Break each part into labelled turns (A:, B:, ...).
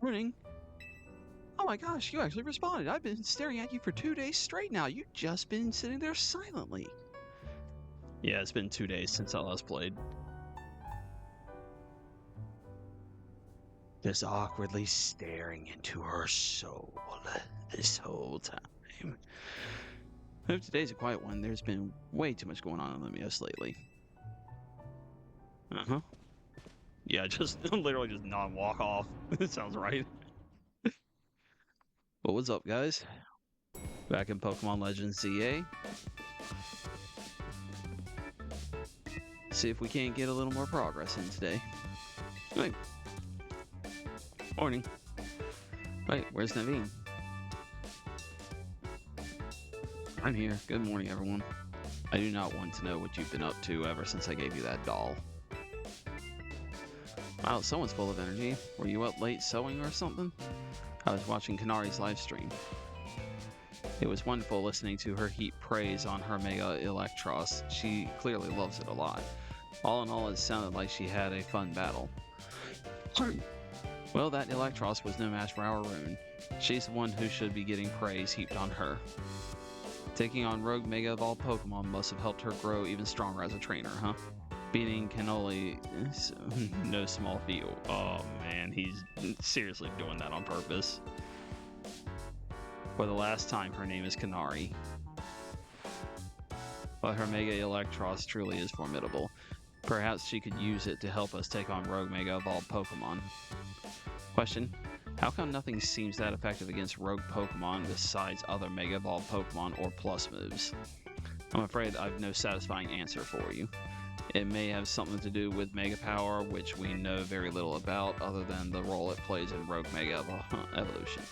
A: Morning. Oh my gosh, you actually responded. I've been staring at you for 2 days straight now. You've just been sitting there silently. Yeah, it's been 2 days since I last played. Just awkwardly staring into her soul this whole time. Hope today's a quiet one. There's been way too much going on in Limios lately. Uh-huh. Yeah, just literally just not walk off. It sounds right. Well, what's up, guys? Back in Pokemon Legends ZA. See if we can't get a little more progress in today. Wait. Morning. Wait, where's Naveen? I'm here. Good morning, everyone. I do not want to know what you've been up to ever since I gave you that doll. Wow, someone's full of energy. Were you up late sewing or something? I was watching Kanari's live stream. It was wonderful listening to her heap praise on her Mega Electros. She clearly loves it a lot. All in all, it sounded like she had a fun battle. Well, that Electros was no match for our Rune. She's the one who should be getting praise heaped on her. Taking on Rogue Mega Evolved Pokemon must have helped her grow even stronger as a trainer, huh? Beating Cannoli is no small feat. Oh man, he's seriously doing that on purpose. For the last time, her name is Kanari. But her Mega Electros truly is formidable. Perhaps she could use it to help us take on Rogue Mega Evolved Pokemon. Question: how come nothing seems that effective against Rogue Pokemon besides other Mega Evolved Pokemon or Plus moves? I'm afraid I've no satisfying answer for you. It may have something to do with Mega Power, which we know very little about other than the role it plays in Rogue Mega Evolution.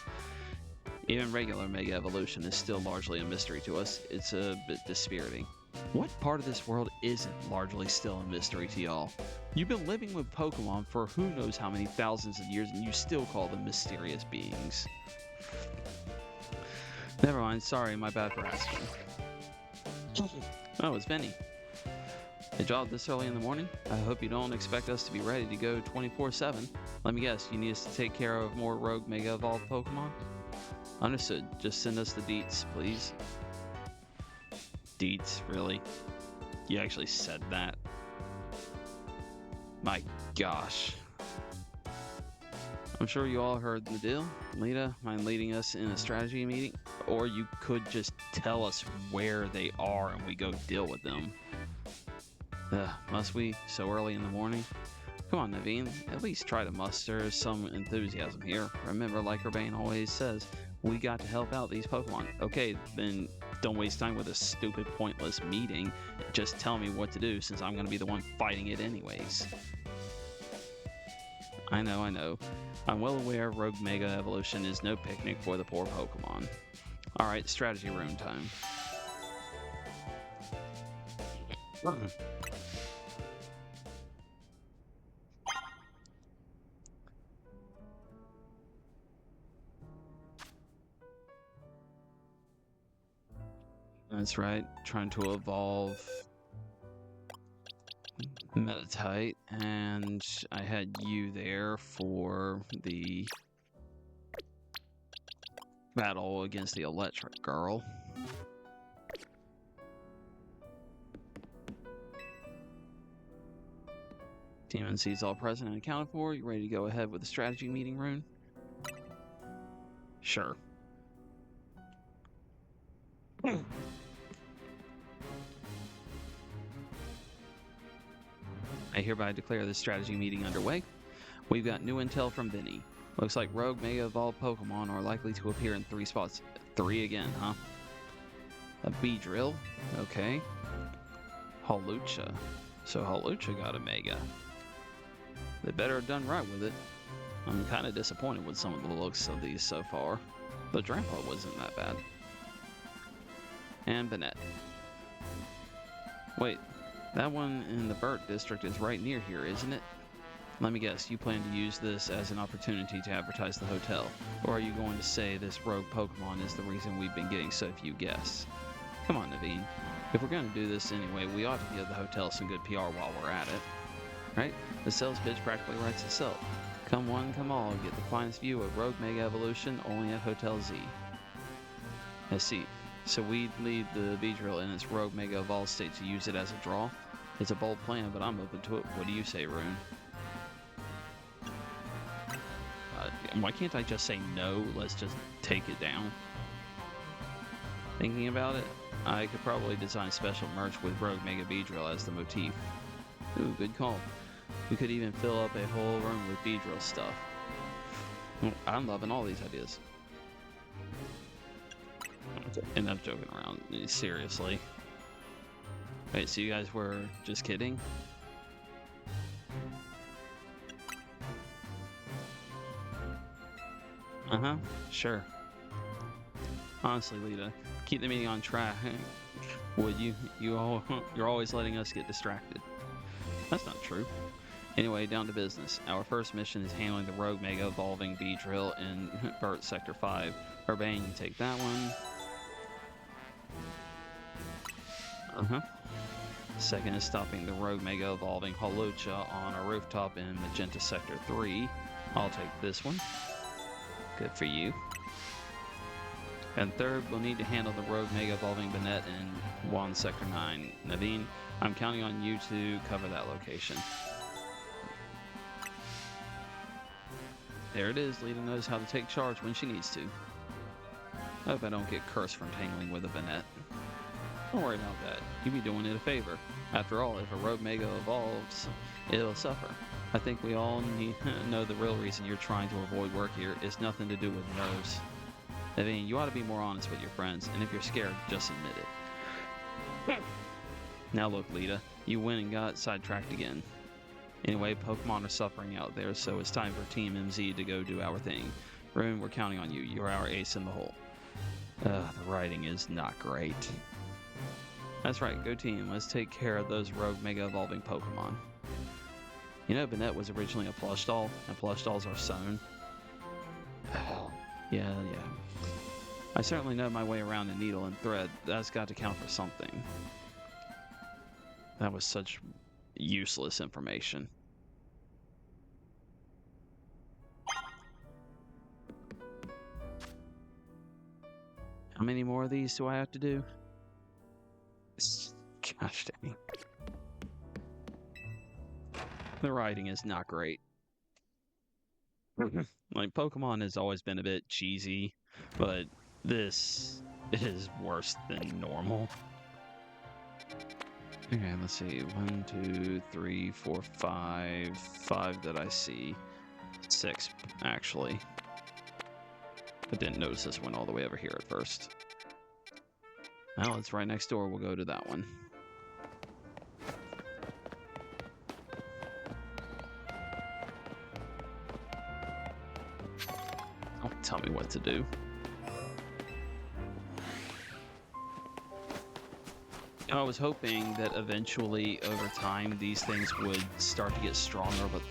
A: Even regular Mega Evolution is still largely a mystery to us. It's a bit dispiriting. What part of this world isn't largely still a mystery to y'all? You've been living with Pokemon for who knows how many thousands of years and you still call them mysterious beings. Never mind, sorry, my bad for asking. Oh, it's Benny. A job this early in the morning? I hope you don't expect us to be ready to go 24/7. Let me guess, you need us to take care of more Rogue Mega Evolved Pokemon? Understood. Just send us the deets, please. Deets, really? You actually said that? My gosh. I'm sure you all heard the deal. Lita, mind leading us in a strategy meeting? Or you could just tell us where they are and we go deal with them. Must we? So early in the morning? Come on, Naveen. At least try to muster some enthusiasm here. Remember, like Urbane always says, we got to help out these Pokemon. Okay, then don't waste time with a stupid, pointless meeting. Just tell me what to do, since I'm going to be the one fighting it anyways. I know. I'm well aware Rogue Mega Evolution is no picnic for the poor Pokemon. Alright, strategy room time. That's right, trying to evolve Meditite, and I had you there for the battle against the Electric Girl. Demon Seed's all present and accounted for. You ready to go ahead with the strategy meeting, Rune? Sure. I hereby declare this strategy meeting underway. We've got new intel from Vinny. Looks like Rogue Mega Evolved Pokemon are likely to appear in 3 spots. 3 again, huh? A Beedrill, okay. Hawlucha. So Hawlucha got a Mega. They better have done right with it. I'm kind of disappointed with some of the looks of these so far. The Drampa wasn't that bad. And Banette. Wait, that one in the Burt district is right near here, isn't it? Let me guess, you plan to use this as an opportunity to advertise the hotel? Or are you going to say this rogue Pokemon is the reason we've been getting so few guests? Come on, Naveen. If we're going to do this anyway, we ought to give the hotel some good PR while we're at it. Right? The sales pitch practically writes itself. Come one, come all, get the finest view of Rogue Mega Evolution only at Hotel Z. I see. So we lead the Beedrill in its Rogue Mega Evolved state to use it as a draw? It's a bold plan, but I'm open to it. What do you say, Rune? Why can't I just say no? Let's just take it down. Thinking about it, I could probably design special merch with Rogue Mega Beedrill as the motif. Ooh, good call. We could even fill up a whole room with Beedrill stuff. I'm loving all these ideas. Enough joking around. Seriously. Wait, so you guys were just kidding? Uh-huh, sure. Honestly, Lita, keep the meeting on track, would you? You're always letting us get distracted. That's not true. Anyway, down to business. Our first mission is handling the Rogue Mega Evolving Beedrill in Burt Sector 5. Urbane, you take that one. Uh-huh. Second is stopping the Rogue Mega Evolving Holocha on a rooftop in Magenta Sector 3. I'll take this one. Good for you. And third, we'll need to handle the Rogue Mega Evolving Banette in Juan Sector 9. Naveen, I'm counting on you to cover that location. There it is. Lita knows how to take charge when she needs to. I hope I don't get cursed from tangling with a Banette. Don't worry about that. You'd be doing it a favor. After all, if a Rogue Mega evolves, it'll suffer. I think we all need know the real reason you're trying to avoid work here is nothing to do with nerves. Naveen, you ought to be more honest with your friends, and if you're scared, just admit it. Now look, Lita, you went and got sidetracked again. Anyway, Pokemon are suffering out there, so it's time for Team MZ to go do our thing. Rune, we're counting on you. You're our ace in the hole. The writing is not great. That's right, go team. Let's take care of those Rogue Mega Evolving Pokemon. You know, Banette was originally a plush doll, and plush dolls are sewn. Yeah. I certainly know my way around a needle and thread. That's got to count for something. That was such useless information. How many more of these do I have to do? Gosh dang. The writing is not great. Like, Pokemon has always been a bit cheesy, but this is worse than normal. Okay, let's see. 1, 2, 3, 4, 5. 5 that I see. 6, actually. I didn't notice this one all the way over here at first. Well, it's right next door. We'll go to that one. Don't tell me what to do. I was hoping that eventually, over time, these things would start to get stronger, but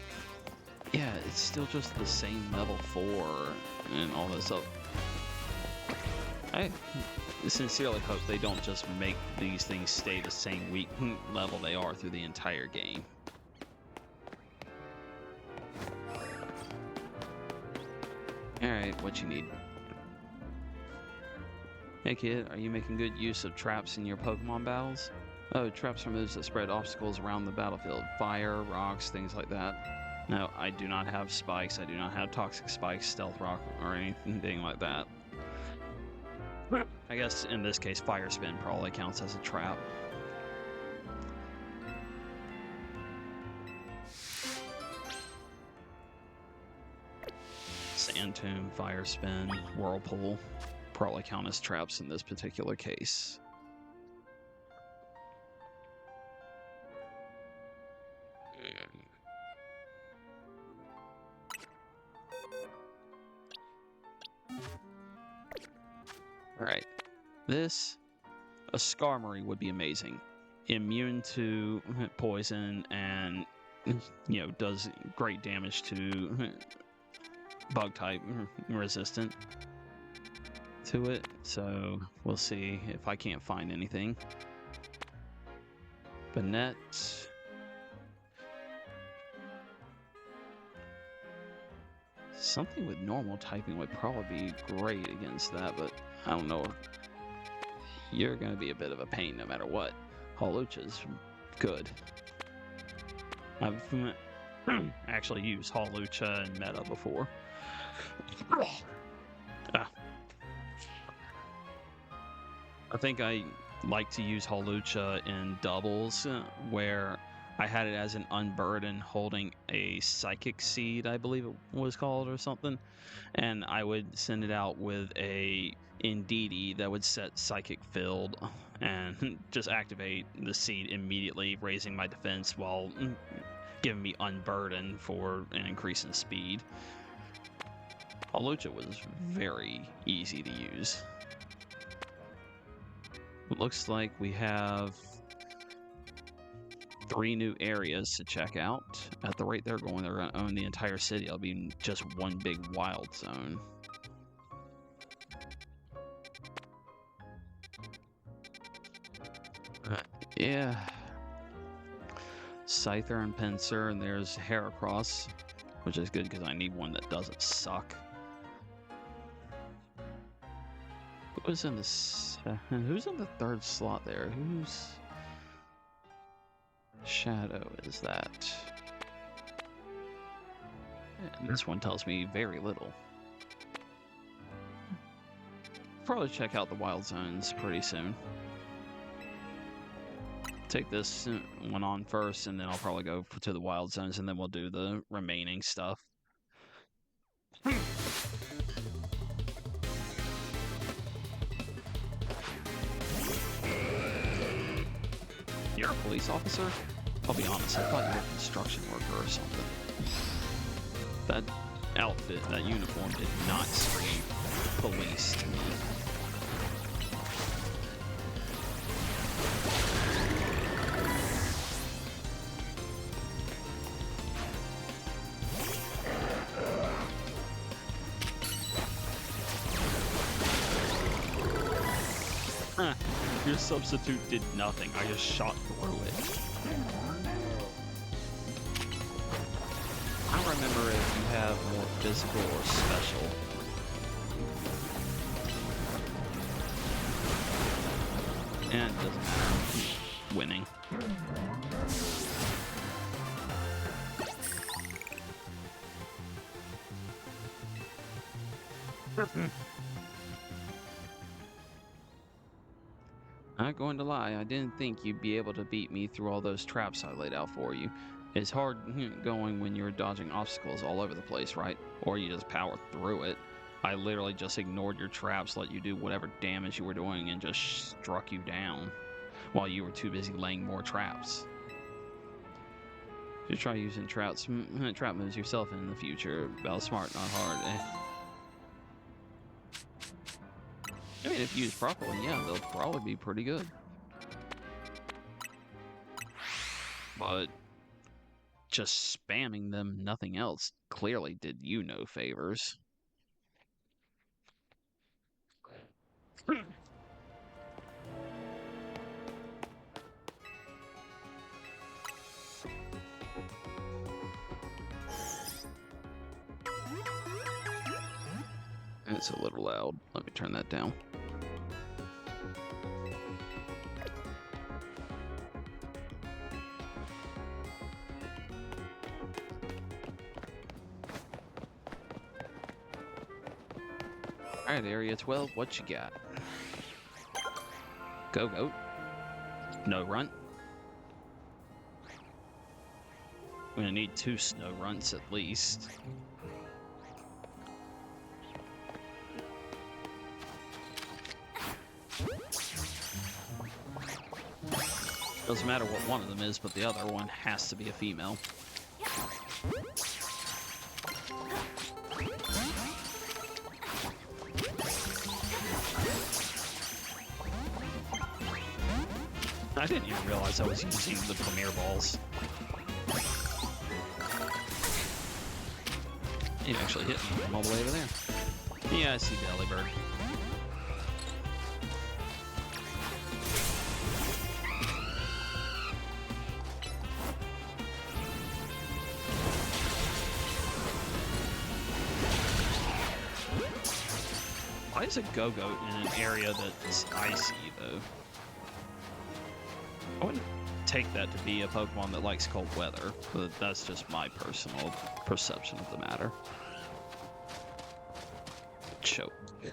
A: yeah, it's still just the same level 4 and all this stuff. I sincerely hope they don't just make these things stay the same weak level they are through the entire game. Alright, what you need? Hey kid, are you making good use of traps in your Pokemon battles? Oh, traps are moves that spread obstacles around the battlefield. Fire, rocks, things like that. No, I do not have spikes. I do not have toxic spikes, stealth rock, or anything like that. I guess in this case, fire spin probably counts as a trap. Sand tomb, fire spin, whirlpool probably count as traps in this particular case. Alright, this, a Skarmory would be amazing. Immune to poison and, you know, does great damage to bug type resistant to it. So we'll see if I can't find anything. Banette. Something with normal typing would probably be great against that, but I don't know. You're going to be a bit of a pain no matter what. Hawlucha's good. I've actually used Hawlucha in meta before. I think I like to use Hawlucha in doubles, where I had it as an unburden holding a psychic seed, I believe it was called, or something. And I would send it out with a Indeedee that would set psychic field and just activate the seed immediately, raising my defense while giving me unburden for an increase in speed. Hawlucha was very easy to use. Looks like we have 3 new areas to check out. At the rate they're going to own the entire city. It'll be just one big wild zone. Yeah. Scyther and Pinsir, and there's Heracross, which is good because I need one that doesn't suck. Who's in the third slot there? Whose shadow is that? And this one tells me very little. Probably check out the wild zones pretty soon. Take this one on first, and then I'll probably go to the wild zones, and then we'll do the remaining stuff. You're a police officer? I'll be honest, I thought you were a construction worker or something. That outfit, that uniform did not scream police to me. Your substitute did nothing. I just shot through it. I don't remember if you have more physical or special. And it doesn't matter. Winning. Not going to lie, I didn't think you'd be able to beat me through all those traps I laid out for you. It's hard going when you're dodging obstacles all over the place, right? Or you just power through it. I literally just ignored your traps, let you do whatever damage you were doing, and just struck you down while you were too busy laying more traps. Just try using trap moves yourself in the future. About smart, not hard, eh? I mean, if used properly, yeah, they'll probably be pretty good. But just spamming them, nothing else, clearly did you no favors. It's a little loud. Let me turn that down. Alright, Area 12, what you got? Go, goat. No runt. We're gonna need 2 snow runts at least. Doesn't matter what one of them is, but the other one has to be a female. I didn't even realize I was using the Premier Balls. It actually hit me from all the way over there. Yeah, I see Delibird. Why is a Go-Goat in an area that's icy, though? I wouldn't take that to be a Pokemon that likes cold weather, but that's just my personal perception of the matter. Choke. Yeah.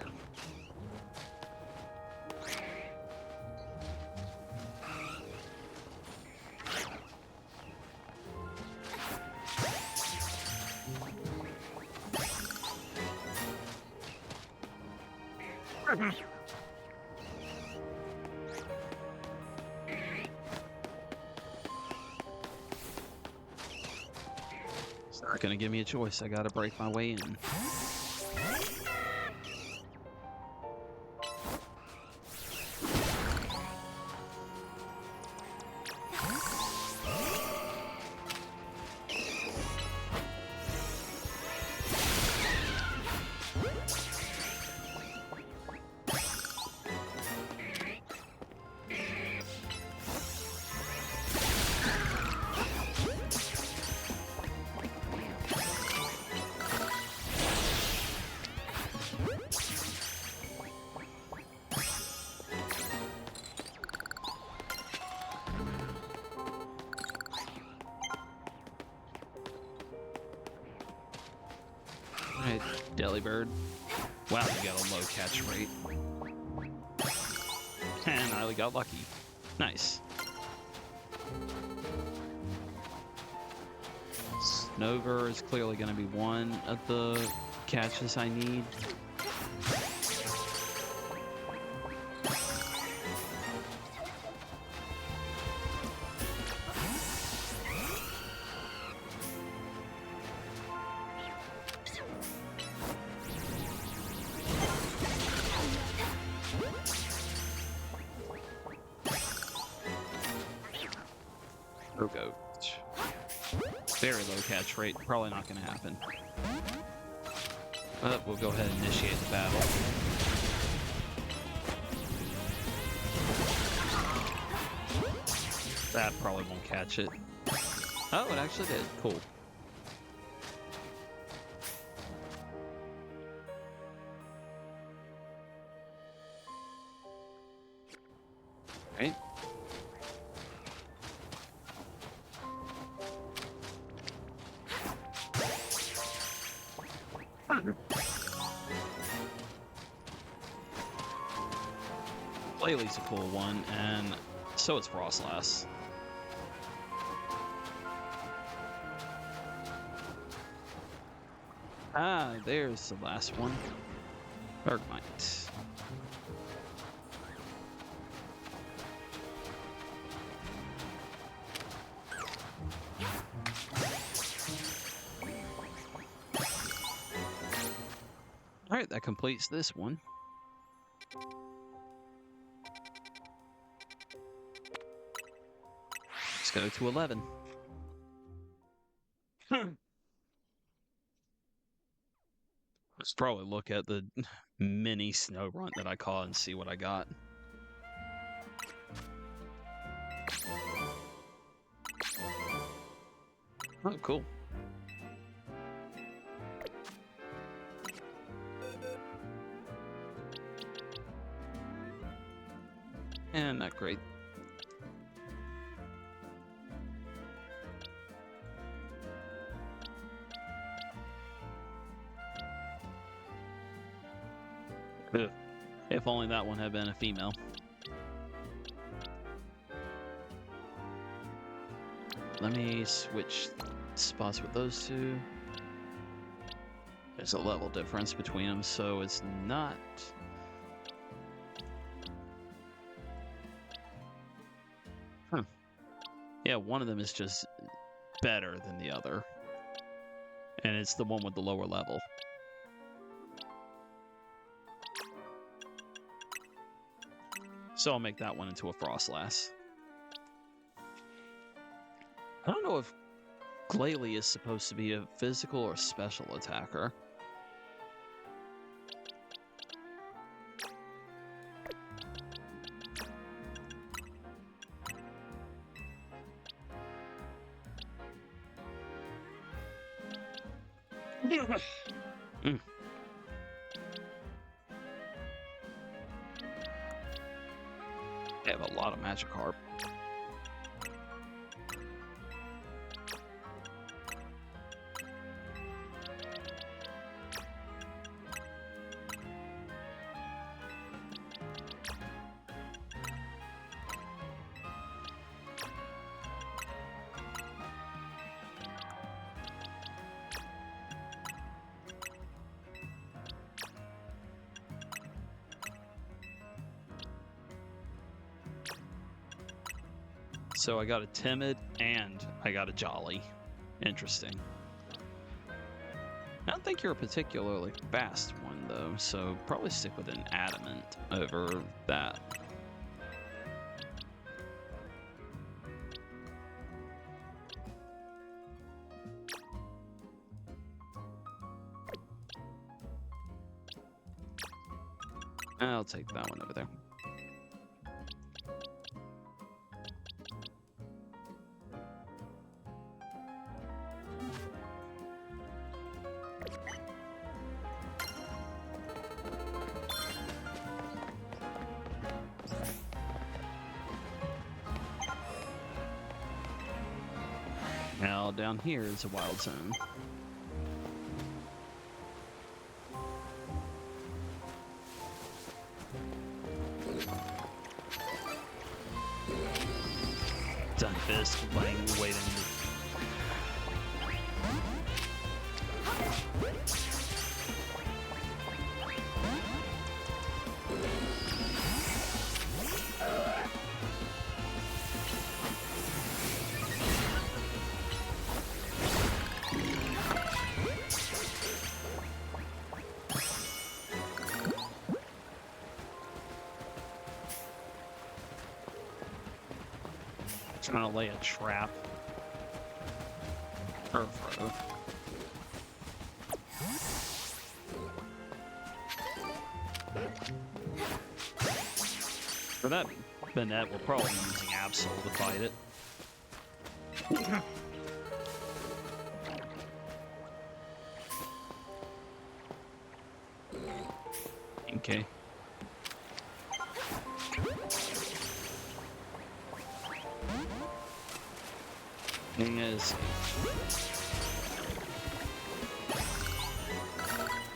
A: It's not gonna give me a choice. I gotta break my way in. Alright, Delibird. Wow, you got a low catch rate. And I got lucky. Nice. Snover is clearly going to be one of the catches I need. Go. Very low catch rate. Probably not going to happen. But we'll go ahead and initiate the battle. That probably won't catch it. Oh, it actually did. Cool. Right. Laylee's a cool one, and so is Frostlass. Ah, there's the last one. Bergmite. Alright, that completes this one. Let's go to 11. Let's probably look at the mini Snorunt that I caught and see what I got. Oh, cool. And not great. Ugh. If only that one had been a female. Let me switch spots with those two. There's a level difference between them, so it's not... Huh. Yeah, one of them is just better than the other. And it's the one with the lower level. So I'll make that one into a Frostlass. I don't know if Glalie is supposed to be a physical or special attacker. They have a lot of Magikarp. So I got a timid and I got a jolly. Interesting. I don't think you're a particularly fast one though, so probably stick with an adamant over that. I'll take that one over there. Now down here is a wild zone. Done fist, waiting. Trying to lay a trap. For that, Bennett will probably be using Absol to fight it. Okay. Thing is,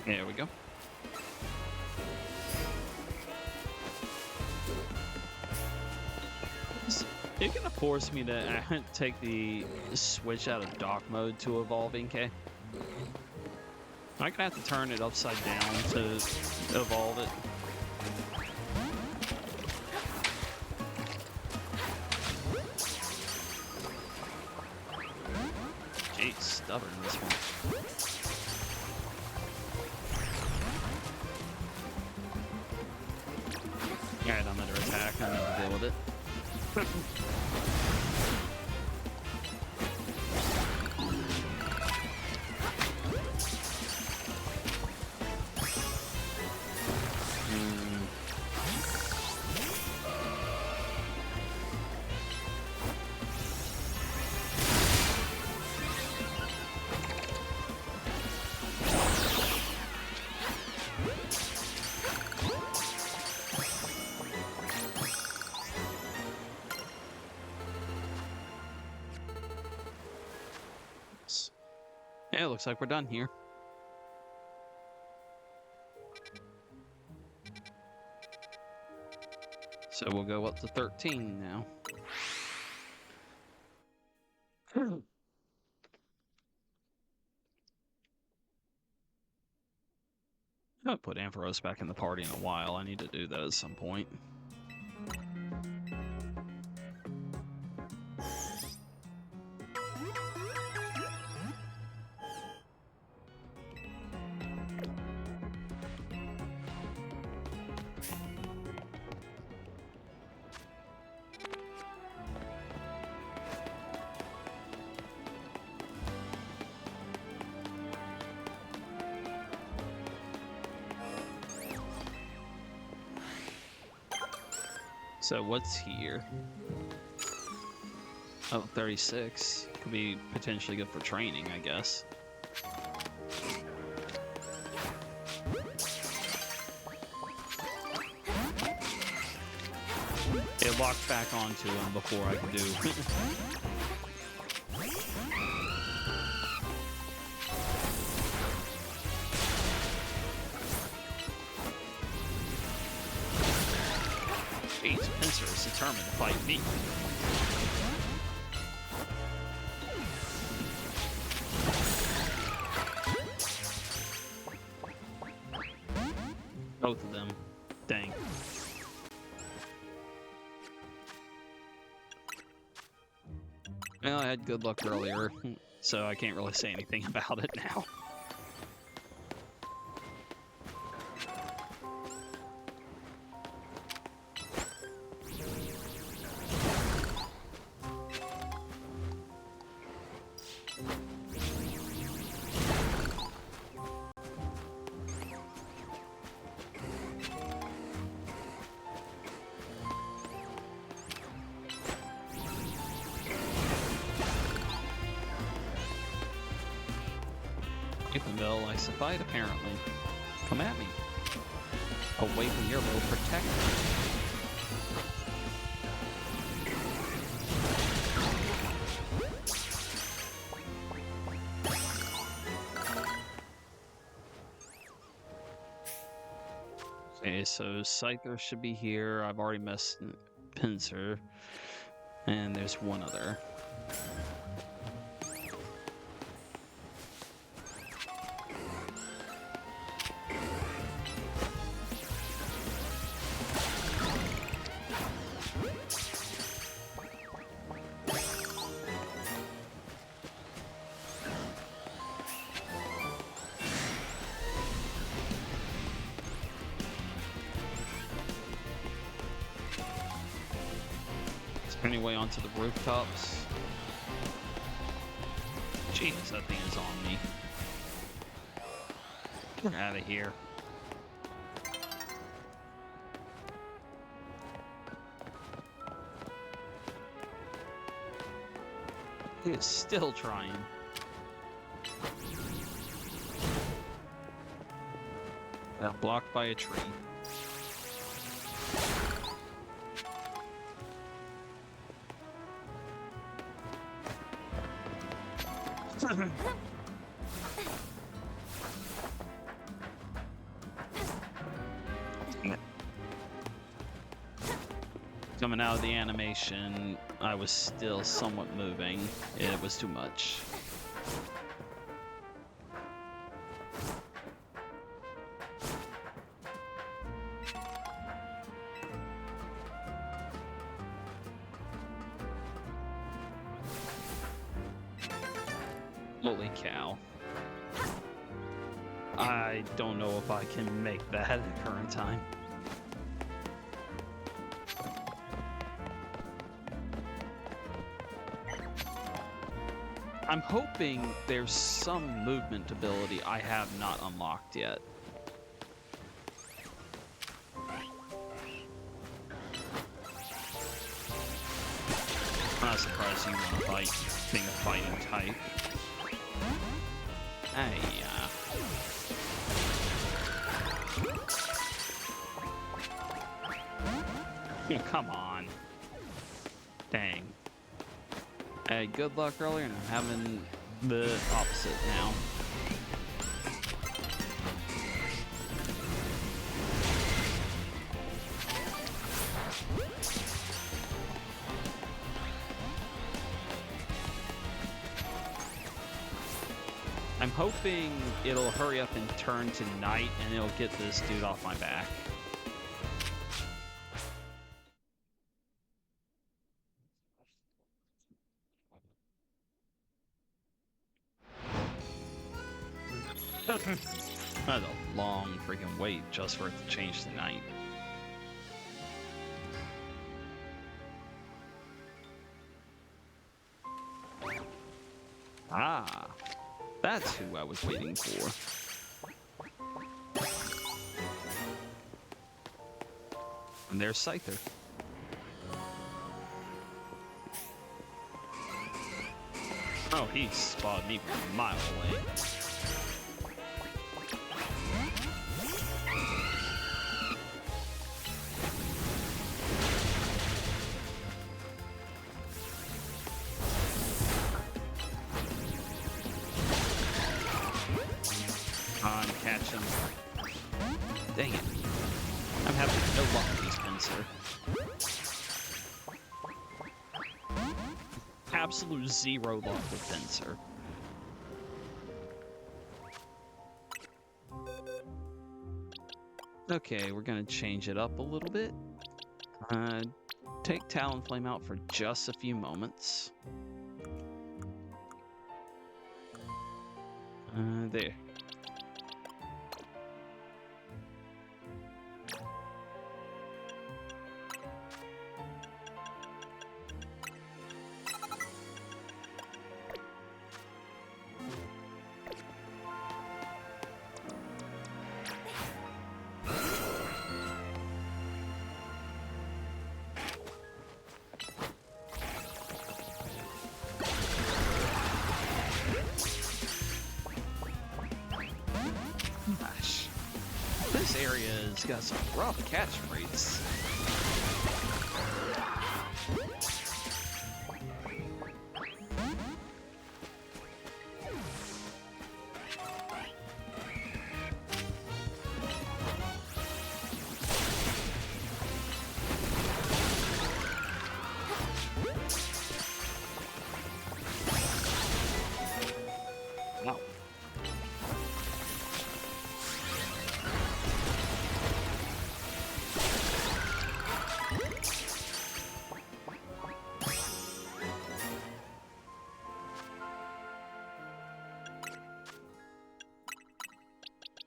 A: there we go. You're gonna force me to take the switch out of dock mode to evolve Inkay. I'm gonna have to turn it upside down to evolve it. Jeez, stubborn this one. Alright, I'm under attack. I need to deal with it. Yeah, it looks like we're done here. So we'll go up to 13 now. I haven't put Ampharos back in the party in a while. I need to do that at some point. So what's here? Oh, 36. Could be potentially good for training, I guess. It locked back onto him before I could do. Jeez, Pinsir is determined to fight me. Both of them. Dang. Well, I had good luck earlier, so I can't really say anything about it now. Classified, apparently. Come at me. Away from your little protector. Okay, so Scyther should be here. I've already messed Pinsir. And there's one other. Anyway, onto the rooftops. Jeez, that thing is on me. Get out of here. He is still trying. Blocked by a tree. Coming out of the animation, I was still somewhat moving. It was too much. Holy cow. I don't know if I can make that at the current time. I'm hoping there's some movement ability I have not unlocked yet. I'm not surprised you want to fight, being a fighting type. Hey, come on. Dang. Hey, good luck earlier, and I'm having the opposite now. I'm hoping it'll hurry up and turn to night, and it'll get this dude off my back. That's a long freaking wait just for it to change to night. Ah, that's who I was waiting for. And there's Scyther. Oh, he spotted me from a mile away. action. Dang it. I'm having no luck with these Pinsir. Absolute zero luck with Pinsir. Okay, we're gonna change it up a little bit. Take Talonflame out for just a few moments. There. Gosh. This area's got some rough catch rates. Wow.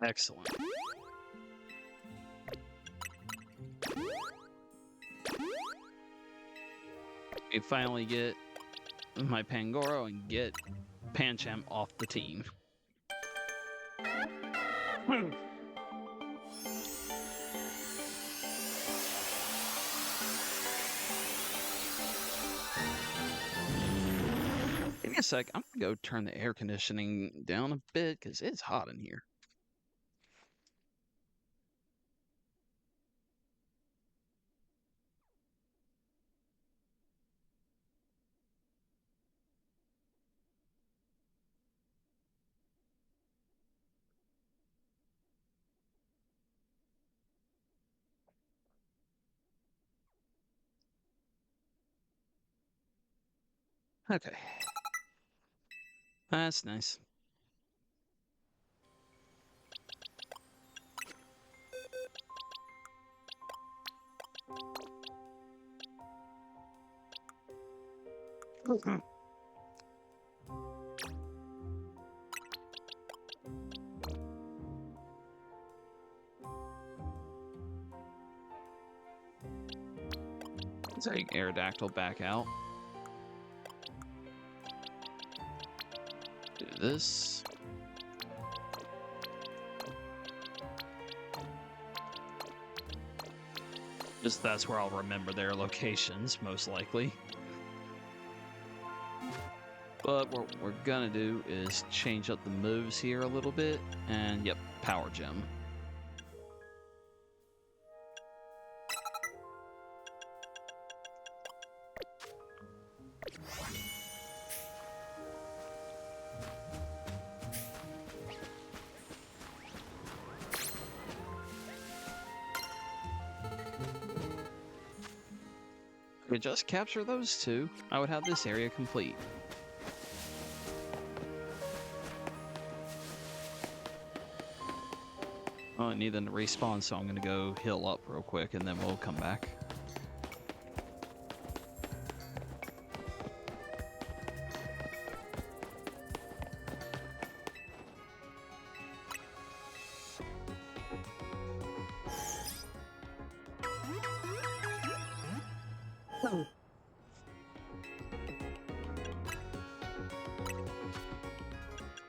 A: Excellent. We finally get my Pangoro and get Pancham off the team. Give me a sec. I'm gonna go turn the air conditioning down a bit because it's hot in here. Okay. That's nice. Take Aerodactyl back out. Do this. Just that's where I'll remember their locations, most likely. But what we're gonna do is change up the moves here a little bit, and yep, Power Gem. If we just capture those two, I would have this area complete. Oh, I need them to respawn, so I'm gonna go heal up real quick and then we'll come back.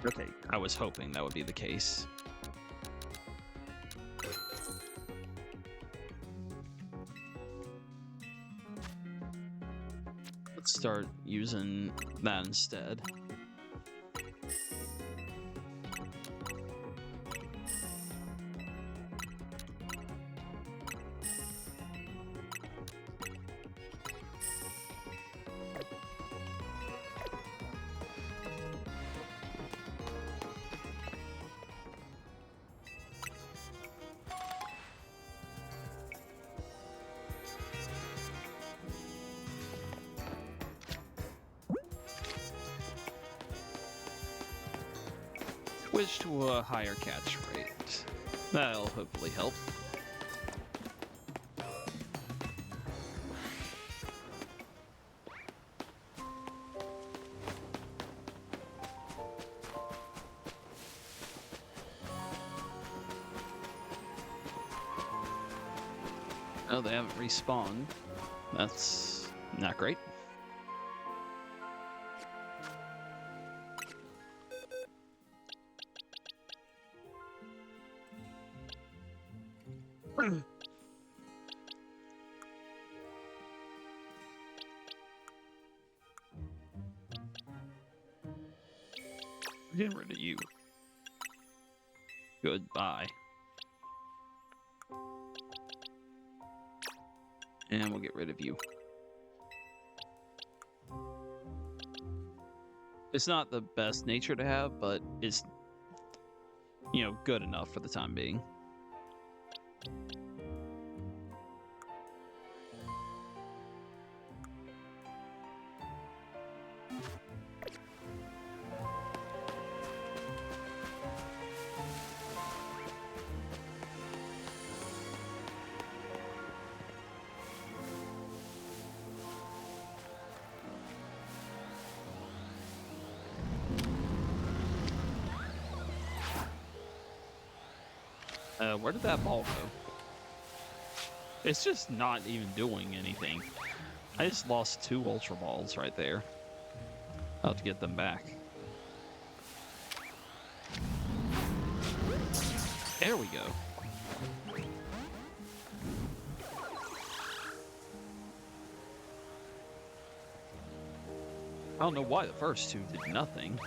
A: Okay, I was hoping that would be the case. Let's start using that instead. switch to a higher catch rate. That'll hopefully help. Oh, they haven't respawned. That's not great. Getting rid of you. Goodbye. And we'll get rid of you. It's not the best nature to have, but it's, you know, good enough for the time being. Where did that ball go? It's just not even doing anything. I just lost 2 Ultra Balls right there. I'll have to get them back. There we go. I don't know why the first 2 did nothing.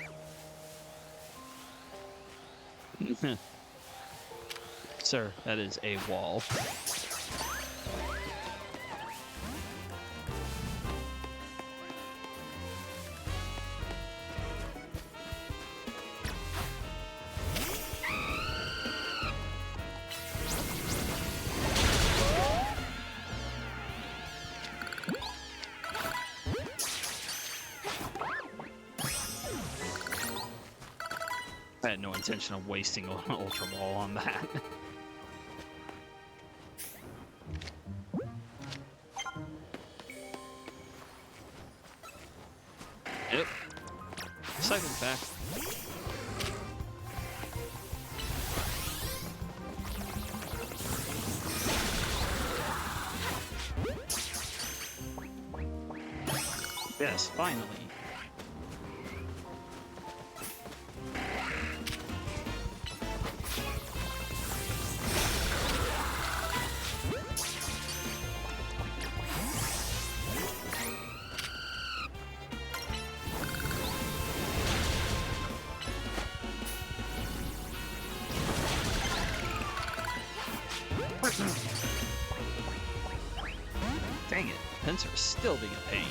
A: Sir, that is a wall. I had no intention of wasting an Ultra Ball on that. Yep. Cycle back. Yes, finally. Dang it, Pinsir's still being a pain.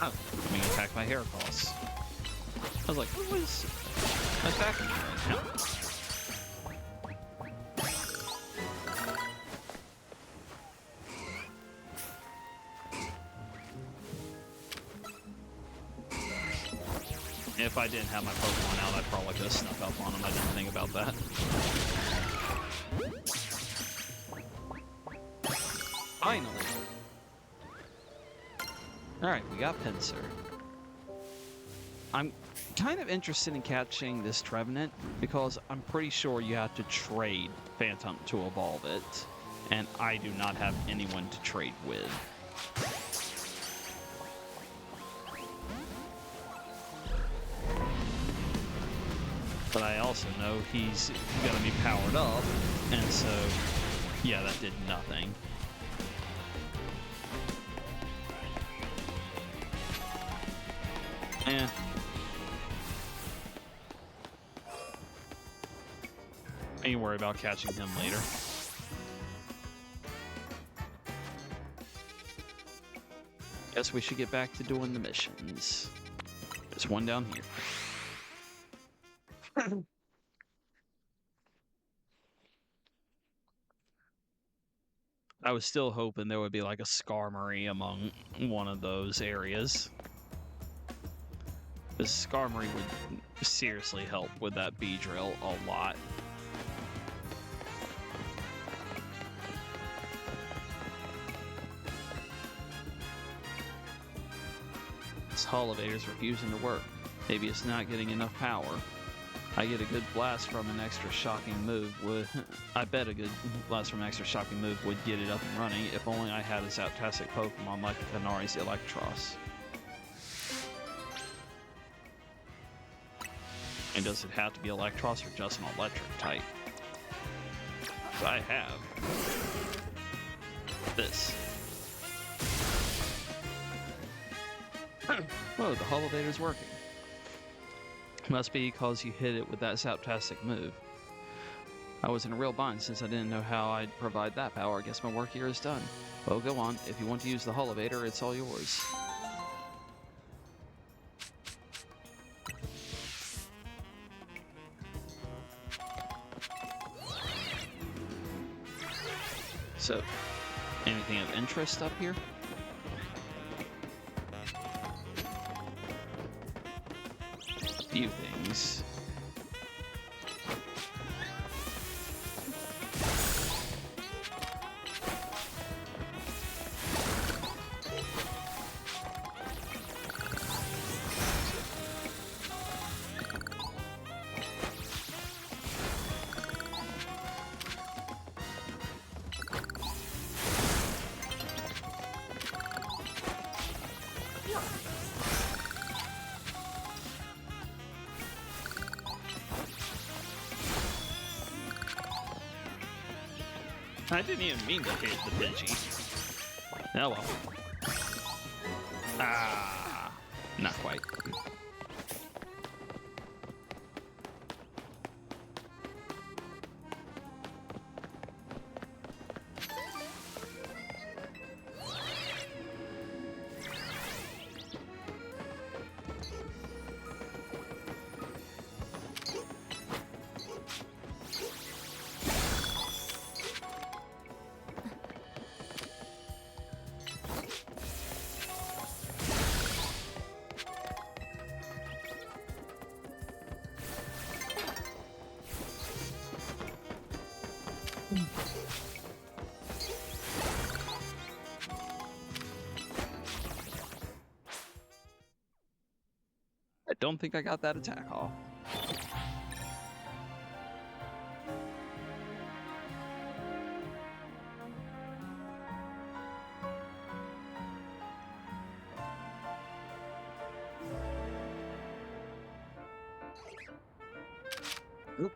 A: Oh, being attacked by Heracross. I was like, who is attacking me right now? If I didn't have my Pokemon out, I probably could have snuck up on him. I didn't think about that. Finally! Alright, we got Pinsir. I'm kind of interested in catching this Trevenant because I'm pretty sure you have to trade Phantom to evolve it, and I do not have anyone to trade with. But I also know he's gonna be powered up, and so, yeah, that did nothing. Eh. Ain't worry about catching him later. Guess we should get back to doing the missions. There's one down here. I was still hoping there would be like a Skarmory among one of those areas. This Skarmory would seriously help with that bee drill a lot. This Elevator's refusing to work. Maybe it's not getting enough power. I get a good blast from an extra shocking move would I bet a good blast from an extra shocking move would get it up and running if only I had a Zaptastic Pokemon like Kanari's Electros. And does it have to be Electros or just an electric type? I have this. Whoa, the Holovator's working. Must be because you hit it with that Zaptastic move. I was in a real bind since I didn't know how I'd provide that power. I guess my work here is done. Well, go on. If you want to use the Holovator, it's all yours. So, anything of interest up here? Few things. I didn't even mean to hit the Pidgey. Oh well. Ah, not quite. I don't think I got that attack off. Oop.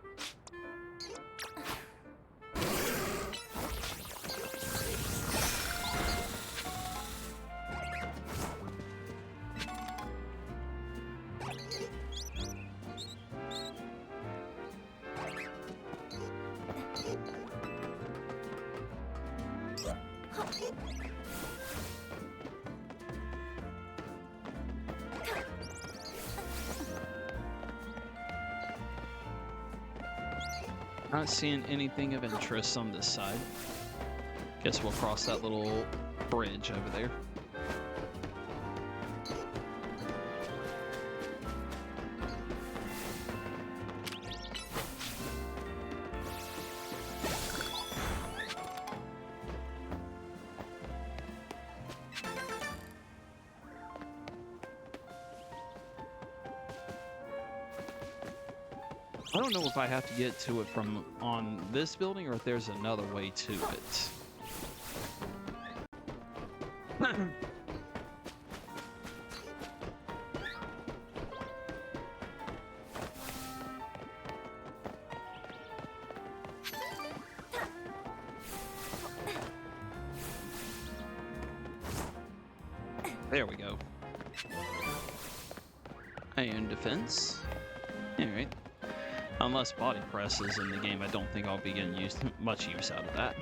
A: Not seeing anything of interest on this side. Guess we'll cross that little bridge over there. I don't know if I have to get to it from on this building or if there's another way to it. There we go. And defense. Alright. Unless body press is in the game, I don't think I'll be getting much use out of that.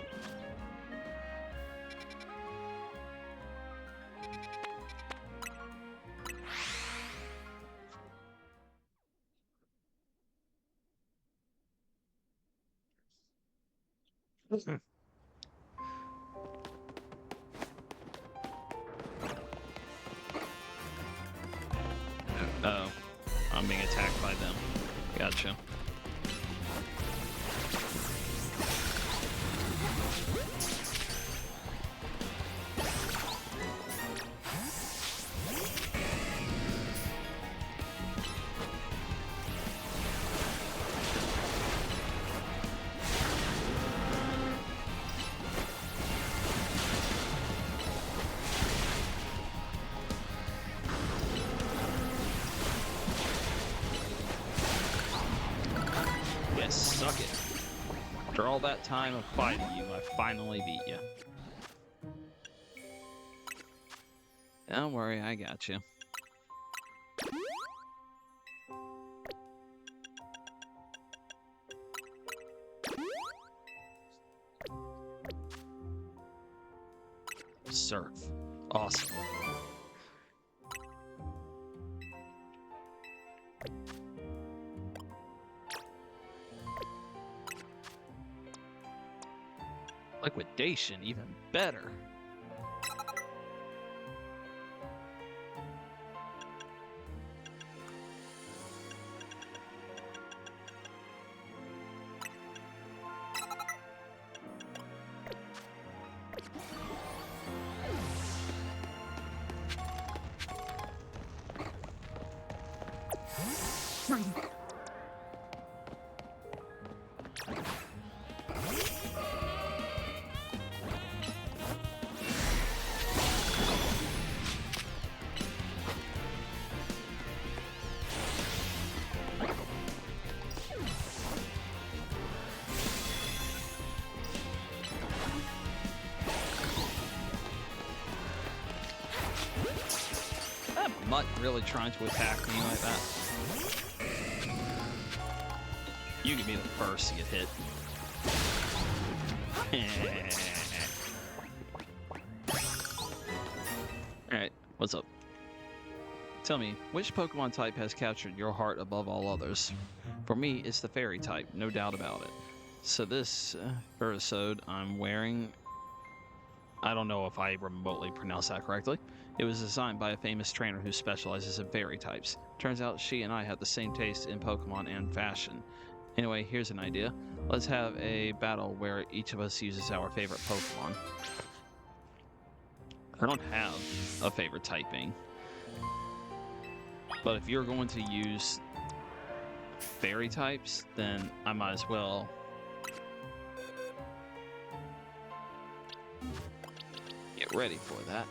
A: Oh. I'm being attacked by them. Gotcha. Yes, suck it. After all that time of fighting you, I finally beat you. Don't worry, I got you. Surf. Awesome. Liquidation, even better. That mutt really trying to attack me like that? You can be the first to get hit. Alright, what's up? Tell me, which Pokemon type has captured your heart above all others? For me, it's the fairy type, no doubt about it. So this Verisode I'm wearing, I don't know if I remotely pronounced that correctly. It was designed by a famous trainer who specializes in fairy types. Turns out she and I have the same taste in Pokemon and fashion. Anyway, here's an idea. Let's have a battle where each of us uses our favorite Pokemon. I don't have a favorite typing. But if you're going to use fairy types, then I might as well get ready for that.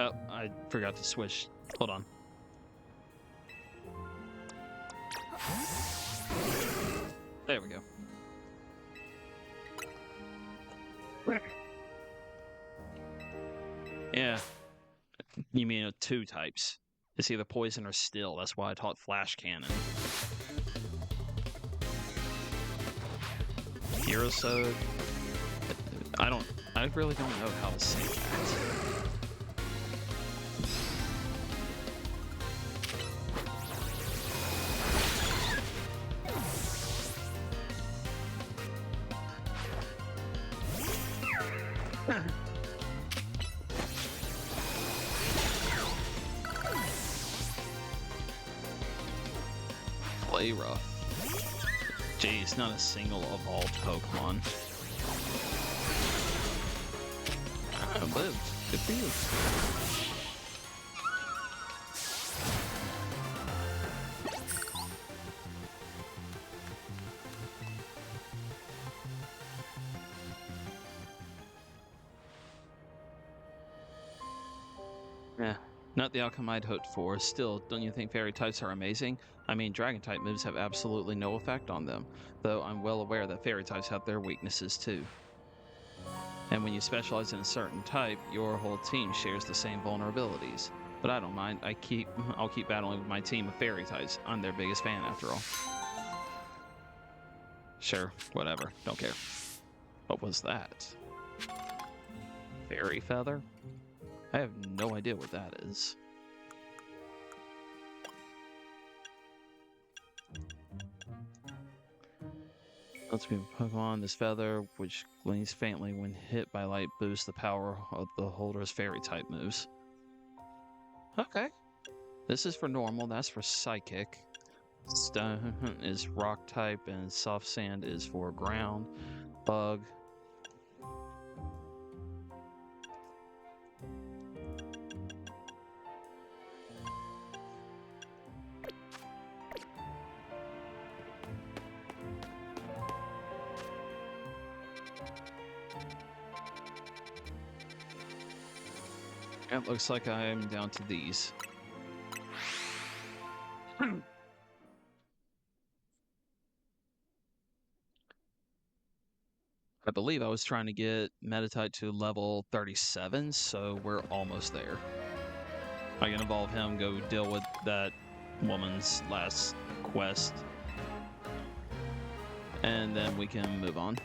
A: Oh, I forgot to switch. Hold on. There we go. Yeah. You mean two types. It's either poison or still. That's why I taught Flash Cannon. Verisode. I really don't know how to say that. Play rough. Jeez, not a single evolved Pokemon. I lived. Good for you. Yeah, not the outcome I'd hoped for. Still, don't you think fairy types are amazing? I mean, dragon type moves have absolutely no effect on them, though I'm well aware that fairy types have their weaknesses too. And when you specialize in a certain type, your whole team shares the same vulnerabilities. But I don't mind. I'll keep battling with my team of fairy types. I'm their biggest fan after all. Sure, whatever. Don't care. What was that? Fairy feather? I have no idea what that is. Let's be Pokemon. This feather, which gleams faintly when hit by light, boosts the power of the holder's fairy type moves. Okay. This is for normal, that's for psychic. Stone is rock type, and soft sand is for ground. Bug. It looks like I'm down to these. I believe I was trying to get Meditite to level 37, so we're almost there. I can evolve him, go deal with that woman's last quest, and then we can move on.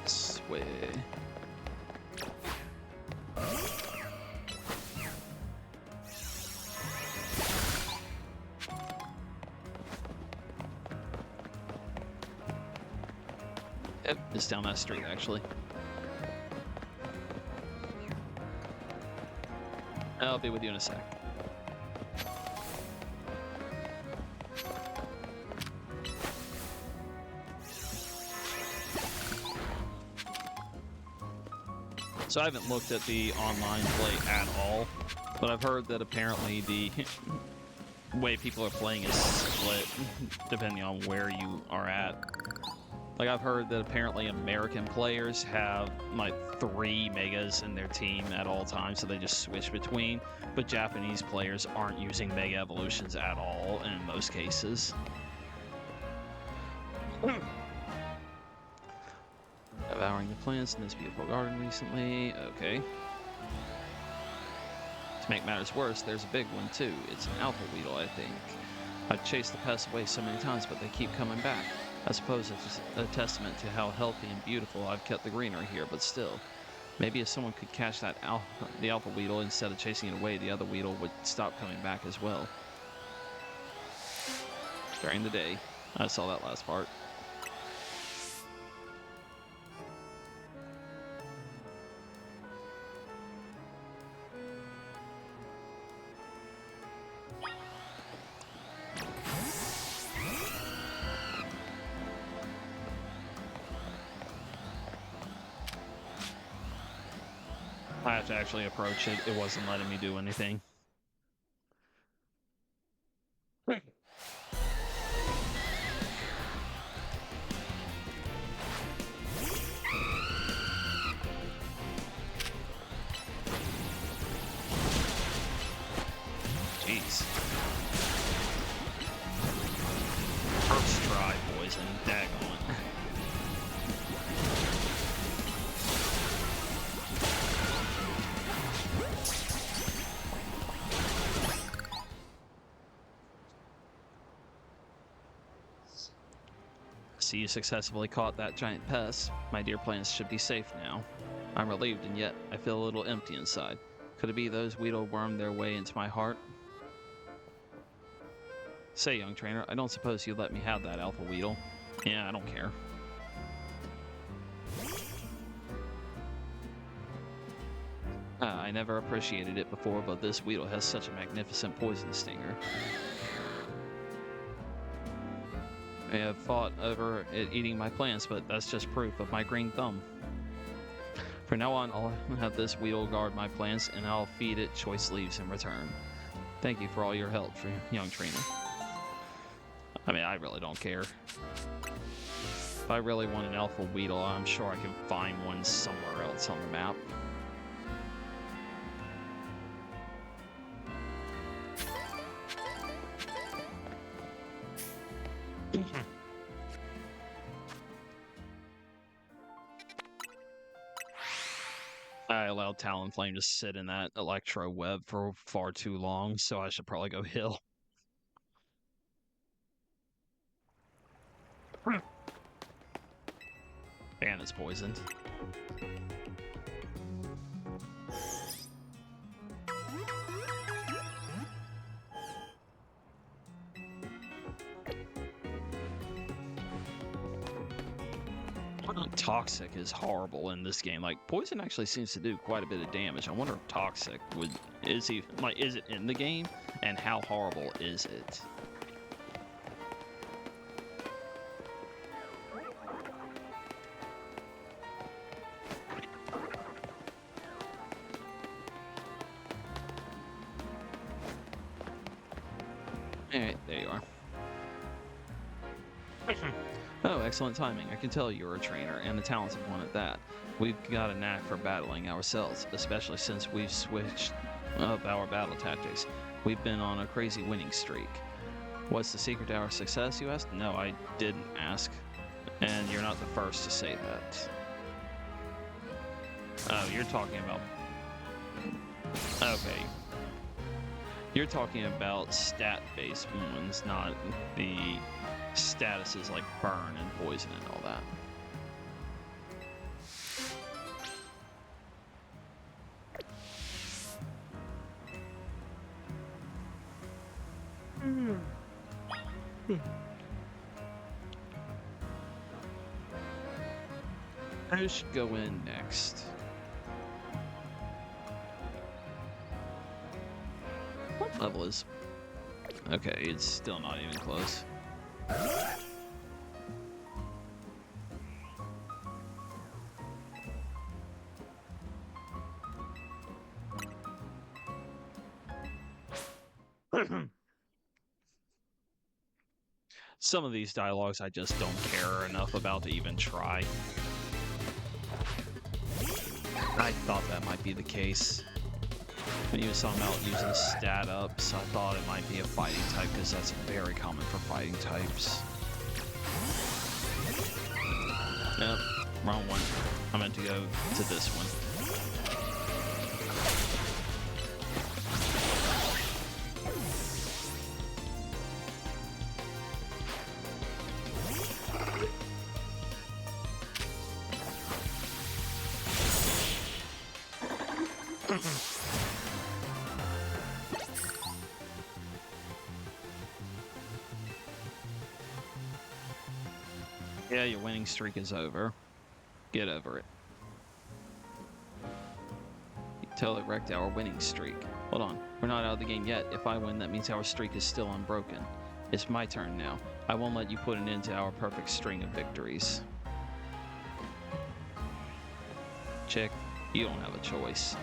A: Sway. Yep, it's down that street actually. I'll be with you in a sec. So I haven't looked at the online play at all, but I've heard that apparently the way people are playing is split depending on where you are at. Like, I've heard that apparently American players have like 3 megas in their team at all times, so they just switch between, but Japanese players aren't using mega evolutions at all in most cases. Devouring the plants in this beautiful garden recently. Okay. To make matters worse, there's a big one too. It's an alpha weedle, I think. I've chased the pests away so many times, but they keep coming back. I suppose it's a testament to how healthy and beautiful I've kept the greenery here, but still. Maybe if someone could catch that the alpha weedle instead of chasing it away, the other weedle would stop coming back as well. During the day. I saw that last part. I have to actually approach it. It wasn't letting me do anything. Jeez. First try poison. Daggone. See, you successfully caught that giant pest. My dear plants should be safe now. I'm relieved, and yet I feel a little empty inside. Could it be those weedle wormed their way into my heart? Say, young trainer, I don't suppose you'd let me have that alpha weedle. Yeah, I don't care. I never appreciated it before, but this weedle has such a magnificent poison stinger. I have fought over it eating my plants, but that's just proof of my green thumb. From now on, I'll have this weedle guard my plants, and I'll feed it choice leaves in return. Thank you for all your help, young trainer. I mean, I really don't care. If I really want an alpha weedle, I'm sure I can find one somewhere else on the map. I allowed Talonflame to sit in that Electro Web for far too long, so I should probably go heal. And it's poisoned. Toxic is horrible in this game. Like, poison actually seems to do quite a bit of damage. I wonder if toxic is it in the game, and how horrible is it? Alright, there you are. Oh, excellent timing. I can tell you're a trainer, and a talented one at that. We've got a knack for battling ourselves, especially since we've switched up our battle tactics. We've been on a crazy winning streak. What's the secret to our success, you asked? No, I didn't ask. And you're not the first to say that. Oh, you're talking about... Okay. You're talking about stat-based ones, not the statuses like burn and poison and all that. I should go in next. What level is... Okay, it's still not even close. Some of these dialogues I just don't care enough about to even try. I thought that might be the case. When he was talking about using stat ups, I thought it might be a fighting type because that's very common for fighting types. Nope, wrong one. I meant to go to this one. Yeah, your winning streak is over. Get over it. You totally wrecked our winning streak. Hold on, we're not out of the game yet. If I win, that means our streak is still unbroken. It's my turn now. I won't let you put an end to our perfect string of victories. Chick, you don't have a choice.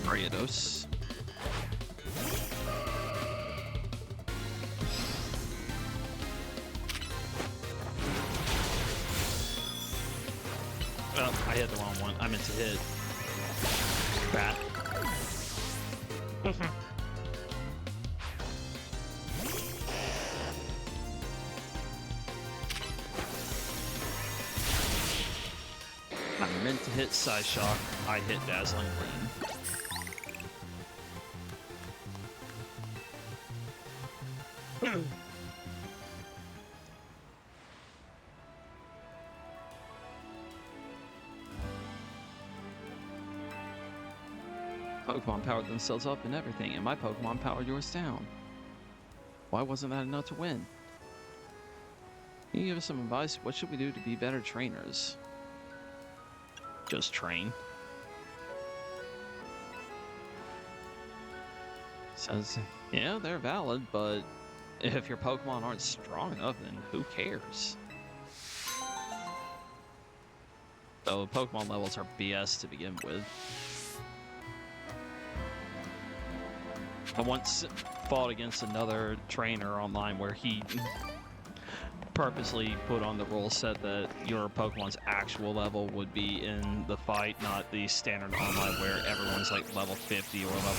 A: Ariados. Oh, I hit the wrong one. I meant to hit that. I meant to hit Side Shock. I hit Dazzling Gleam. Pokemon powered themselves up and everything, and my Pokemon powered yours down. Why wasn't that enough to win? Can you give us some advice? What should we do to be better trainers? Just train. Says, yeah, they're valid, but if your Pokemon aren't strong enough, then who cares? So Pokemon levels are BS to begin with. I once fought against another trainer online where he purposely put on the rule set that your Pokemon's actual level would be in the fight, not the standard online where everyone's like level 50 or level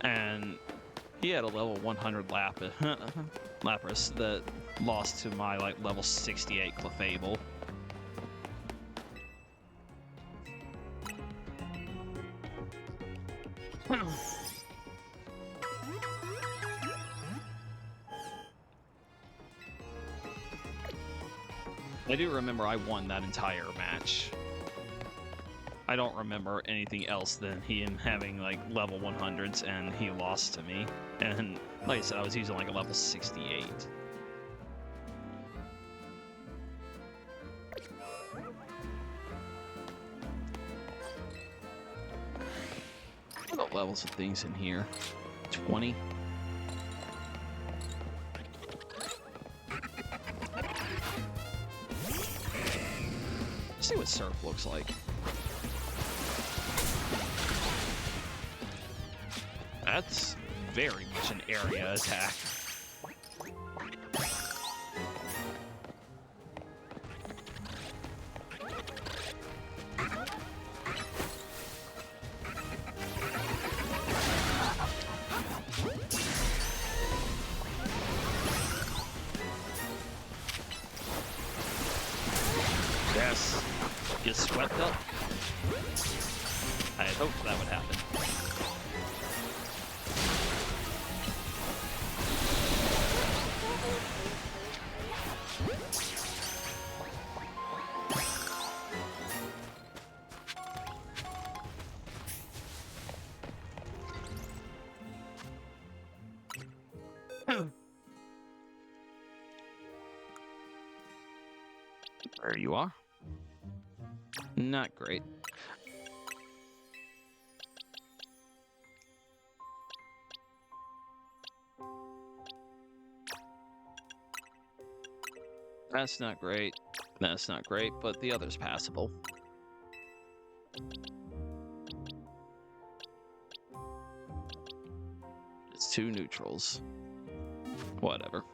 A: 100. And he had a level 100 Lapras that lost to my like level 68 Clefable. I do remember I won that entire match. I don't remember anything else than him having like level 100s and he lost to me. And like I said, I was using like a level 68. What levels of things in here? 20? Let's see what Surf looks like. That's very much an area attack. Yes. Get swept up. I had hoped that would happen. There you are. Not great. That's not great. That's not great, but the other's passable. It's 2 neutrals. Whatever.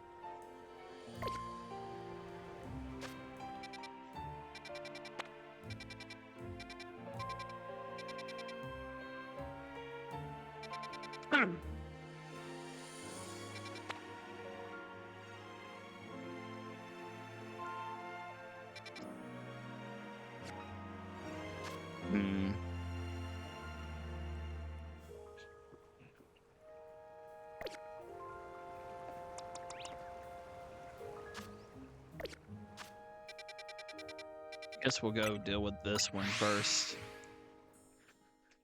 A: Guess we'll go deal with this one first.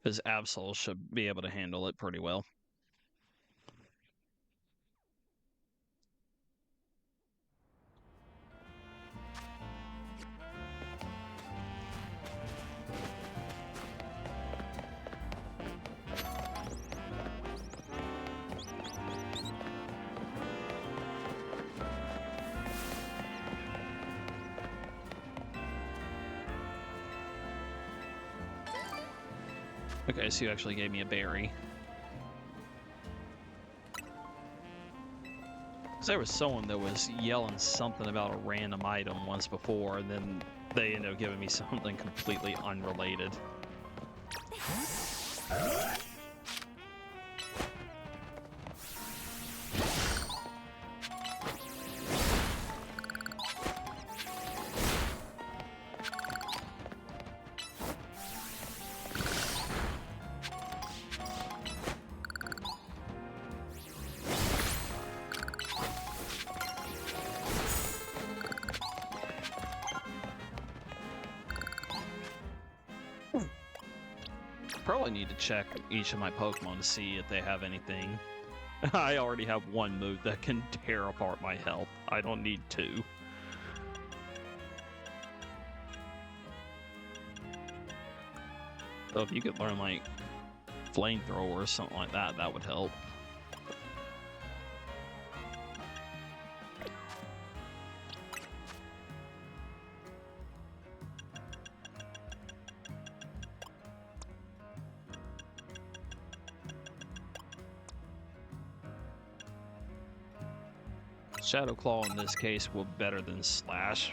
A: Because Absol should be able to handle it pretty well. Okay, so you actually gave me a berry. There was someone that was yelling something about a random item once before, and then they ended up giving me something completely unrelated. Probably need to check each of my Pokemon to see if they have anything. I already have one move that can tear apart my health. I don't need 2. So if you could learn like Flamethrower or something like that, that would help. Shadow Claw in this case will be better than Slash,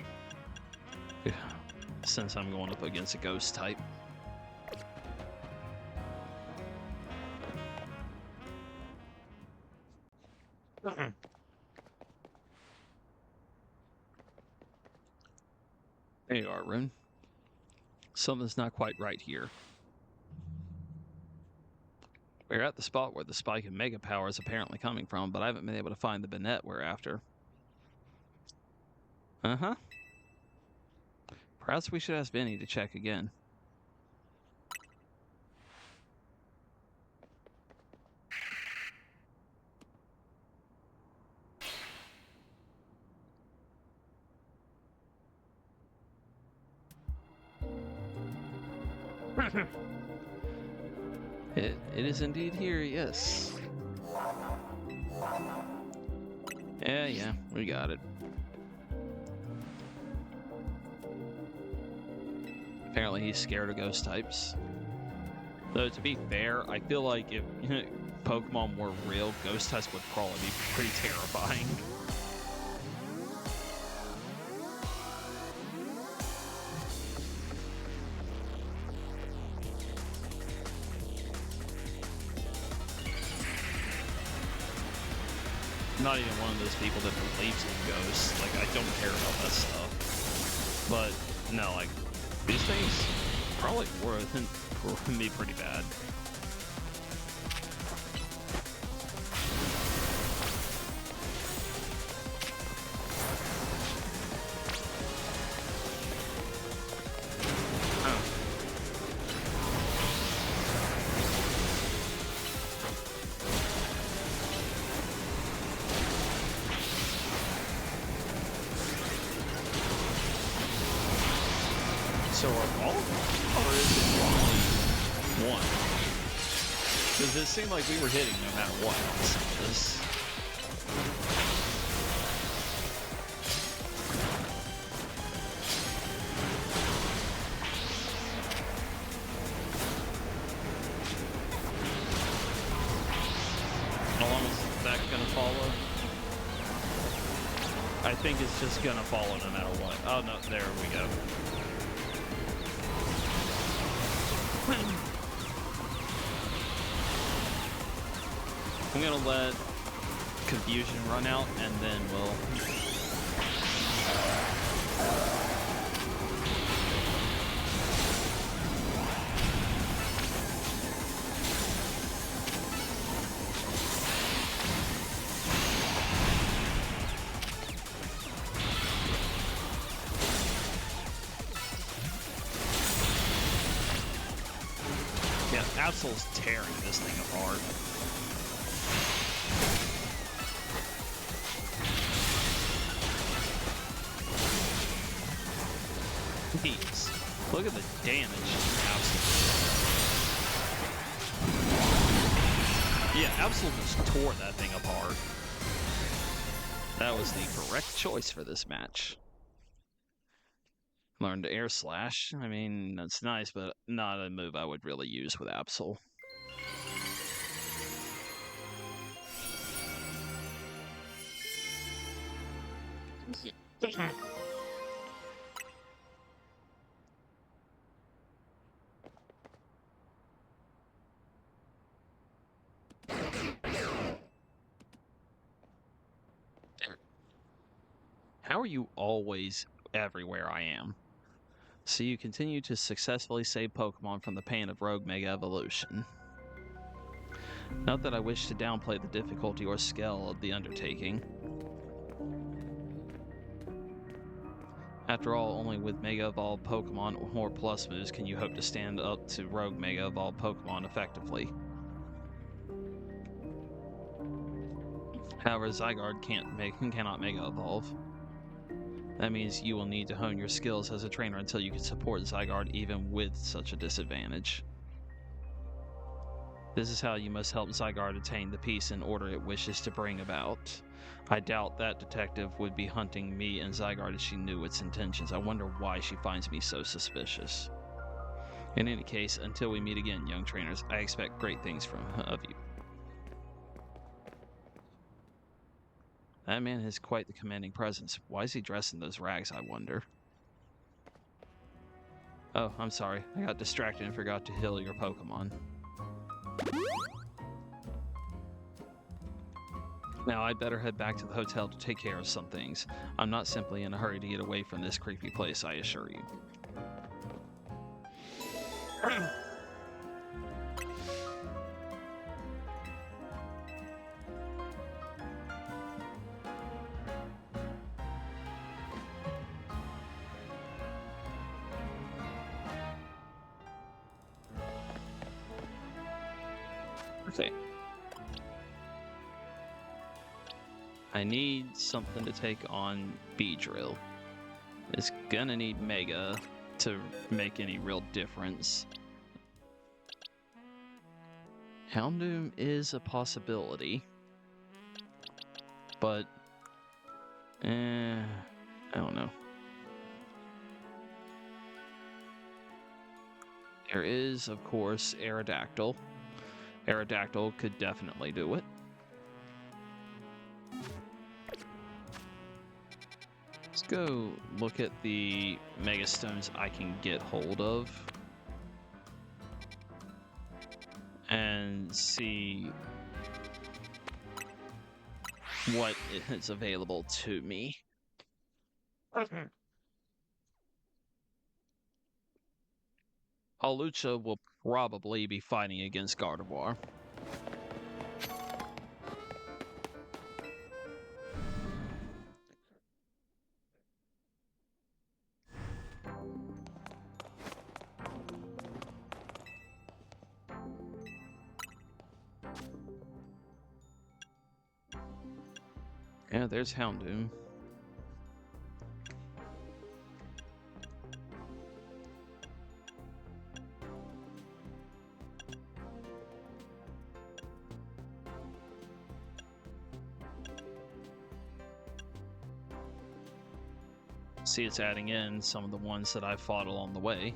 A: since I'm going up against a ghost type. There you are, Rune. Something's not quite right here. We're at the spot where the spike in Mega Power is apparently coming from, but I haven't been able to find the Banette we're after. Uh-huh. Perhaps we should ask Vinny to check again. It is indeed here, yes. Yeah, we got it. Apparently he's scared of ghost types. Though, to be fair, I feel like if Pokemon were real, ghost types would probably be pretty terrifying. I'm not even one of those people that believes in ghosts. Like, I don't care about that stuff. But, no, like, these things probably were me pretty bad. So are all of them, or is it only one? Because it seemed like we were hitting no matter what on some of this. How long is that gonna follow? I think it's just gonna follow no matter what. Oh no, there we go. I'm gonna let Confusion run out, and then we'll... Yeah, Absol's tearing this thing apart. Jeez, look at the damage Absol. Yeah, Absol just tore that thing apart. That was the correct choice for this match. Learn to air slash. I mean, that's nice, but not a move I would really use with Absol. How are you always everywhere I am? So you continue to successfully save Pokemon from the pain of Rogue Mega Evolution. Not that I wish to downplay the difficulty or scale of the undertaking. After all, only with Mega Evolved Pokemon or Plus moves can you hope to stand up to Rogue Mega Evolved Pokemon effectively. However, Zygarde cannot Mega Evolve. That means you will need to hone your skills as a trainer until you can support Zygarde even with such a disadvantage. This is how you must help Zygarde attain the peace and order it wishes to bring about. I doubt that detective would be hunting me and Zygarde if she knew its intentions. I wonder why she finds me so suspicious. In any case, until we meet again, young trainers, I expect great things of you. That man has quite the commanding presence. Why is he dressed in those rags, I wonder? Oh, I'm sorry. I got distracted and forgot to heal your Pokemon. Now I'd better head back to the hotel to take care of some things. I'm not simply in a hurry to get away from this creepy place, I assure you. Okay. I need something to take on Beedrill. It's gonna need Mega to make any real difference. Houndoom is a possibility, but I don't know. There is, of course, Aerodactyl. Aerodactyl could definitely do it. Let's go look at the Mega Stones I can get hold of and see what is available to me. Hawlucha will probably be fighting against Gardevoir. Yeah, there's Houndoom. See, it's adding in some of the ones that I fought along the way.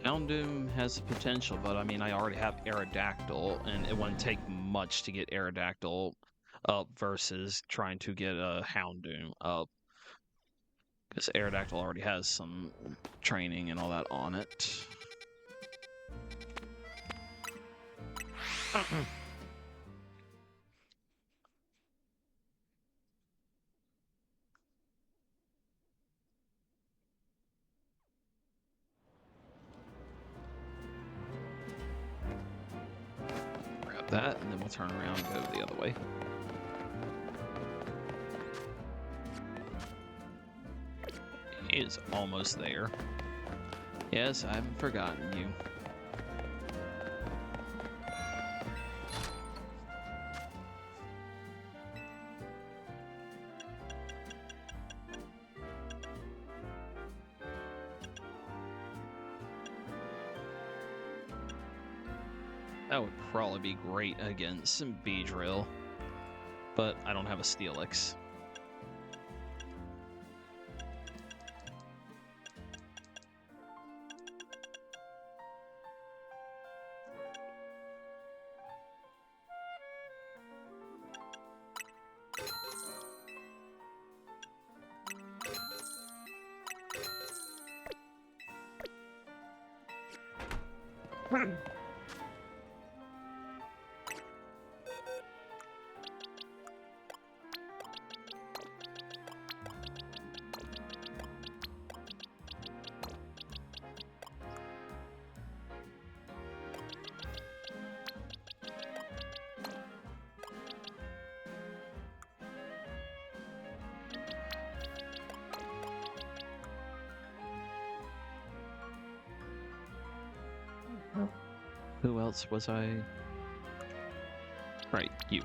A: Houndoom has the potential, but I mean, I already have Aerodactyl, and it wouldn't take much to get Aerodactyl up versus trying to get a Houndoom up. Because Aerodactyl already has some training and all that on it. Grab that, and then we'll turn around and go the other way. He is almost there. Yes, I haven't forgotten you. That would probably be great against Beedrill, but I don't have a Steelix. Who else was I? Right, you.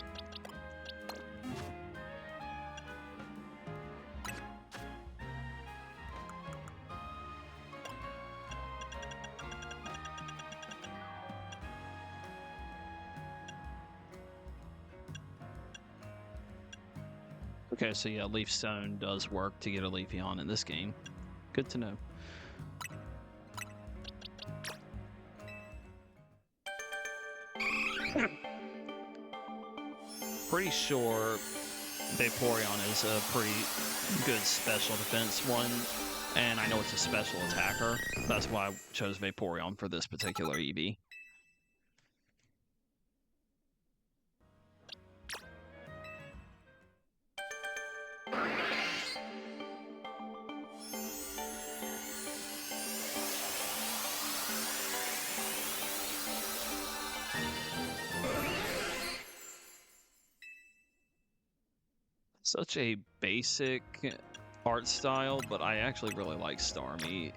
A: Okay, so yeah, Leaf Stone does work to get a Leafeon in this game. Good to know. Pretty sure Vaporeon is a pretty good special defense one, and I know it's a special attacker. That's why I chose Vaporeon for this particular EV. Such a basic art style, but I actually really like Starmie.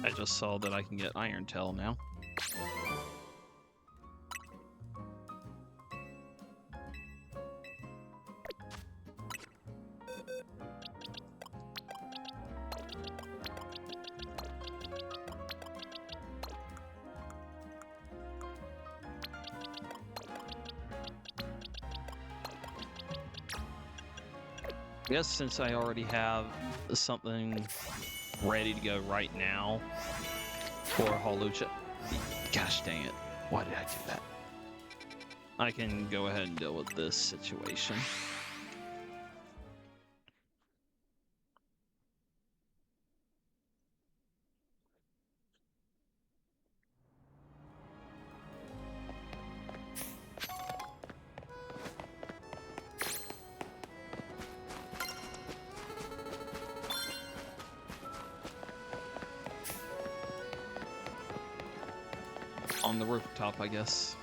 A: I just saw that I can get Iron Tail now. Yes, since I already have something ready to go right now for Hawlucha. Gosh dang it. Why did I do that? I can go ahead and deal with this situation. On the rooftop, I guess.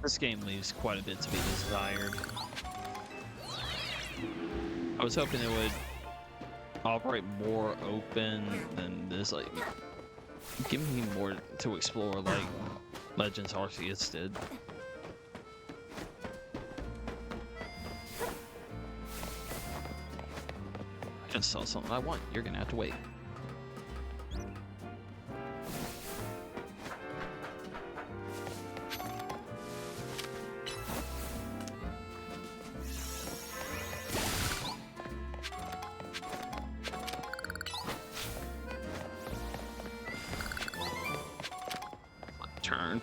A: This game leaves quite a bit to be desired. I was hoping it would operate more open than this, like, give me more to explore like Legends Arceus did. I just saw something I want. You're gonna have to wait. Turn.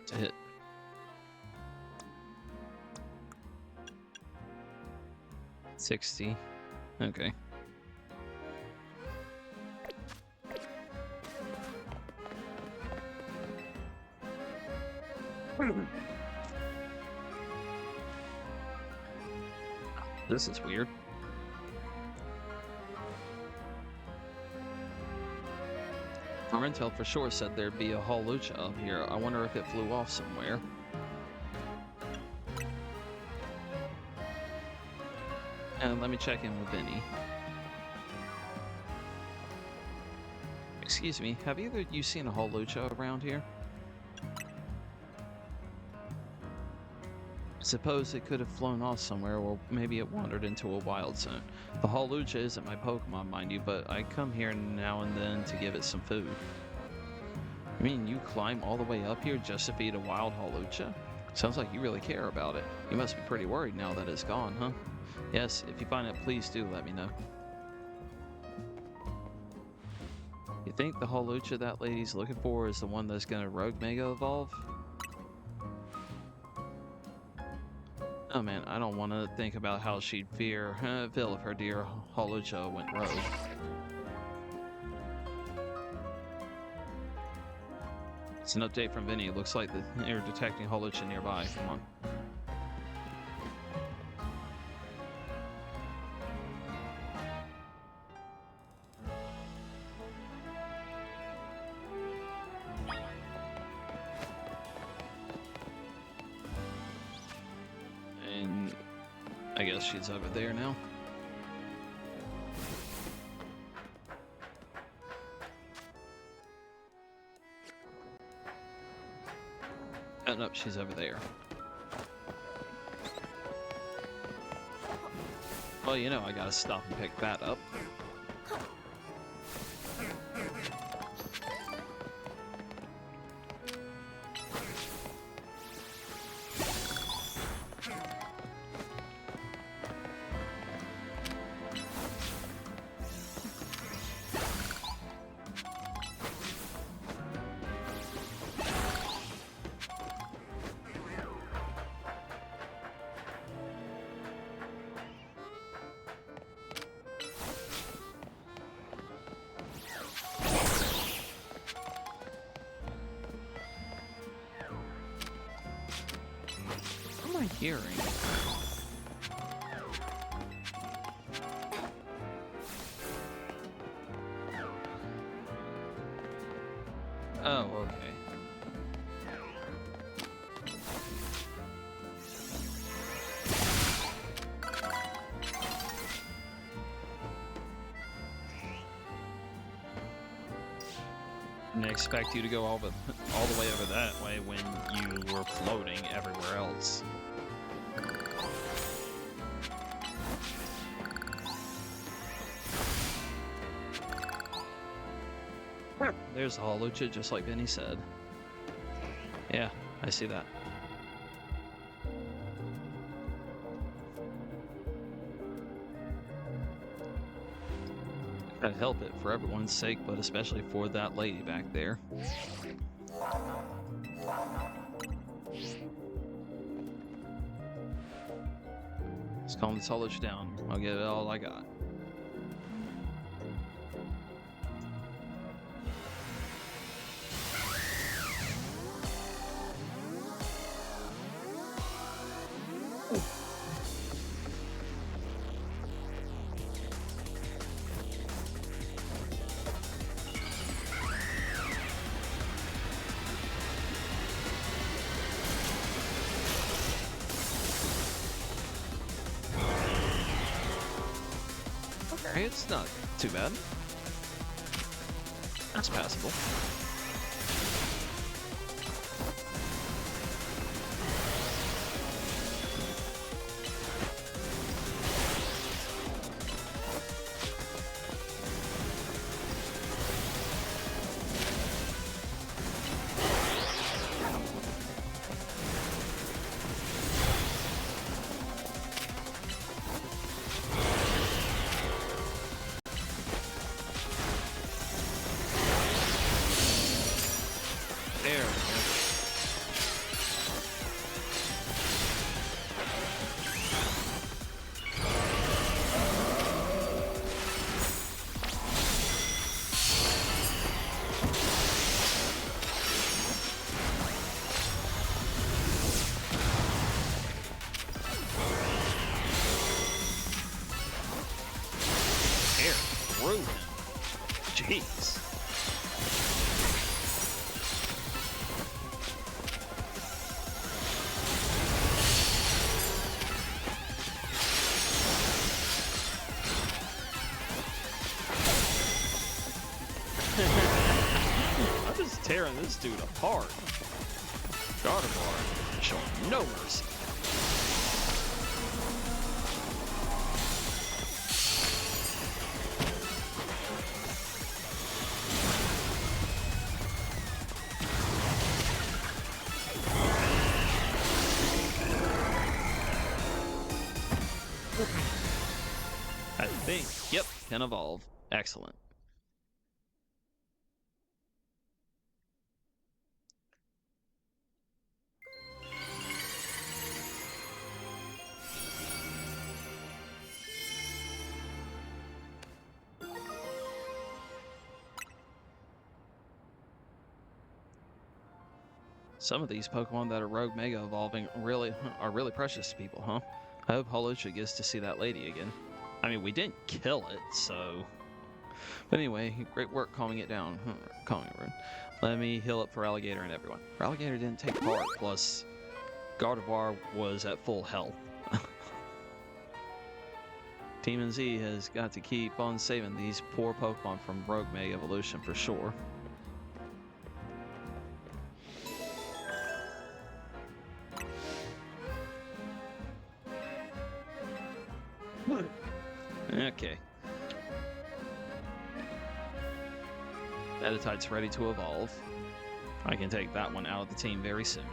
A: To hit. $60. Okay. This is weird. Our intel for sure said there'd be a Hawlucha up here. I wonder if it flew off somewhere. And let me check in with Benny. Excuse me, have either of you seen a Hawlucha around here? Suppose it could have flown off somewhere, or maybe it wandered into a wild zone. The Hawlucha isn't my Pokemon, mind you, but I come here now and then to give it some food. I mean, you climb all the way up here just to feed a wild Hawlucha? Sounds like you really care about it. You must be pretty worried now that it's gone, huh? Yes, if you find it, please do let me know. You think the Hawlucha that lady's looking for is the one that's gonna Rogue Mega Evolve? Oh man, I don't want to think about how she'd feel if her dear Hawlucha went rogue. It's an update from Vinny. It looks like you're detecting Hawlucha nearby. Come on. And I guess she's over there now. Oh, no, she's over there. Well, you know, I gotta stop and pick that up. What am I hearing? Oh, okay. Didn't expect you to go all the way over that way when you were floating everywhere else. There's the Hawlucha, just like Benny said. Yeah, I see that. Gotta help it for everyone's sake, but especially for that lady back there. Let's calm this Hawlucha down. I'll give it all I got. Okay, it's not too bad. That's passable. There we go. Air through him. Jeez. I'm just tearing this dude apart. Gardevoir showing no mercy. can evolve. Excellent. Some of these Pokemon that are Rogue Mega evolving are really precious to people, huh? I hope Holocha gets to see that lady again. I mean, we didn't kill it, so... But anyway, great work calming it down. Calming it. Let me heal up for Alligator and everyone. Alligator didn't take part, plus Gardevoir was at full health. Team NZ has got to keep on saving these poor Pokemon from Rogue Mega Evolution for sure. Okay. Meditite's ready to evolve. I can take that one out of the team very soon.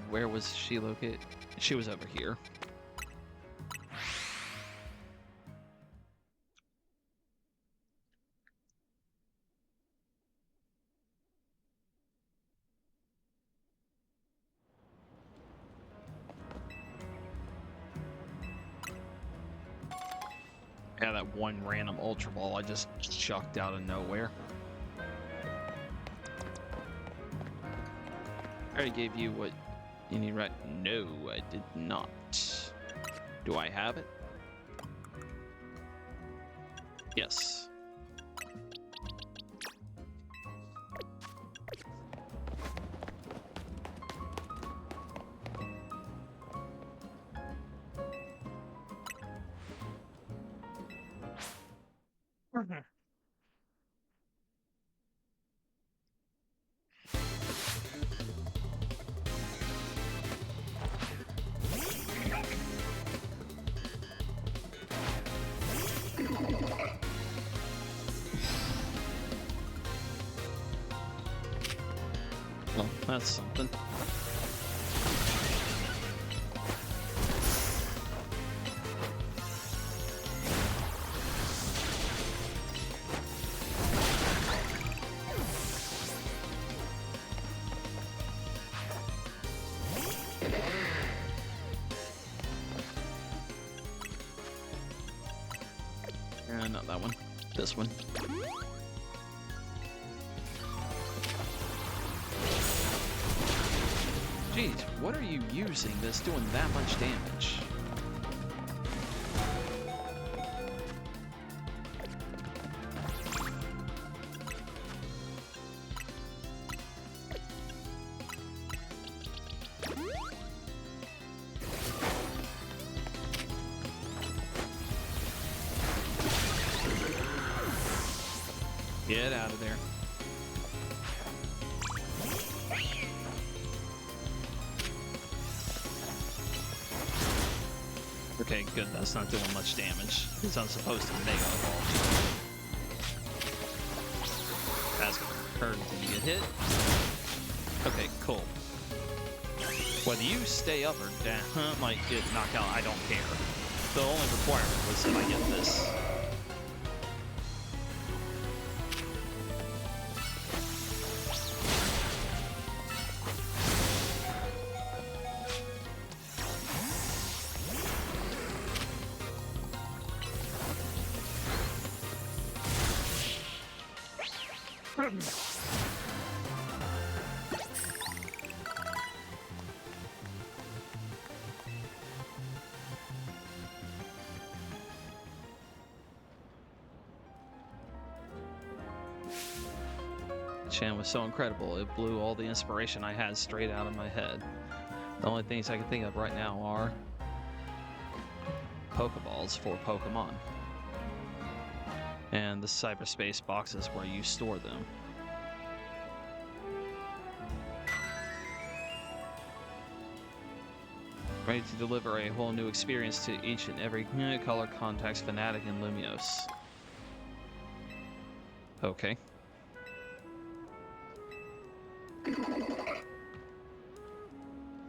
A: Where was she located? She was over here. Yeah, that one random Ultra Ball I just chucked out of nowhere. I already gave you what you need, right? No, I did not. Do I have it? Yes. Well, that's something. Not that one. This one. Jeez, what are you using that's doing that much damage? Get out of there. Okay, good. That's not doing much damage. It's unsupposed to Mega Evolve. That's gonna hurt. Did you get hit? Okay, cool. Whether you stay up or down, like get knocked out, I don't care. The only requirement was that I get this. Chan was so incredible, it blew all the inspiration I had straight out of my head. The only things I can think of right now are Pokeballs for Pokemon. And the cyberspace boxes where you store them. Ready to deliver a whole new experience to each and every color contacts fanatic in Lumiose. Okay.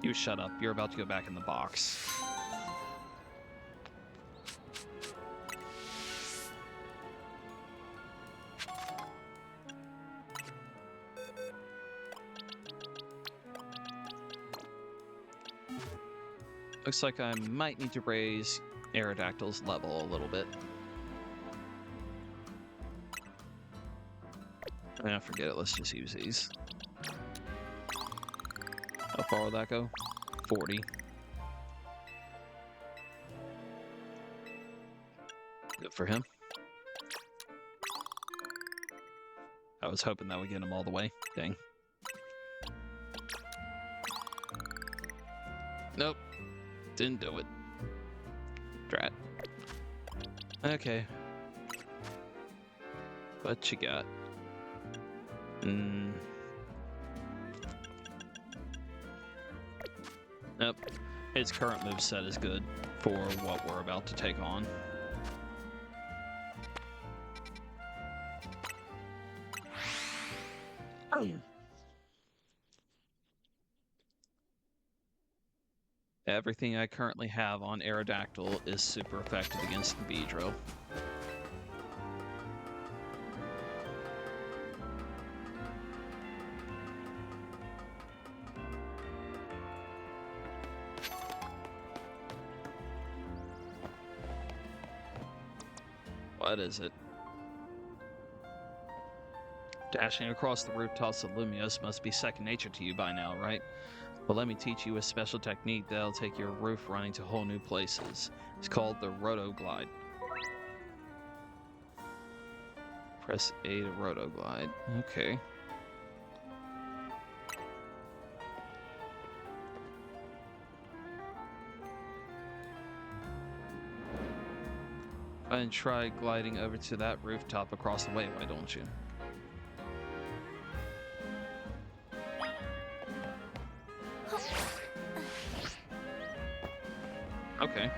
A: You shut up. You're about to go back in the box. Looks like I might need to raise Aerodactyl's level a little bit. Forget it. Let's just use these. How far will that go? 40. Good for him. I was hoping that would get him all the way. Dang. Nope. Didn't do it. Drat. Okay. What you got? Nope. Its current moveset is good for what we're about to take on. Everything I currently have on Aerodactyl is super effective against the Beedrill. What is it? Dashing across the rooftops of Lumiose must be second nature to you by now, right? Well, let me teach you a special technique that'll take your roof running to whole new places. It's called the Rotoglide. Press A to Rotoglide. Okay. And try gliding over to that rooftop across the way, why don't you? Okay.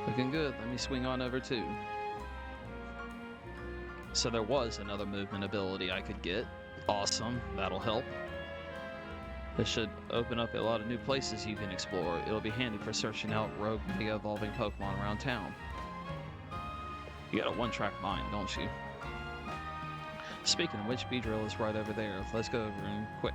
A: Looking good. Let me swing on over too. So there was another movement ability I could get. Awesome. That'll help. This should open up a lot of new places you can explore. It'll be handy for searching out rogue mega evolving Pokemon around town. You got a one-track mind, don't you? Speaking of which, Beedrill is right over there. Let's go over him quick.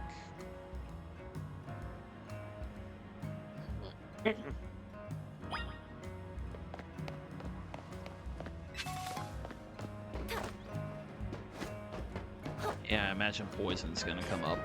A: Yeah, I imagine poison's gonna come up.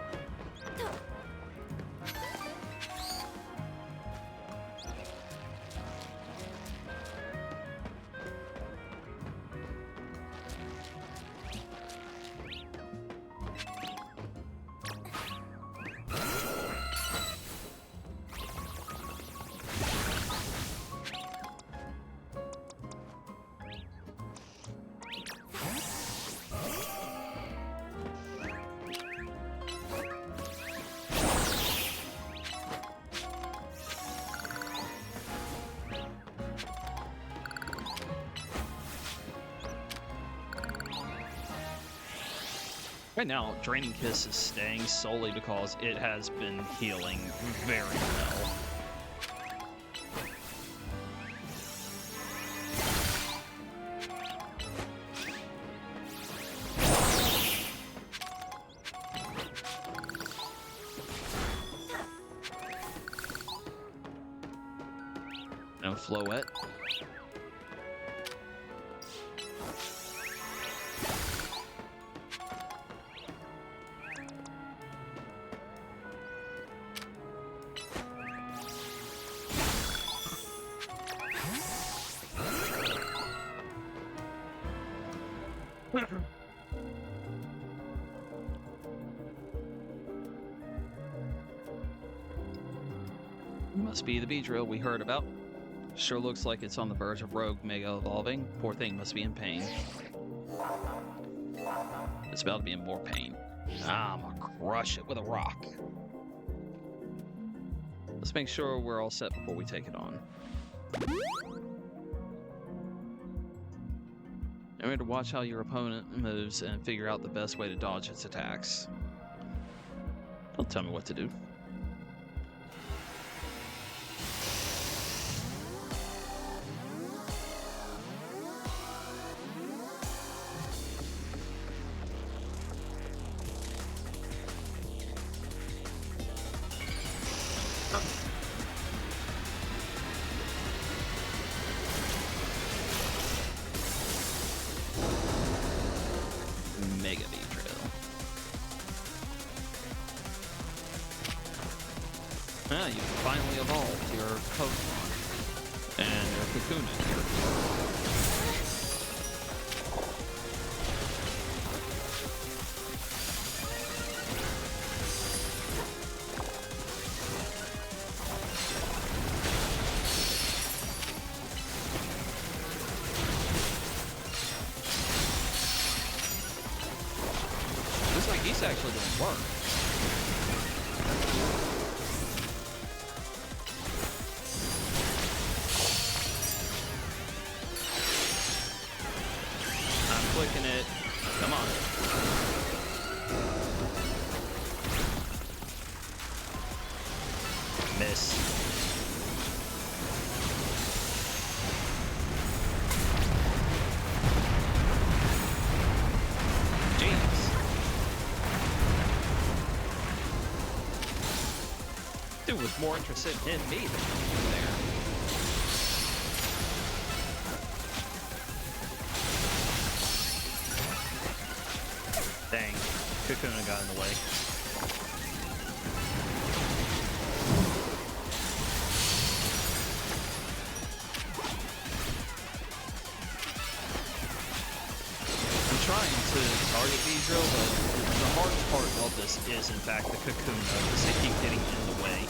A: Right now, Draining Kiss is staying solely because it has been healing very well. No Floette. Must be the Beedrill we heard about. Sure looks like it's on the verge of Rogue Mega evolving. Poor thing must be in pain. It's about to be in more pain. I'm gonna crush it with a rock. Let's make sure we're all set before we take it on. Remember to watch how your opponent moves and figure out the best way to dodge its attacks. Don't tell me what to do. Mega Beedrill. Ah, you finally evolved your Pokemon. And your Kakuna here. Looks like he's actually doing work. I'm clicking it. Come on. Miss. Dude was more interested in me than you there. Dang, Kakuna got in the way. I'm trying to target Beedrill, but the hardest part of this is, in fact, the Kakuna, because they keep getting in the way.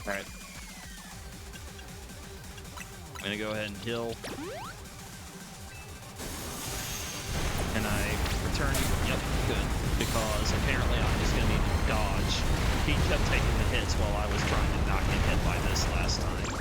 A: Alright. I'm gonna go ahead and kill. Can I return? Yep, good. Because apparently I'm just gonna need to dodge. He kept taking the hits while I was trying to not get hit by this last time.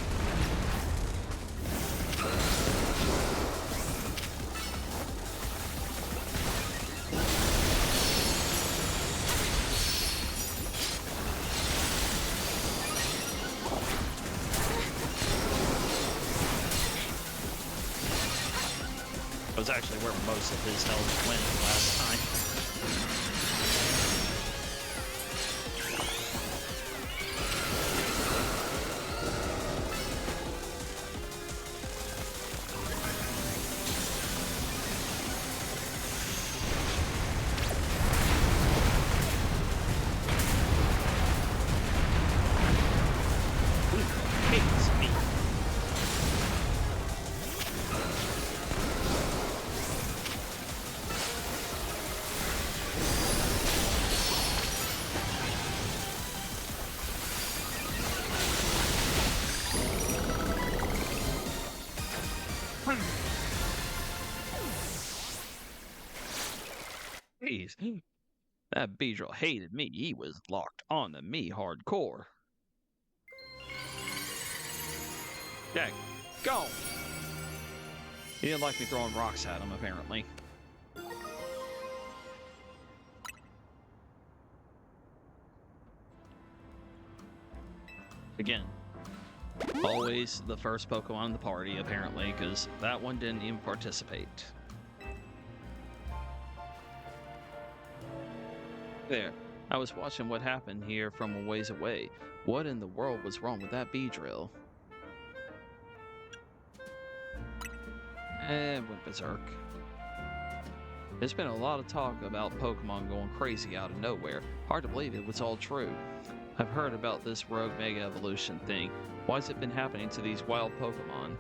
A: That was actually where most of his health went last time. Hates me. Jeez, that Beedrill hated me. He was locked on to me hardcore. Jack, go! He didn't like me throwing rocks at him, apparently. Again, always the first Pokemon in the party, apparently, because that one didn't even participate. There, I was watching what happened here from a ways away. What in the world was wrong with that Beedrill? Went berserk. There's been a lot of talk about Pokemon going crazy out of nowhere. Hard to believe it was all true. I've heard about this Rogue Mega Evolution thing. Why's it been happening to these wild Pokemon?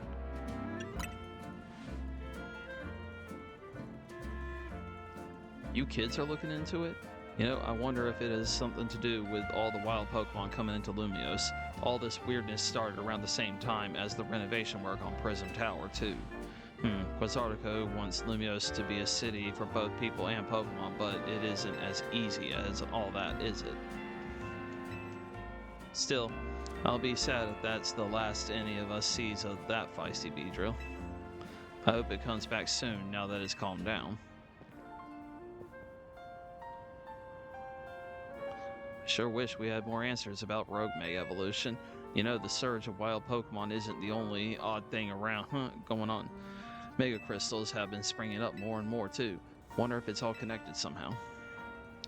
A: You kids are looking into it? You know, I wonder if it has something to do with all the wild Pokemon coming into Lumiose. All this weirdness started around the same time as the renovation work on Prism Tower, too. Quasartico wants Lumiose to be a city for both people and Pokemon, but it isn't as easy as all that, is it? Still, I'll be sad if that's the last any of us sees of that feisty Beedrill. I hope it comes back soon now that it's calmed down. Sure wish we had more answers about Rogue Mega Evolution. You know, the surge of wild Pokemon isn't the only odd thing around going on. Mega Crystals have been springing up more and more too. Wonder if it's all connected somehow.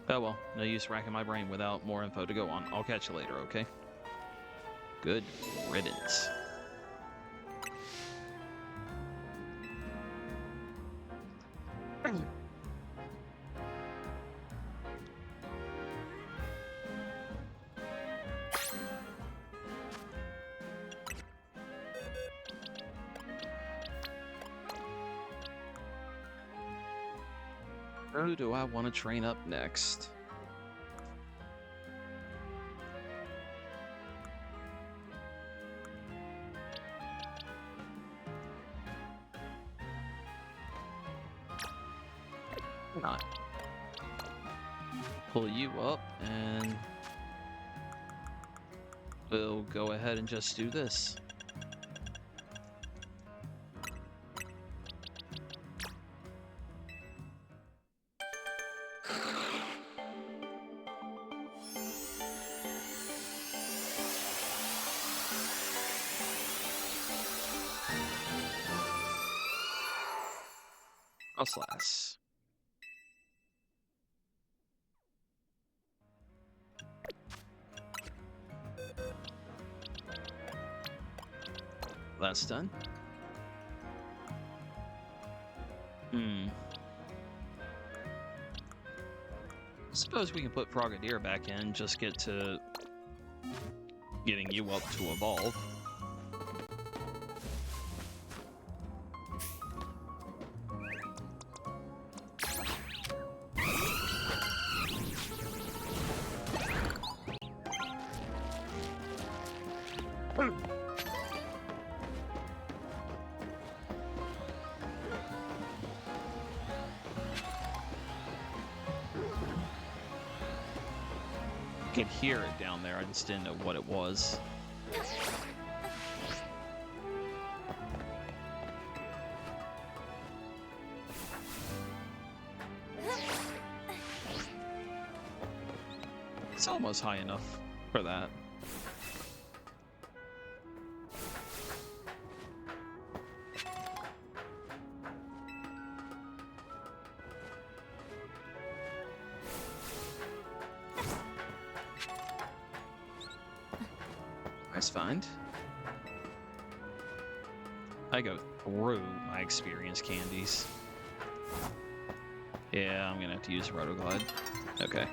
A: Oh well, no use racking my brain without more info to go on. I'll catch you later, okay? Good riddance. Who do I want to train up next? Not. Pull you up and we'll go ahead and just do this. Slash. That's done. Suppose we can put Frogadier back in, just get to getting you up to evolve. Could hear it down there, I just didn't know what it was. It's almost high enough for that. Find. I go through my experience candies. Yeah, I'm gonna have to use Rotoglide. Okay.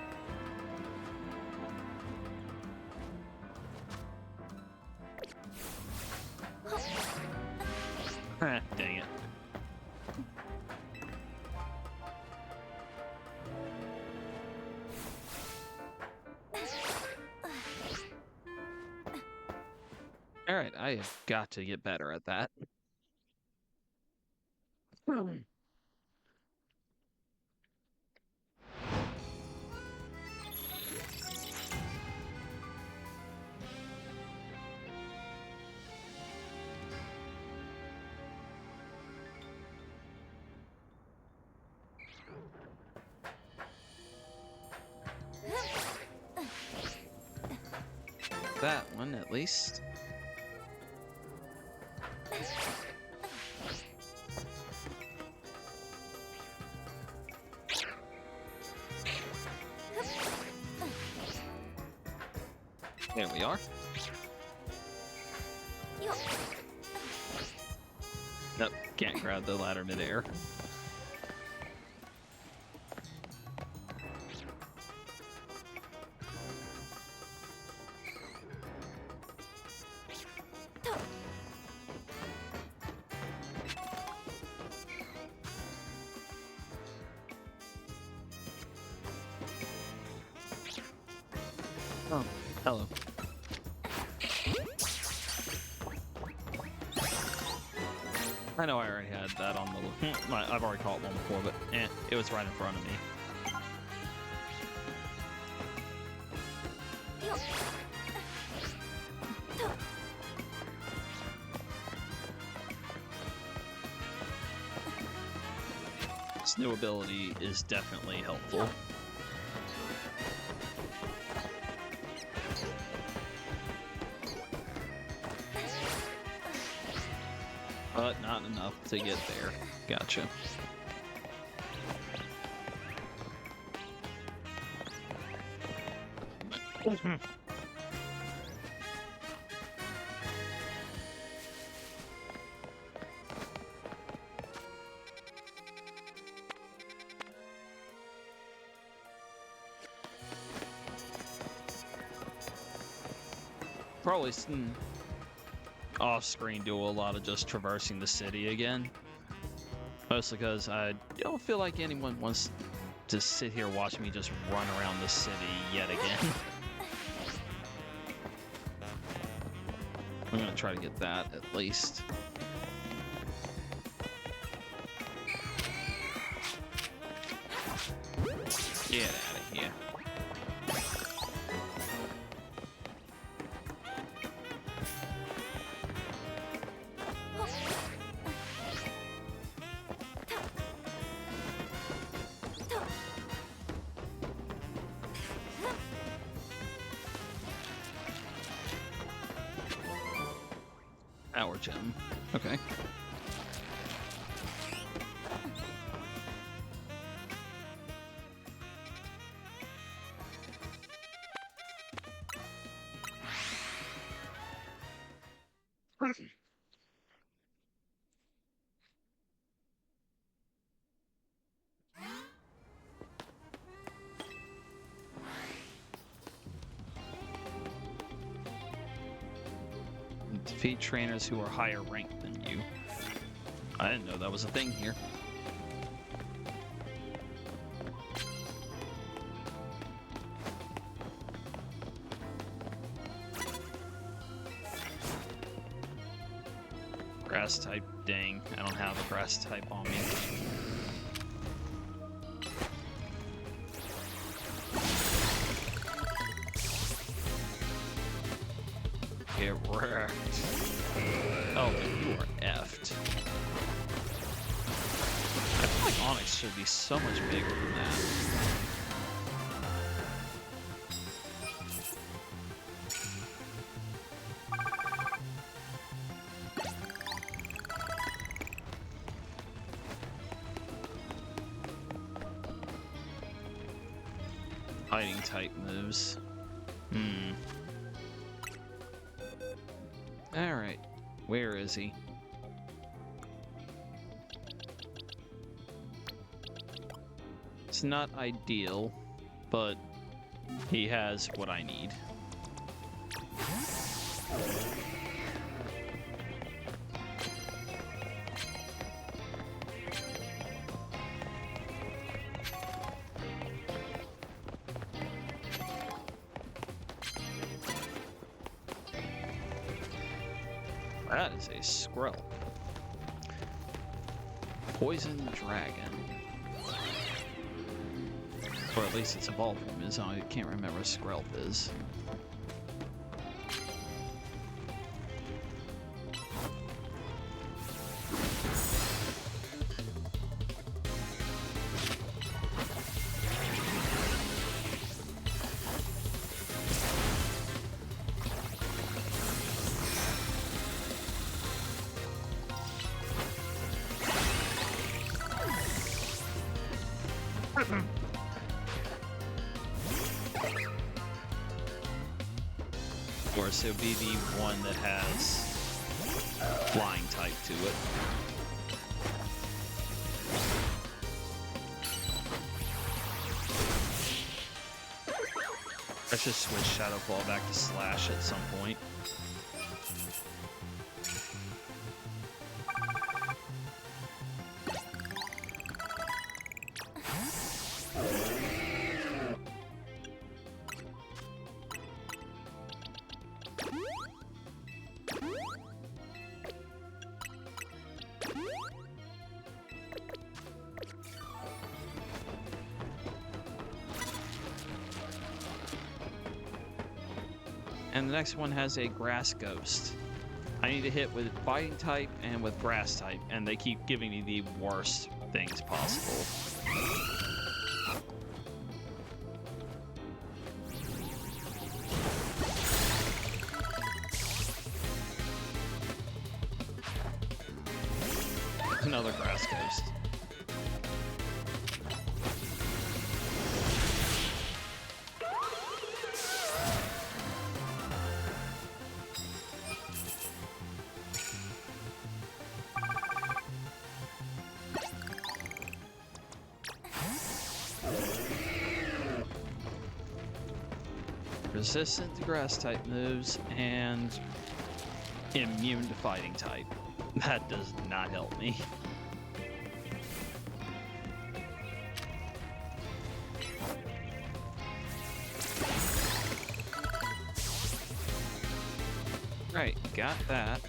A: Dang it. Alright, I have got to get better at that. That one, at least. There we are. Nope, can't grab the ladder midair. Oh, hello. I know I already had that on the... I've already caught one before, but it was right in front of me. This new ability is definitely helpful. But not enough to get there. Gotcha. Probably off-screen do a lot of just traversing the city again. Mostly because I don't feel like anyone wants to sit here watching me just run around the city yet again. I'm gonna try to get that at least. Get out of here. Power gem. Okay. Defeat trainers who are higher ranked than you. I didn't know that was a thing here. Grass type, dang. I don't have a grass type on me. Get wrecked. Oh, you are effed. I feel like Onyx should be so much bigger than that. Fighting type moves. Alright, where is he? It's not ideal, but he has what I need. That is a Squirrel. Poison Dragon. Or at least its evolved form is. I can't remember what Squirrel is. Of course, it would be the one that has flying type to it. I should switch Shadow Claw back to Slash at some point. And the next one has a grass ghost. I need to hit with fighting type and with grass type, and they keep giving me the worst things possible. Another grass ghost. Resistant to grass type moves and immune to fighting type. That does not help me. Right, got that.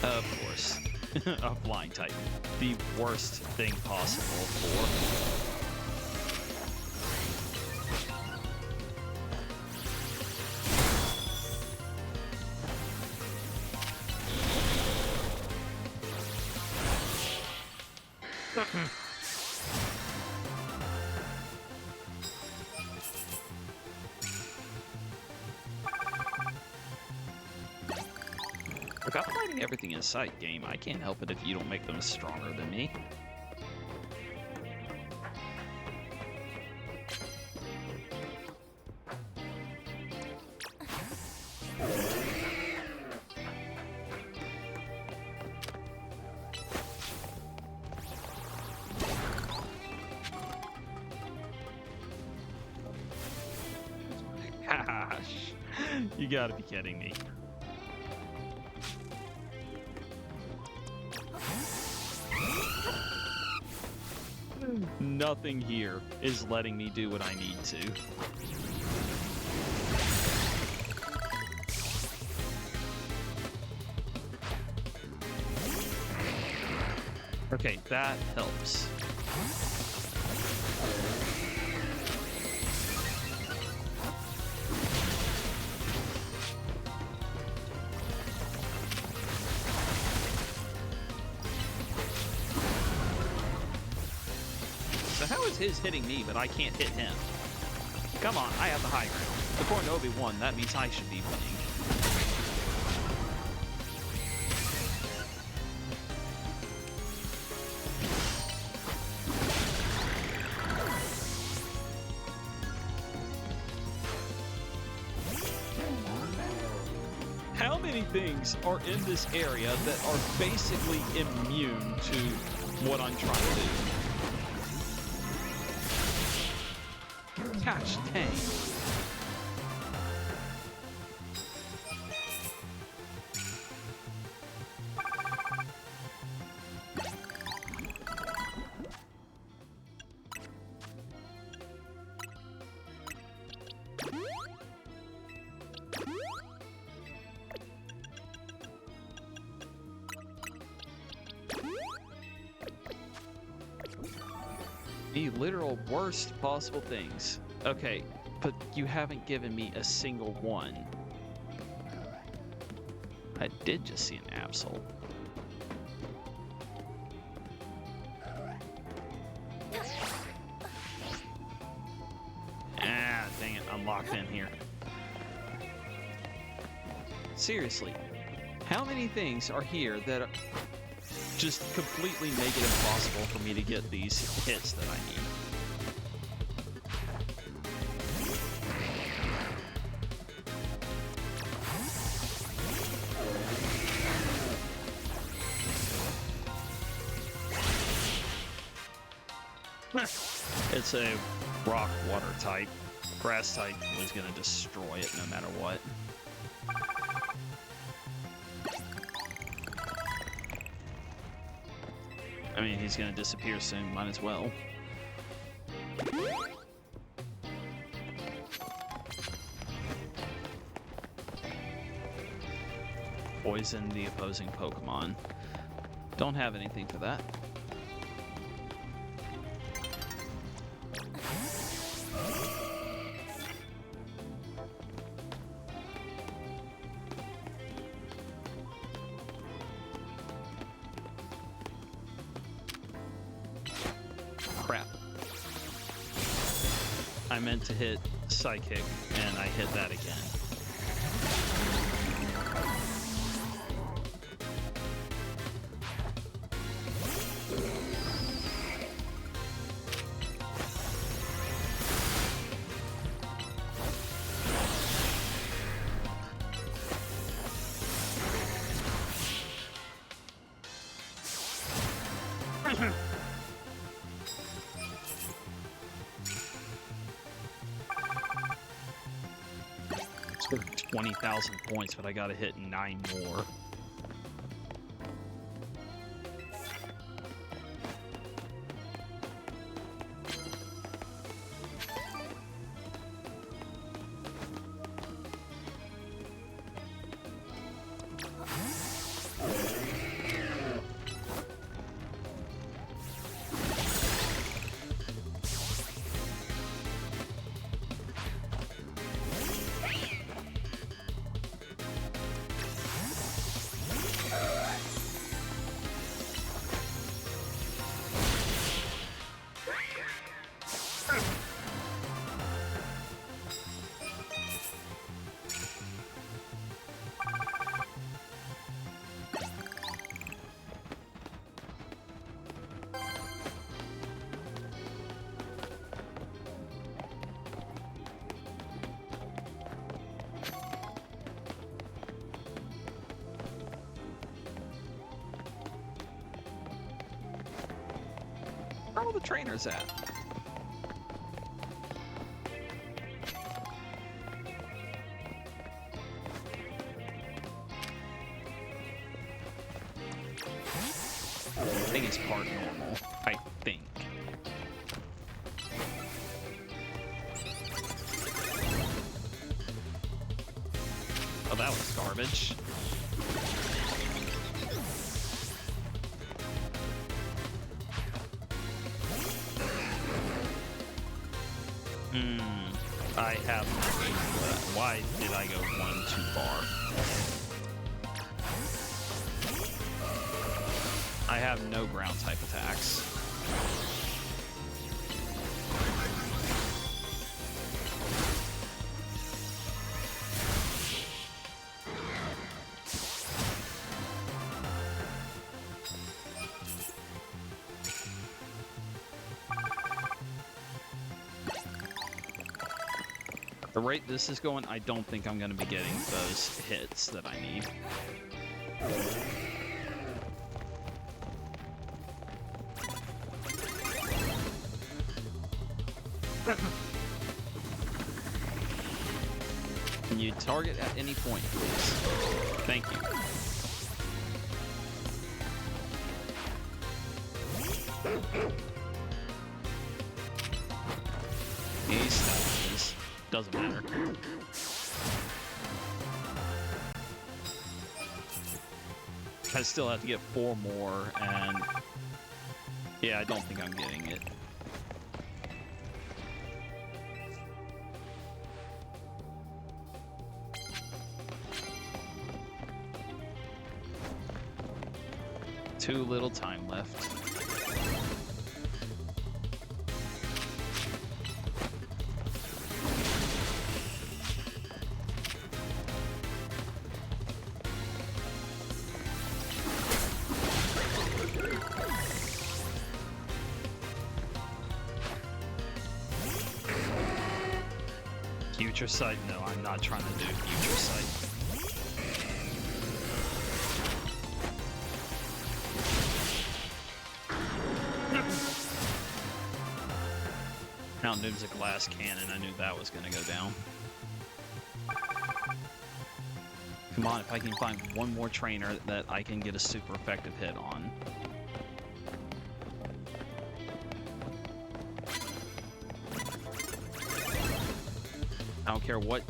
A: Of course. A flying type. The worst thing possible for... Look, I'm fighting everything in sight, game. I can't help it if you don't make them stronger than me. Gosh, you gotta be kidding me. Nothing here is letting me do what I need to. Okay, that helps. So how is his hitting me, but I can't hit him? Come on, I have the high ground. According to Obi-Wan, that means I should be winning. How many things are in this area that are basically immune to what I'm trying to do? Gosh dang. The literal worst possible things. Okay, but you haven't given me a single one. I did just see an Absol. Ah, dang it, I'm locked in here. Seriously, how many things are here that just completely make it impossible for me to get these hits that I need? It's a rock water type. Grass type was going to destroy it no matter what. I mean, he's going to disappear soon. Might as well. Poison the opposing Pokemon. Don't have anything for that. I meant to hit Psychic, and I hit that again. Scored 20,000 points, but I gotta hit 9 more. Where are all the trainers at? I think it's part normal. I think. Oh, that was garbage. I have no aim for that. Why did I go one too far? I have no ground type attacks. The rate this is going, I don't think I'm going to be getting those hits that I need. Can you target at any point, please? Thank you. He's doesn't matter. I still have to get 4 more, and yeah, I don't think I'm getting it. Too little time left. Future Sight? No, I'm not trying to do Future Sight. Mount Doom's a glass cannon. I knew that was going to go down. Come on, if I can find one more trainer that I can get a super effective hit on. I don't care what.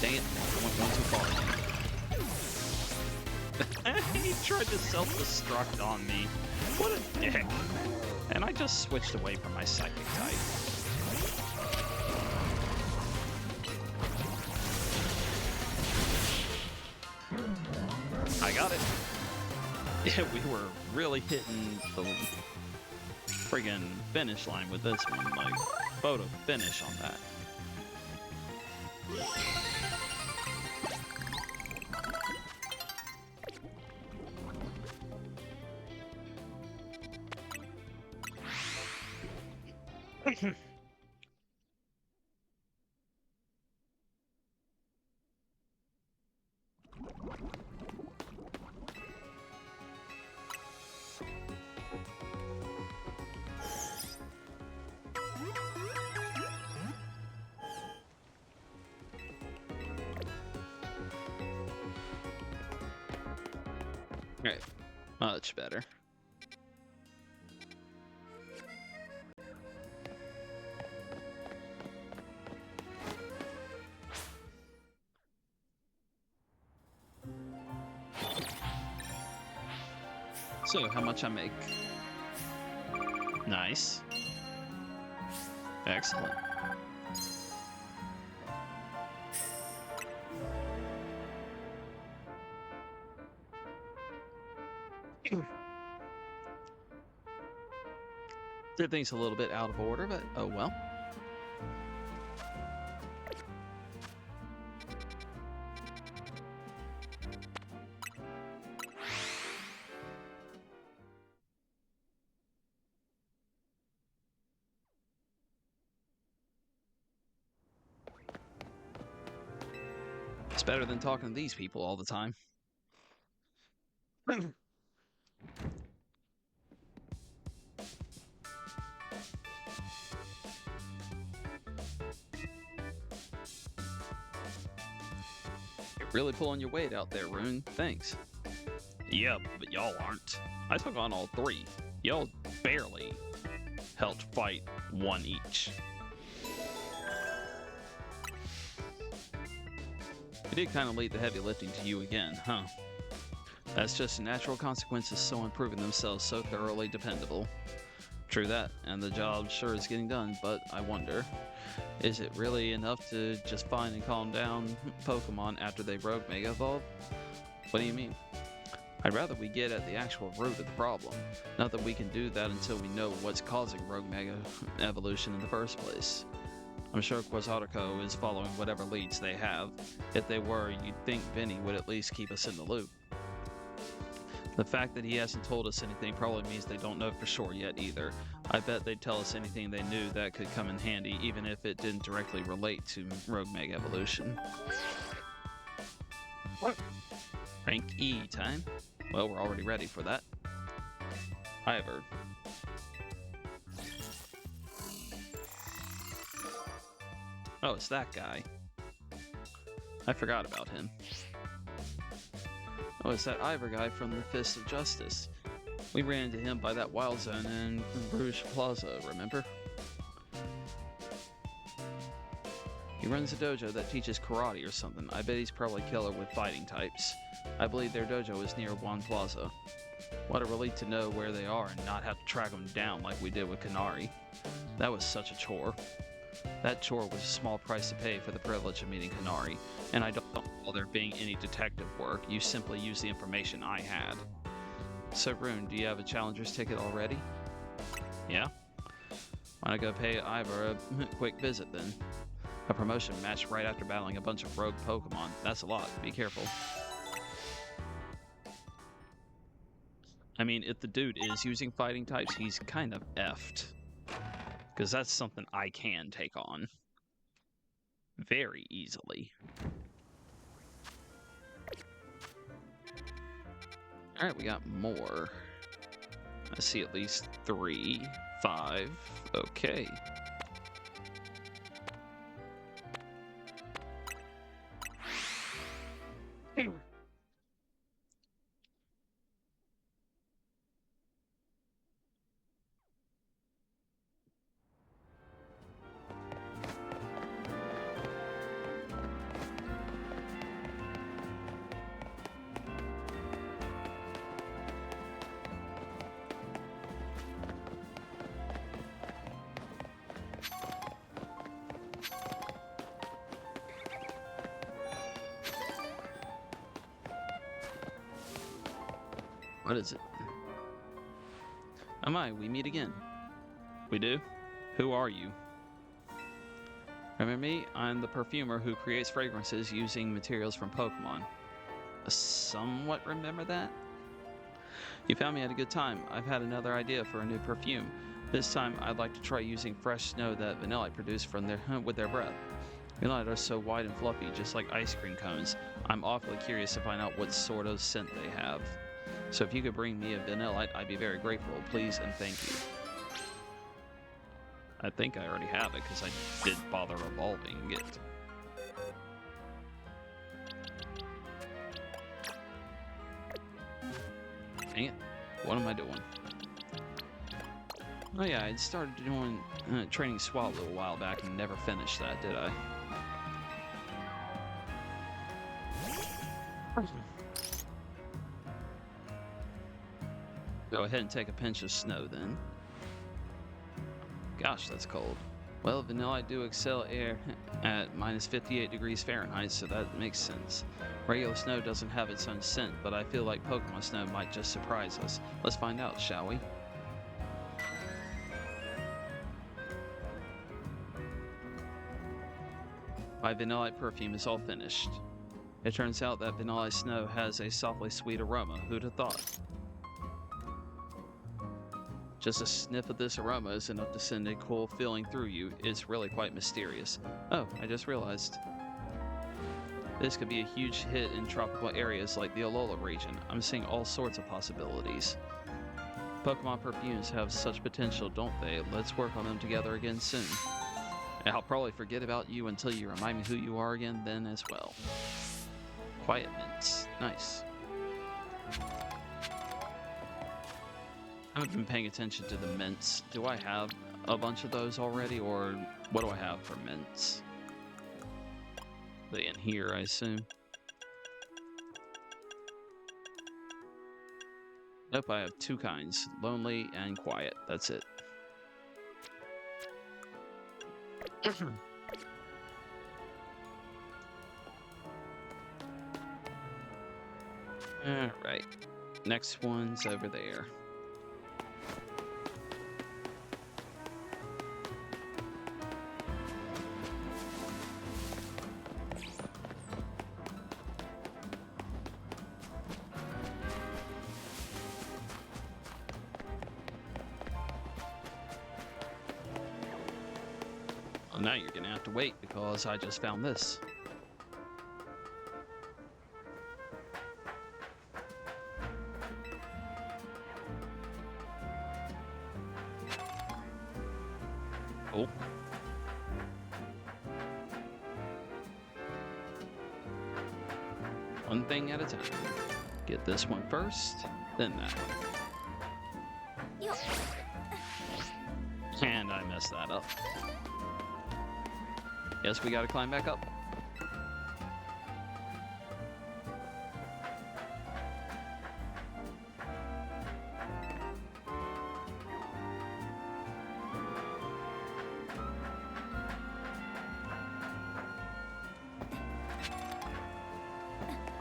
A: Dang it, I went one too far. He tried to self-destruct on me. What a dick. And I just switched away from my psychic type. I got it. Yeah, we were really hitting friggin' finish line with this one. Like, photo finish on that. Right, much better. So, how much I make? Nice. Excellent. Everything's a little bit out of order, but oh well. It's better than talking to these people all the time. You're really pulling your weight out there, Rune. Thanks. Yep, but y'all aren't. I took on all three. Y'all barely helped fight one each. We did kind of leave the heavy lifting to you again, huh? That's just a natural consequence of someone proving themselves so thoroughly dependable. True that, and the job sure is getting done, but I wonder, is it really enough to just find and calm down Pokemon after they Rogue Mega Evolve? What do you mean? I'd rather we get at the actual root of the problem. Not that we can do that until we know what's causing Rogue Mega Evolution in the first place. I'm sure Quasarco is following whatever leads they have. If they were, you'd think Vinny would at least keep us in the loop. The fact that he hasn't told us anything probably means they don't know for sure yet either. I bet they'd tell us anything they knew that could come in handy, even if it didn't directly relate to Rogue Mega Evolution. What? Ranked E time? Well, we're already ready for that. Ivor. Oh, it's that guy. I forgot about him. Oh, it's that Ivor guy from the Fist of Justice. We ran into him by that wild zone in Bruges Plaza, remember? He runs a dojo that teaches karate or something. I bet he's probably killer with fighting types. I believe their dojo is near Juan Plaza. What a relief to know where they are and not have to track them down like we did with Kanari. That was such a chore. That chore was a small price to pay for the privilege of meeting Kanari, and I don't recall there being any detective work. You simply used the information I had. So, Rune, do you have a challenger's ticket already? Yeah? Why not go pay Ivor a quick visit then? A promotion match right after battling a bunch of rogue Pokemon. That's a lot. Be careful. I mean, if the dude is using fighting types, he's kind of effed. Because that's something I can take on. Very easily. Alright, we got more. I see at least 3, 5. Okay. What is it? Amai, we meet again. We do? Who are you? Remember me? I'm the perfumer who creates fragrances using materials from Pokemon. Somewhat remember that? You found me at a good time. I've had another idea for a new perfume. This time, I'd like to try using fresh snow that Vanillite produced from with their breath. Vanillite are so white and fluffy, just like ice cream cones. I'm awfully curious to find out what sort of scent they have. So if you could bring me a Vanillite, I'd be very grateful. Please and thank you. I think I already have it because I didn't bother evolving it. Dang it. What am I doing? Oh yeah, I started doing training SWAT a little while back and never finished that, did I? Go ahead and take a pinch of snow then. Gosh, that's cold. Well, Vanillite do excel air at minus 58 degrees Fahrenheit, so that makes sense. Regular snow doesn't have its own scent, but I feel like Pokemon snow might just surprise us. Let's find out, shall we? My Vanillite perfume is all finished. It turns out that Vanillite snow has a softly sweet aroma. Who'd have thought? Just a sniff of this aroma is enough to send a cool feeling through you. It's really quite mysterious. Oh, I just realized. This could be a huge hit in tropical areas like the Alola region. I'm seeing all sorts of possibilities. Pokemon perfumes have such potential, don't they? Let's work on them together again soon. And I'll probably forget about you until you remind me who you are again then as well. Quiet Mints. Nice. I haven't been paying attention to the mints. Do I have a bunch of those already, or what do I have for mints? They in here, I assume. Nope, I have two kinds. Lonely and quiet. That's it. Alright. Next one's over there. Well, now you're gonna have to wait because I just found this. Oh. One thing at a time. Get this one first, then that one. And I messed that up. Guess we gotta climb back up.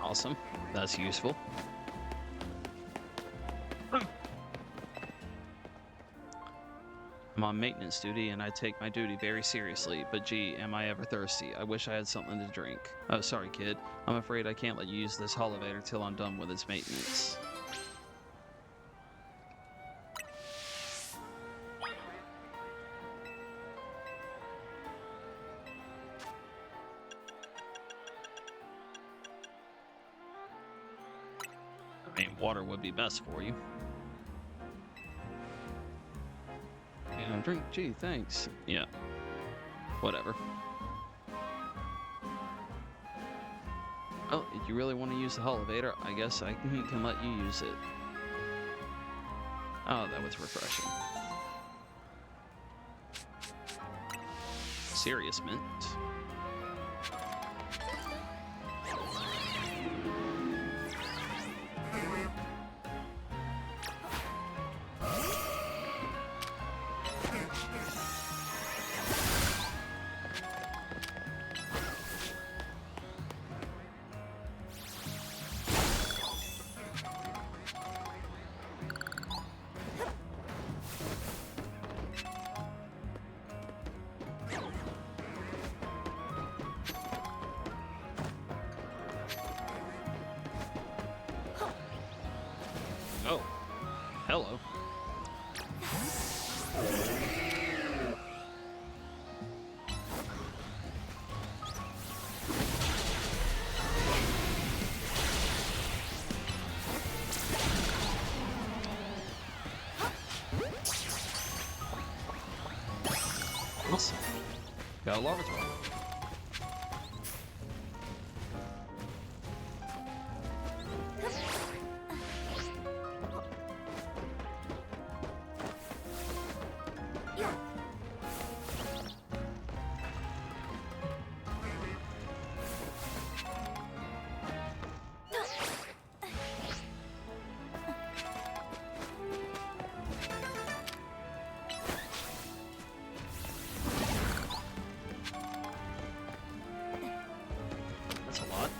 A: Awesome. That's useful. I'm on maintenance duty and I take my duty very seriously, but gee, am I ever thirsty. I wish I had something to drink. Oh, sorry kid. I'm afraid I can't let you use this elevator till I'm done with its maintenance. I mean, water would be best for you. Drink, gee, thanks. Yeah. Whatever. Well, if you really want to use the elevator, I guess I can let you use it. Oh, that was refreshing. Serious mint. Hello. Awesome. Got a Larvitar. That's a lot.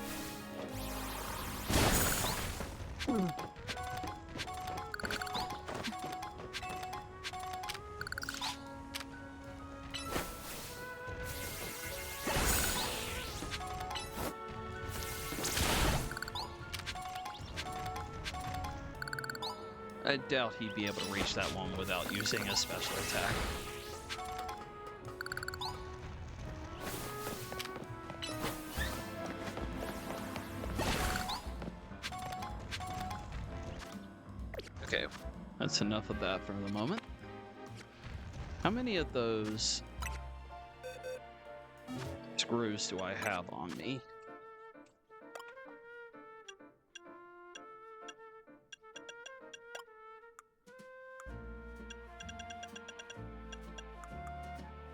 A: I doubt he'd be able to reach that one without using a special attack. Okay, that's enough of that for the moment. How many of those screws do I have on me?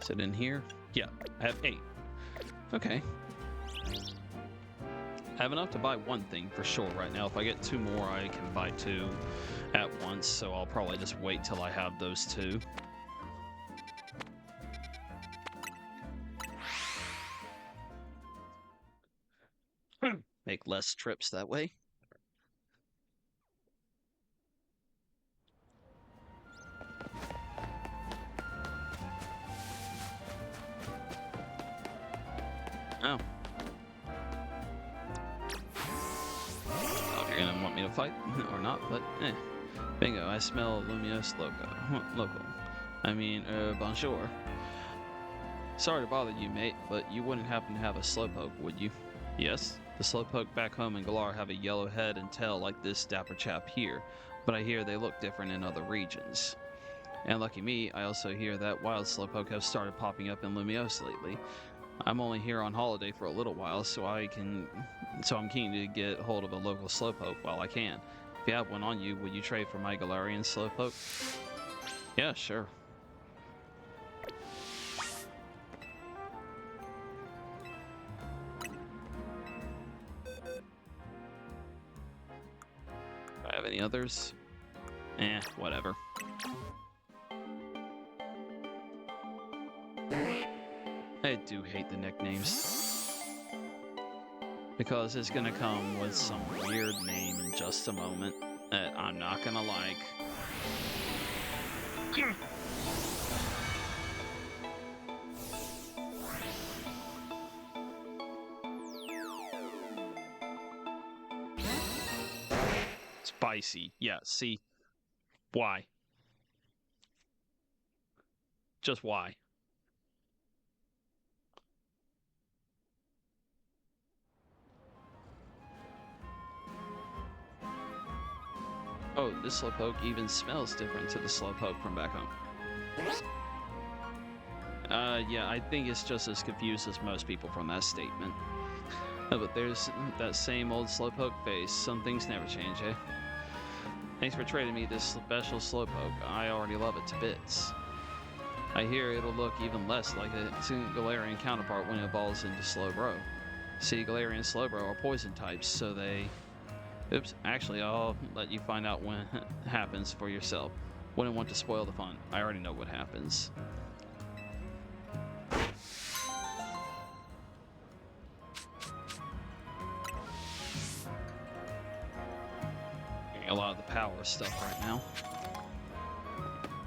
A: Is it in here? Yeah, I have 8. Okay. I have enough to buy one thing for sure right now. If I get 2 more, I can buy 2 at once, so I'll probably just wait till I have those 2. Make less trips that way. Oh. Oh, you're gonna want me to fight or not, but eh. Bingo, I smell Lumiose local. I mean, bonjour. Sorry to bother you, mate, but you wouldn't happen to have a Slowpoke, would you? Yes, the Slowpoke back home in Galar have a yellow head and tail like this dapper chap here, but I hear they look different in other regions. And lucky me, I also hear that wild Slowpoke have started popping up in Lumiose lately. I'm only here on holiday for a little while, so I'm keen to get hold of a local Slowpoke while I can. If you have one on you, would you trade for my Galarian Slowpoke? Yeah, sure. Do I have any others? Eh, whatever. I do hate the nicknames. Because it's gonna come with some weird name in just a moment that I'm not gonna like. Spicy. Yeah, see? Why? Just why? Oh, this Slowpoke even smells different to the Slowpoke from back home. Yeah, I think it's just as confused as most people from that statement. But there's that same old Slowpoke face. Some things never change, eh? Thanks for trading me this special Slowpoke. I already love it to bits. I hear it'll look even less like a Galarian counterpart when it evolves into Slowbro. See, Galarian and Slowbro are poison types, so they... Oops, actually, I'll let you find out when it happens for yourself. Wouldn't want to spoil the fun. I already know what happens. Getting a lot of the power stuff right now.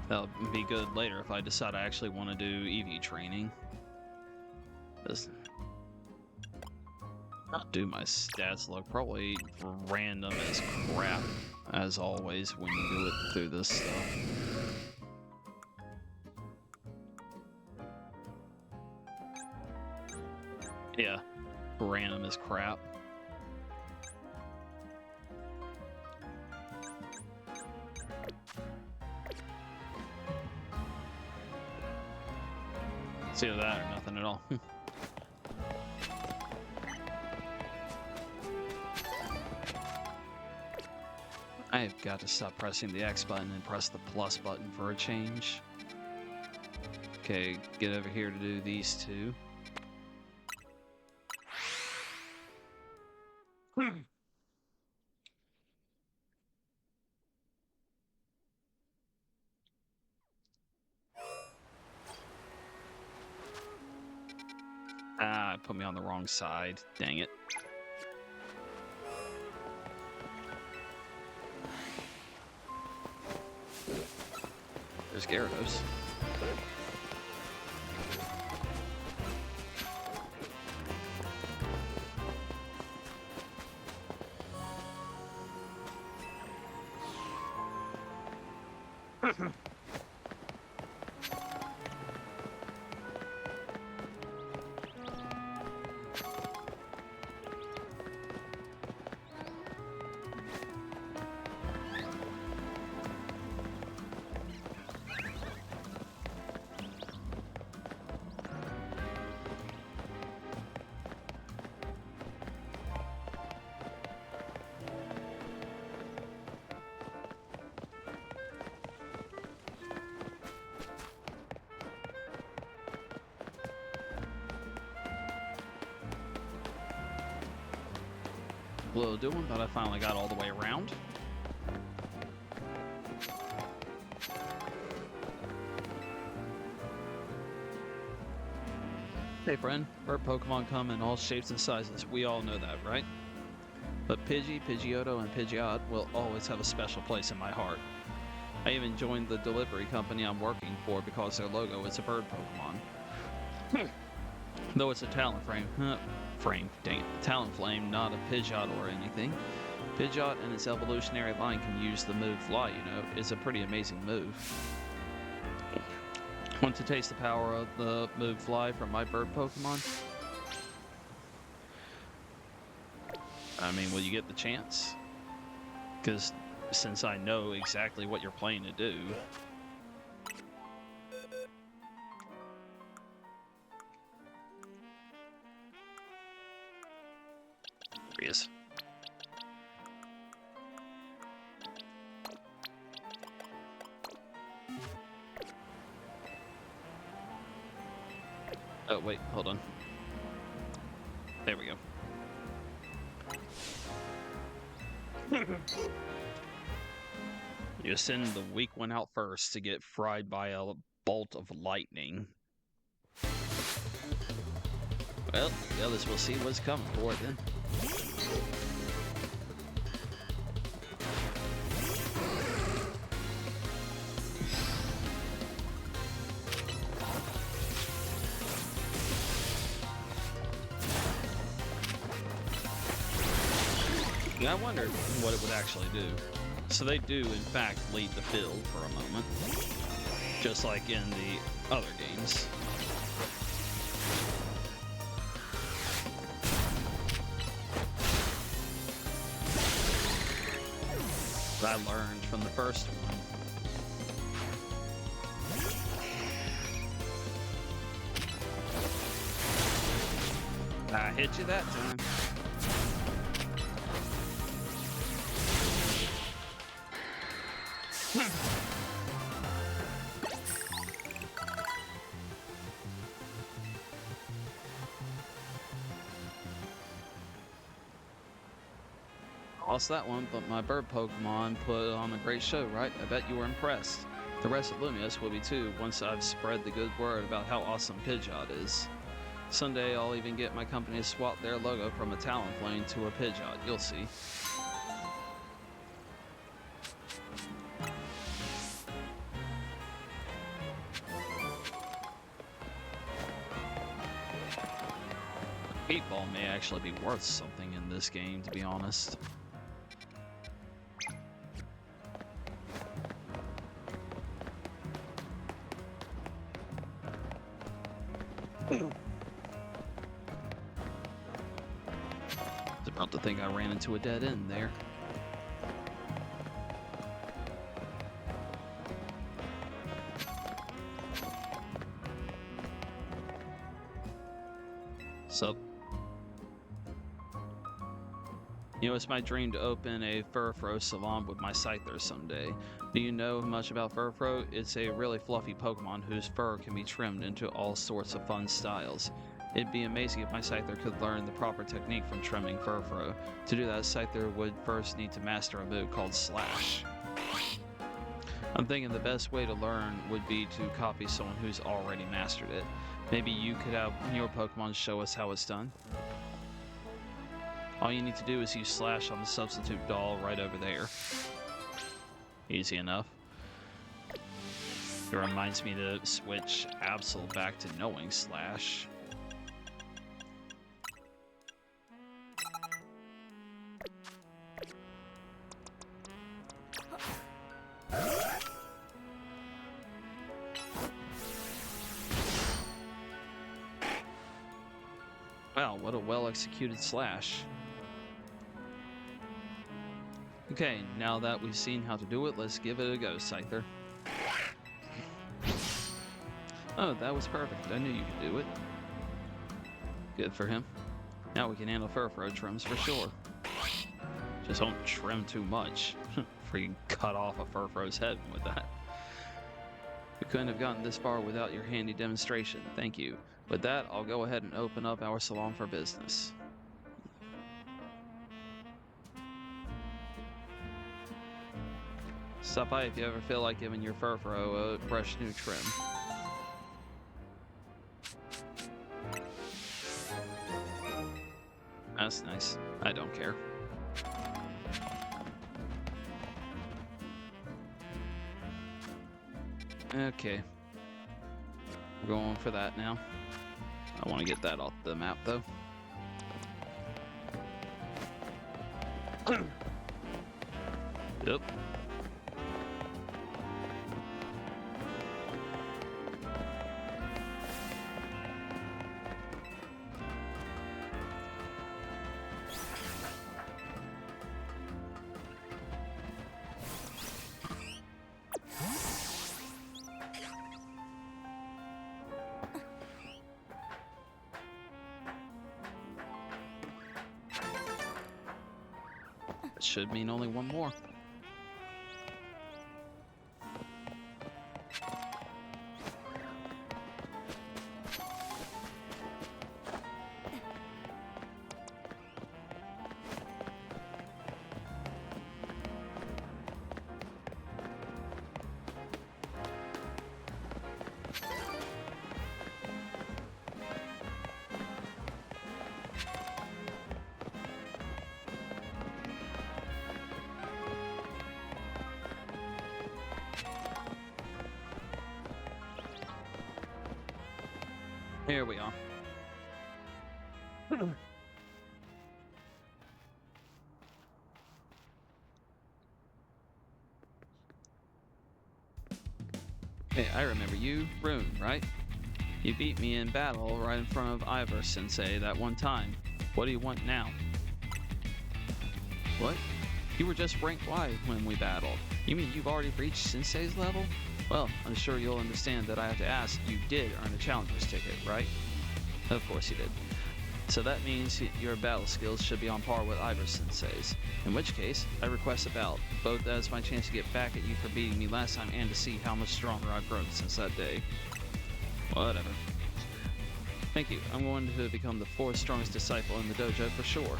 A: That'll be good later if I decide I actually want to do EV training. Not do my stats look probably random as crap. as always, when you do it through this stuff. Yeah, random as crap. It's either that or nothing at all. I've got to stop pressing the X button and press the plus button for a change. Okay, get over here to do these two. Ah, it put me on the wrong side. Dang it. There's Gyarados. Little doing, but I finally got all the way around. Hey friend, bird Pokemon come in all shapes and sizes. We all know that, right? But Pidgey, Pidgeotto, and Pidgeot will always have a special place in my heart. I even joined the delivery company I'm working for because their logo is a bird Pokemon. Though it's a Talonflame, not a Pidgeot or anything. Pidgeot and its evolutionary line can use the move Fly, you know. It's a pretty amazing move. Want to taste the power of the move Fly from my bird Pokemon? I mean, will you get the chance? Because since I know exactly what you're planning to do. There he is. Oh, wait, hold on. There we go. You send the weak one out first to get fried by a bolt of lightning. Well, the others will see what's coming for it then. I wondered what it would actually do. So they do, in fact, lead the field for a moment, just like in the other games. I learned from the first one. I hit you that time. Lost that one, but my bird Pokemon put on a great show, right? I bet you were impressed. The rest of Lumios will be too, once I've spread the good word about how awesome Pidgeot is. Someday I'll even get my company to swap their logo from a Talonflame to a Pidgeot, you'll see. Beatball may actually be worth something in this game, to be honest. Was about to think I ran into a dead end there. Sup? You know, it's my dream to open a Furfrou salon with my Scyther someday. Do you know much about Furfrou? It's a really fluffy Pokemon whose fur can be trimmed into all sorts of fun styles. It'd be amazing if my Scyther could learn the proper technique from trimming Furfrou. To do that, Scyther would first need to master a move called Slash. I'm thinking the best way to learn would be to copy someone who's already mastered it. Maybe you could have your Pokemon show us how it's done? All you need to do is use Slash on the substitute doll right over there. Easy enough. It reminds me to switch Absol back to knowing Slash. Wow, what a well-executed Slash. Okay, now that we've seen how to do it, let's give it a go, Scyther. Oh, that was perfect. I knew you could do it. Good for him. Now we can handle Furfrou trims for sure. Just don't trim too much. Freaking cut off a Furfrou's head with that. We couldn't have gotten this far without your handy demonstration. Thank you. With that, I'll go ahead and open up our salon for business. Stop by if you ever feel like giving your Furfrou a fresh new trim. That's nice. I don't care. Okay. We're going for that now. I want to get that off the map, though. Yep. That should mean only one more. Here we are. Hey, I remember you, Rune, right? You beat me in battle right in front of Ivor Sensei that one time. What do you want now? What? You were just rank Y when we battled. You mean you've already reached Sensei's level? Well, I'm sure you'll understand that I have to ask, you did earn a challenger's ticket, right? Of course you did. So that means your battle skills should be on par with Ivor Sensei's. In which case, I request a bout, both as my chance to get back at you for beating me last time and to see how much stronger I've grown since that day. Whatever. Thank you. I'm going to become the 4th strongest disciple in the dojo for sure.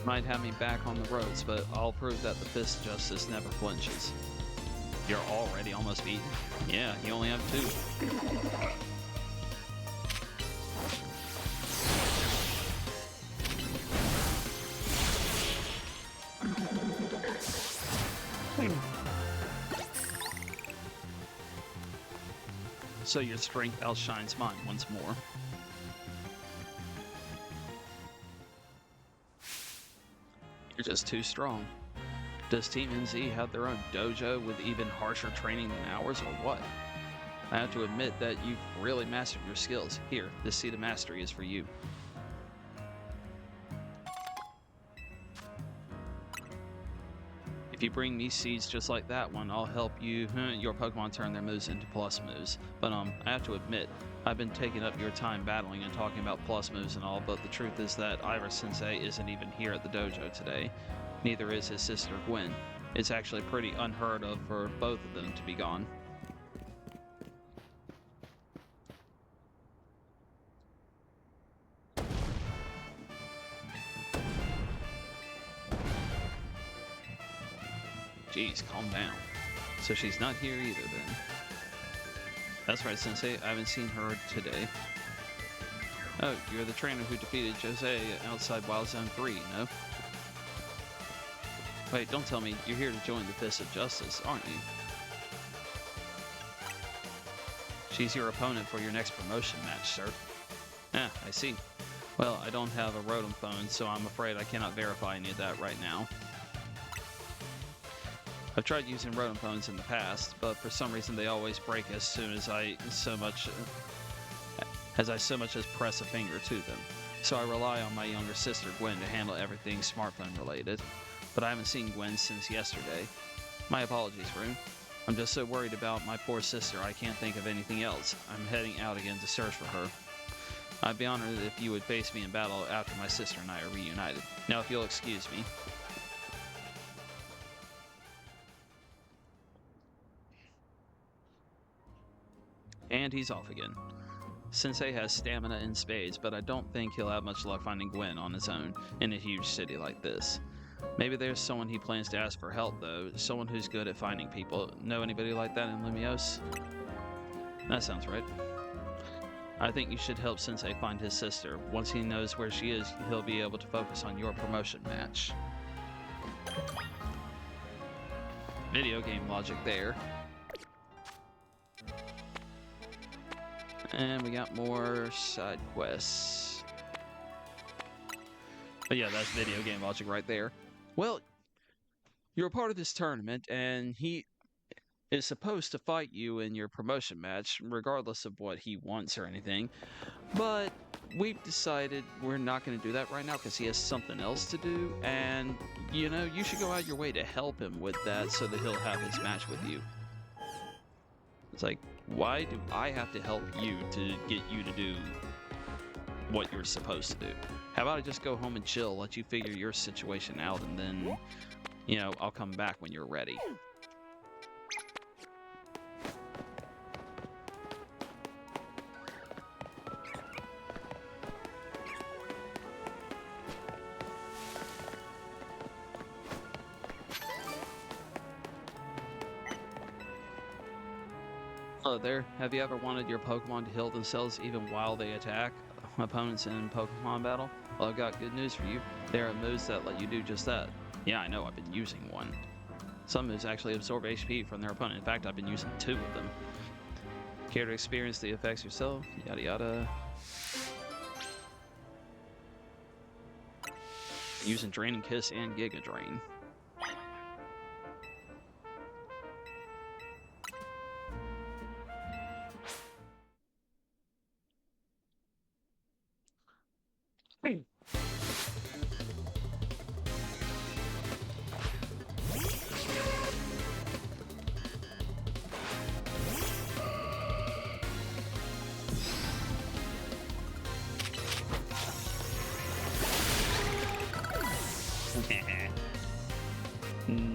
A: Might have me back on the roads, but I'll prove that the Fist of Justice never flinches. You're already almost beaten? Yeah, you only have 2. so your strength outshines mine once more. You're just too strong. Does Team NZ have their own dojo with even harsher training than ours, or what? I have to admit that you've really mastered your skills. Here, this seed of mastery is for you. If you bring me seeds just like that one, I'll help your Pokemon turn their moves into plus moves. But I have to admit, I've been taking up your time battling and talking about plus moves and all, but the truth is that Ira Sensei isn't even here at the dojo today. Neither is his sister Gwen. It's actually pretty unheard of for both of them to be gone. Jeez, calm down. So she's not here either then. That's right, Sensei. I haven't seen her today. Oh, you're the trainer who defeated Jose outside Wild Zone 3, no? Wait, don't tell me you're here to join the Fist of Justice, aren't you? She's your opponent for your next promotion match, sir. Ah, I see. Well, I don't have a Rotom phone, so I'm afraid I cannot verify any of that right now. I've tried using Rotom phones in the past, but for some reason they always break as soon as I so much as press a finger to them. So I rely on my younger sister Gwen to handle everything smartphone related. But I haven't seen Gwen since yesterday. My apologies, Rune. I'm just so worried about my poor sister I can't think of anything else. I'm heading out again to search for her. I'd be honored if you would face me in battle after my sister and I are reunited. Now if you'll excuse me. And he's off again. Sensei has stamina in spades, but I don't think he'll have much luck finding Gwen on his own in a huge city like this. Maybe there's someone he plans to ask for help, though. Someone who's good at finding people. Know anybody like that in Lumiose? That sounds right. I think you should help Sensei find his sister. Once he knows where she is, he'll be able to focus on your promotion match. Video game logic there. And we got more side quests. But yeah, that's video game logic right there. Well, you're a part of this tournament, and he is supposed to fight you in your promotion match, regardless of what he wants or anything. But we've decided we're not going to do that right now because he has something else to do, and, you know, you should go out your way to help him with that so that he'll have his match with you. It's like, why do I have to help you to get you to do what you're supposed to do? How about I just go home and chill, let you figure your situation out, and then, you know, I'll come back when you're ready. Hello there. Have you ever wanted your Pokemon to heal themselves even while they attack opponents in Pokemon battle? Well, I've got good news for you. There are moves that let you do just that. Yeah, I know, I've been using one. Some moves actually absorb HP from their opponent. In fact, I've been using 2 of them. Care to experience the effects yourself? Yada yada. Using Draining Kiss and Giga Drain.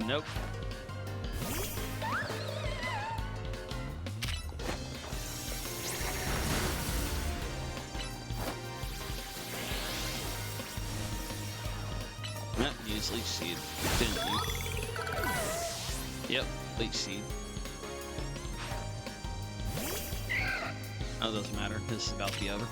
A: Nope. Use Leech Seed, didn't you? Yep, Leech Seed. Oh, doesn't matter. This is about to be over.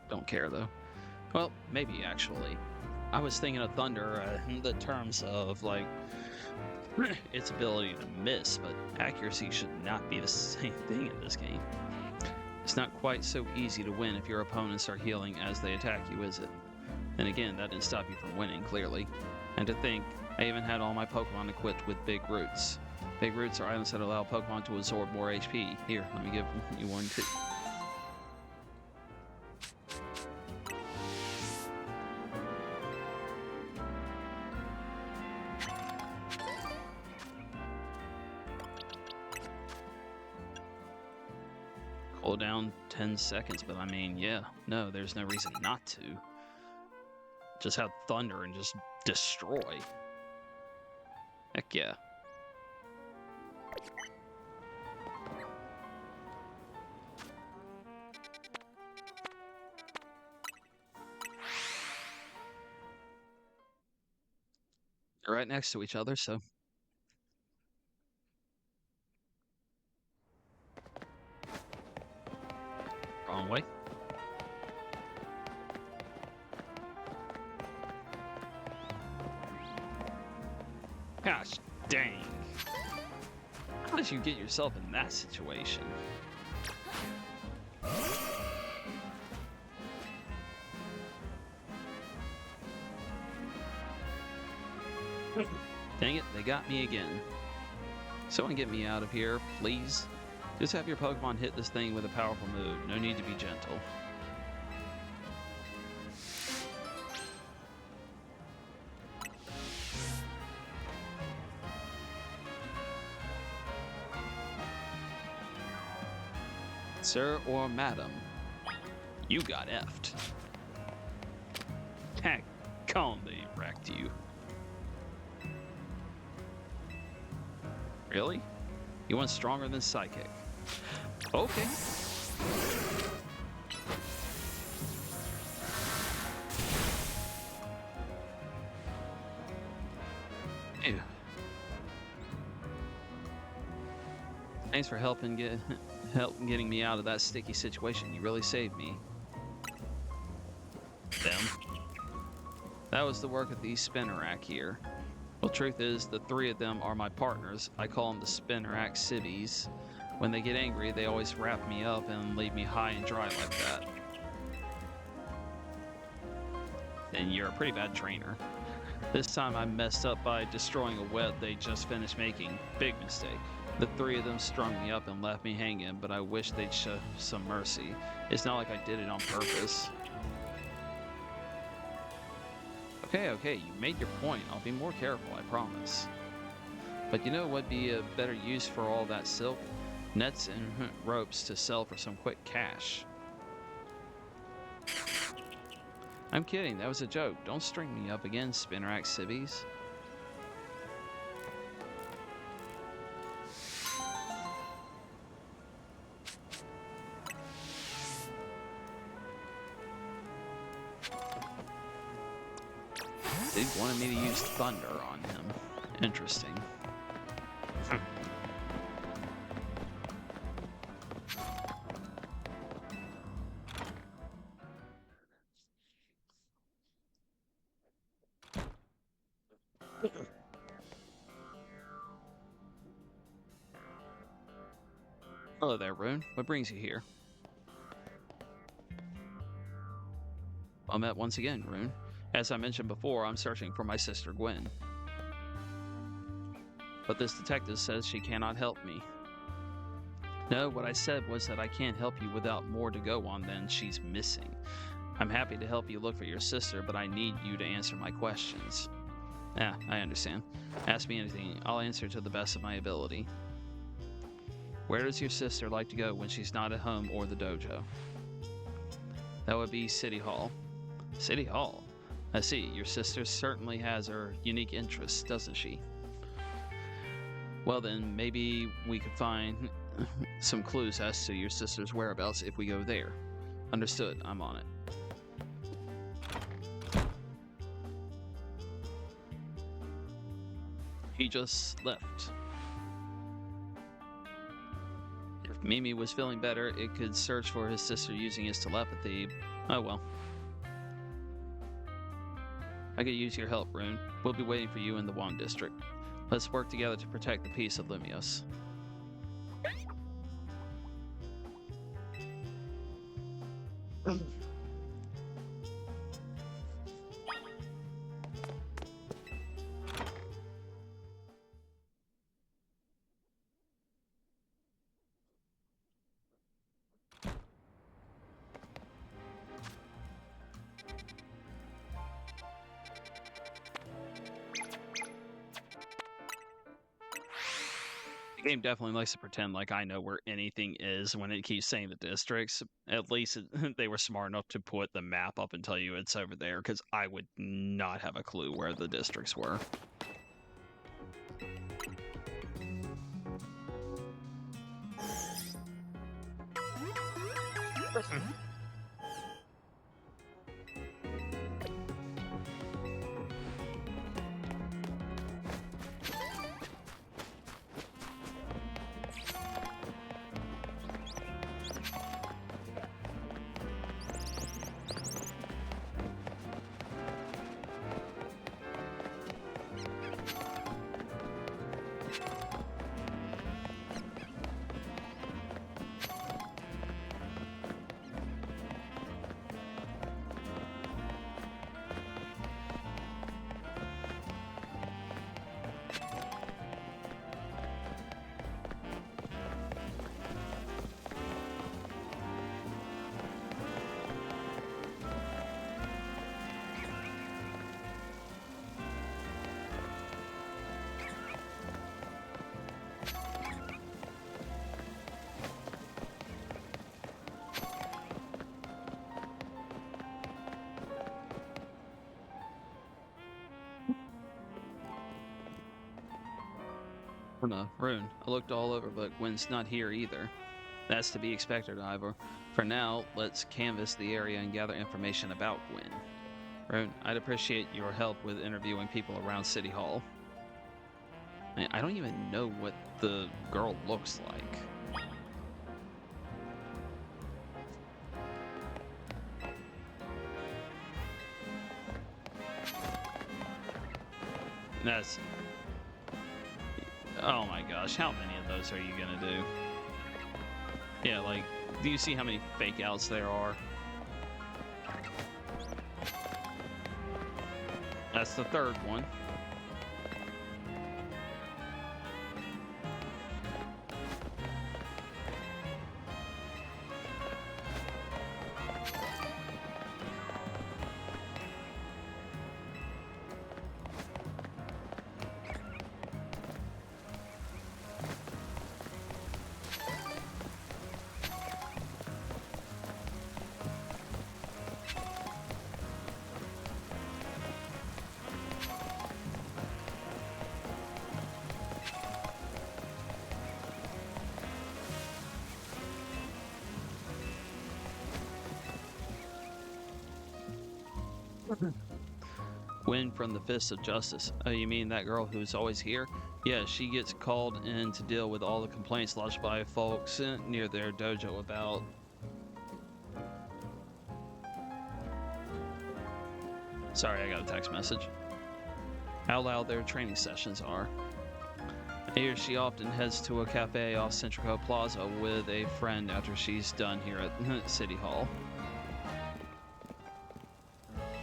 A: Don't care though. Well, maybe actually. I was thinking of Thunder in the terms of like its ability to miss, but accuracy should not be the same thing in this game. It's not quite so easy to win if your opponents are healing as they attack you, is it? And again, that didn't stop you from winning, clearly. And to think, I even had all my Pokemon equipped with Big Roots. Big Roots are items that allow Pokemon to absorb more HP. Here, let me give you one too. Cool down 10 seconds, but I mean, yeah, no, there's no reason not to. Just have Thunder and just destroy. Heck yeah. They're right next to each other, so. Wrong way. Gosh dang. How did you get yourself in that situation? Dang it, they got me again. Someone get me out of here, please. Just have your Pokemon hit this thing with a powerful move. No need to be gentle. Sir or madam, you got effed. Heck, calmly wrecked you. Really? You want stronger than Psychic? Okay. Ew. Thanks for helping getting me out of that sticky situation. You really saved me. Them. That was the work of these Spinnerack here. Well, truth is, the three of them are my partners. I call them the Spinnerack Civvies. When they get angry, they always wrap me up and leave me high and dry like that. And you're a pretty bad trainer. This time I messed up by destroying a web they just finished making. Big mistake. The three of them strung me up and left me hanging, but I wish they'd show some mercy. It's not like I did it on purpose. Okay, you made your point. I'll be more careful, I promise. But you know what would be a better use for all that silk? Nets and ropes to sell for some quick cash. I'm kidding, that was a joke. Don't string me up again, Spinnerack Civvies. They wanted me to use Thunder on him. Interesting. Hello there, Rune. What brings you here? Well met once again, Rune. As I mentioned before, I'm searching for my sister Gwen. But this detective says she cannot help me. No, what I said was that I can't help you without more to go on than she's missing. I'm happy to help you look for your sister, but I need you to answer my questions. Yeah, I understand. Ask me anything. I'll answer to the best of my ability. Where does your sister like to go when she's not at home or the dojo? That would be City Hall. City Hall? I see. Your sister certainly has her unique interests, doesn't she? Well then, maybe we could find some clues as to your sister's whereabouts if we go there. Understood. I'm on it. He just left. Your If Mimi was feeling better, it could search for his sister using his telepathy. Oh well. I could use your help, Rune. We'll be waiting for you in the Wand District. Let's work together to protect the peace of Lumios. The game definitely likes to pretend like I know where anything is when it keeps saying the districts. At least they were smart enough to put the map up and tell you it's over there, because I would not have a clue where the districts were. No, Rune, I looked all over, but Gwen's not here either. That's to be expected, Ivor. For now, let's canvass the area and gather information about Gwen. Rune, I'd appreciate your help with interviewing people around City Hall. I don't even know what the girl looks like. That's... Oh my gosh, how many of those are you gonna do? Yeah, like, do you see how many fake outs there are? That's the third one. Gwen from the Fist of Justice. Oh, you mean that girl who's always here? Yeah, she gets called in to deal with all the complaints lodged by folks near their dojo about... Sorry, I got a text message. How loud their training sessions are. I hear she often heads to a cafe off Centrico Plaza with a friend after she's done here at City Hall.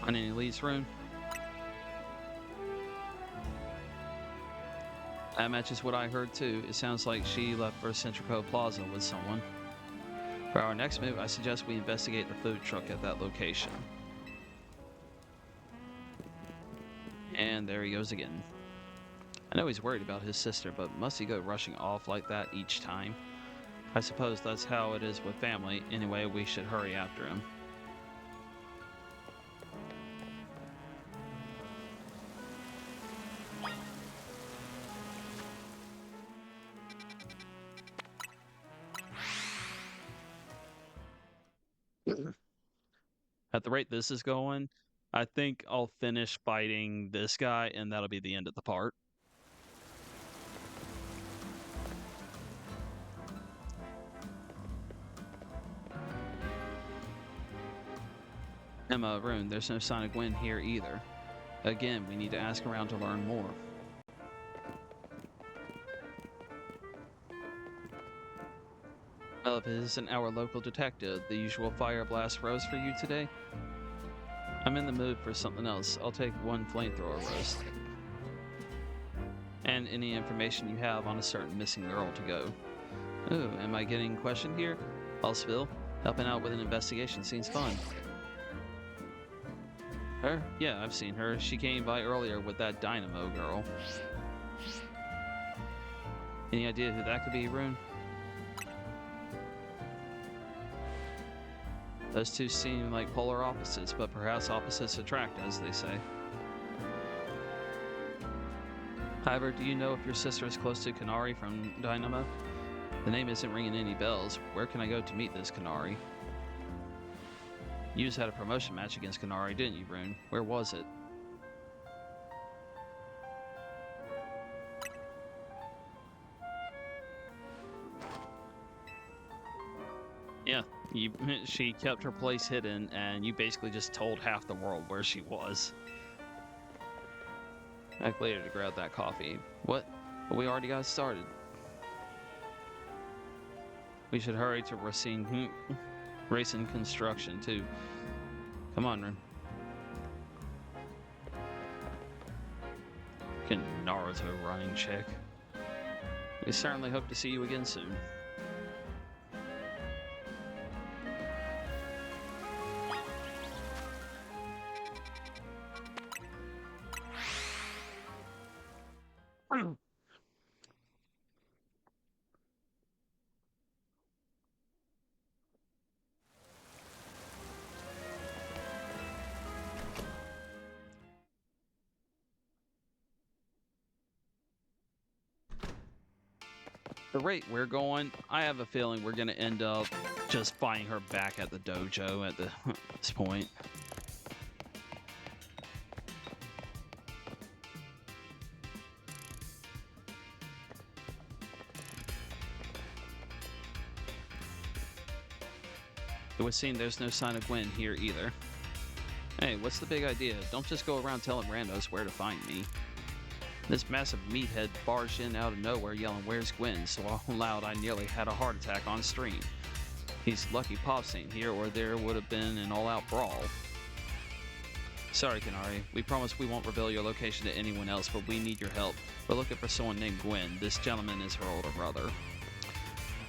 A: On any leads, Rune? That matches what I heard too. It sounds like she left for Centrico Plaza with someone. For our next move, I suggest we investigate the food truck at that location. And there he goes again. I know he's worried about his sister, but must he go rushing off like that each time? I suppose that's how it is with family. Anyway, we should hurry after him. At the rate this is going, I think I'll finish fighting this guy, and that'll be the end of the part. Emma, Rune, there's no sign of Gwen here either. Again, we need to ask around to learn more. Well, if it isn't our local detective, the usual fire blast rose for you today? I'm in the mood for something else. I'll take one flamethrower roast. And any information you have on a certain missing girl to go. Ooh, am I getting questioned here? Hallsville, helping out with an investigation seems fun. Her? Yeah, I've seen her. She came by earlier with that Dynamo girl. Any idea who that could be, Rune? Those two seem like polar opposites, but perhaps opposites attract, as they say. However, do you know if your sister is close to Kanari from Dynamo? The name isn't ringing any bells. Where can I go to meet this Kanari? You just had a promotion match against Kanari, didn't you, Rune? Where was it? Yeah, she kept her place hidden, and you basically just told half the world where she was. Back later to grab that coffee. What? Well, we already got started. We should hurry to Racing Construction, too. Come on, Rune. Fucking Naruto running chick. We certainly hope to see you again soon. The rate we're going, I have a feeling we're going to end up just finding her back at the dojo at this point. It would seem there's no sign of Gwen here either. Hey, what's the big idea? Don't just go around telling randos where to find me. This massive meathead barged in out of nowhere yelling, "Where's Gwen?" so loud I nearly had a heart attack on stream. He's lucky Pops ain't here, or there would have been an all-out brawl. Sorry, Kanari. We promise we won't reveal your location to anyone else, but we need your help. We're looking for someone named Gwen. This gentleman is her older brother.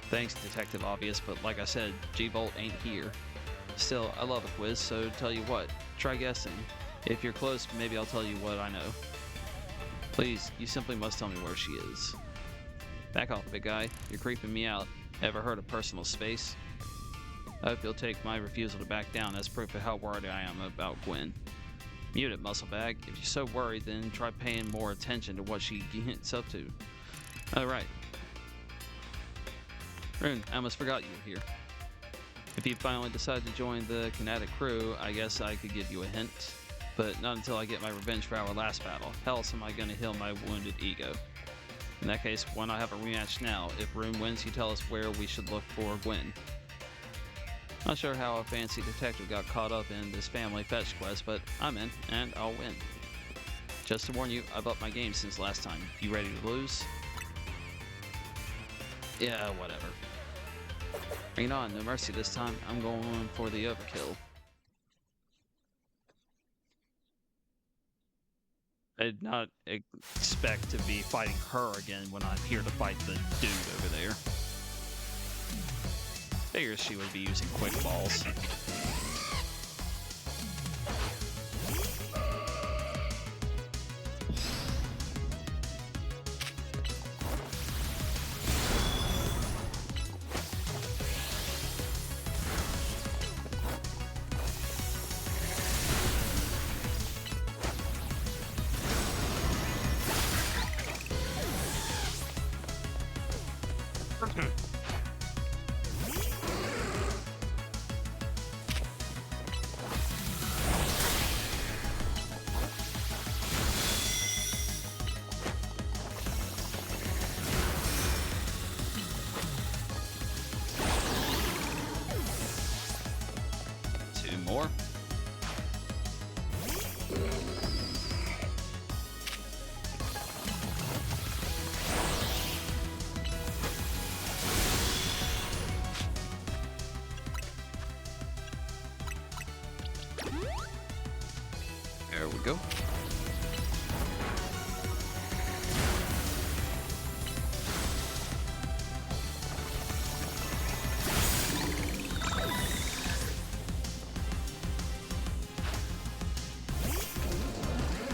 A: Thanks, Detective Obvious, but like I said, G-Bolt ain't here. Still, I love a quiz, so tell you what, try guessing. If you're close, maybe I'll tell you what I know. Please, you simply must tell me where she is. Back off, big guy. You're creeping me out. Ever heard of personal space? I hope you'll take my refusal to back down as proof of how worried I am about Gwen. Mute it, muscle bag. If you're so worried, then try paying more attention to what she gets up to. Alright. Rune, I almost forgot you were here. If you finally decide to join the Kinetic crew, I guess I could give you a hint. But not until I get my revenge for our last battle. How else am I going to heal my wounded ego? In that case, why not have a rematch now? If Rune wins, you tell us where we should look for Gwen. Not sure how a fancy detective got caught up in this family fetch quest, but I'm in, and I'll win. Just to warn you, I've upped my game since last time. You ready to lose? Yeah, whatever. Bring it on, no mercy this time. I'm going for the overkill. I did not expect to be fighting her again when I'm here to fight the dude over there. Figures she would be using quick balls. More. we go.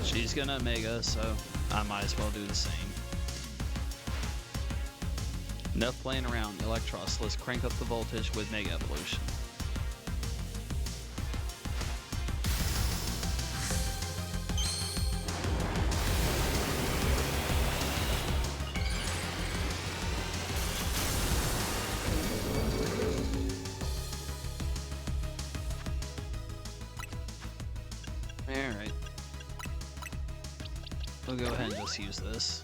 A: She's gonna Mega, so I might as well do the same. Enough playing around, Electros. Let's crank up the voltage with Mega Evolution. Alright. We'll go ahead and just use this.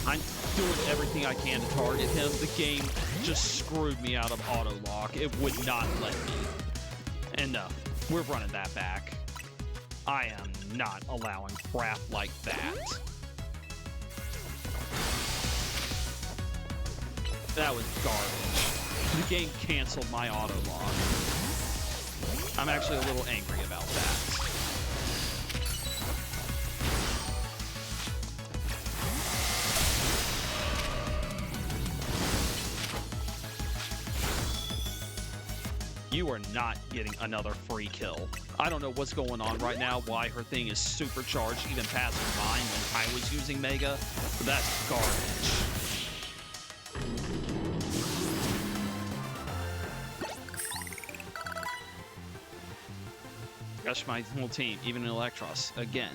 A: I'm doing everything I can to target him. The game just screwed me out of auto lock. It would not let me. And no, we're running that back. I am not allowing crap like that. That was garbage. The game canceled my auto lock. I'm actually a little angry about that. You are not getting another free kill. I don't know what's going on right now, why her thing is supercharged even past mine when I was using Mega, but that's garbage. Rush my whole team, even in Electros, again.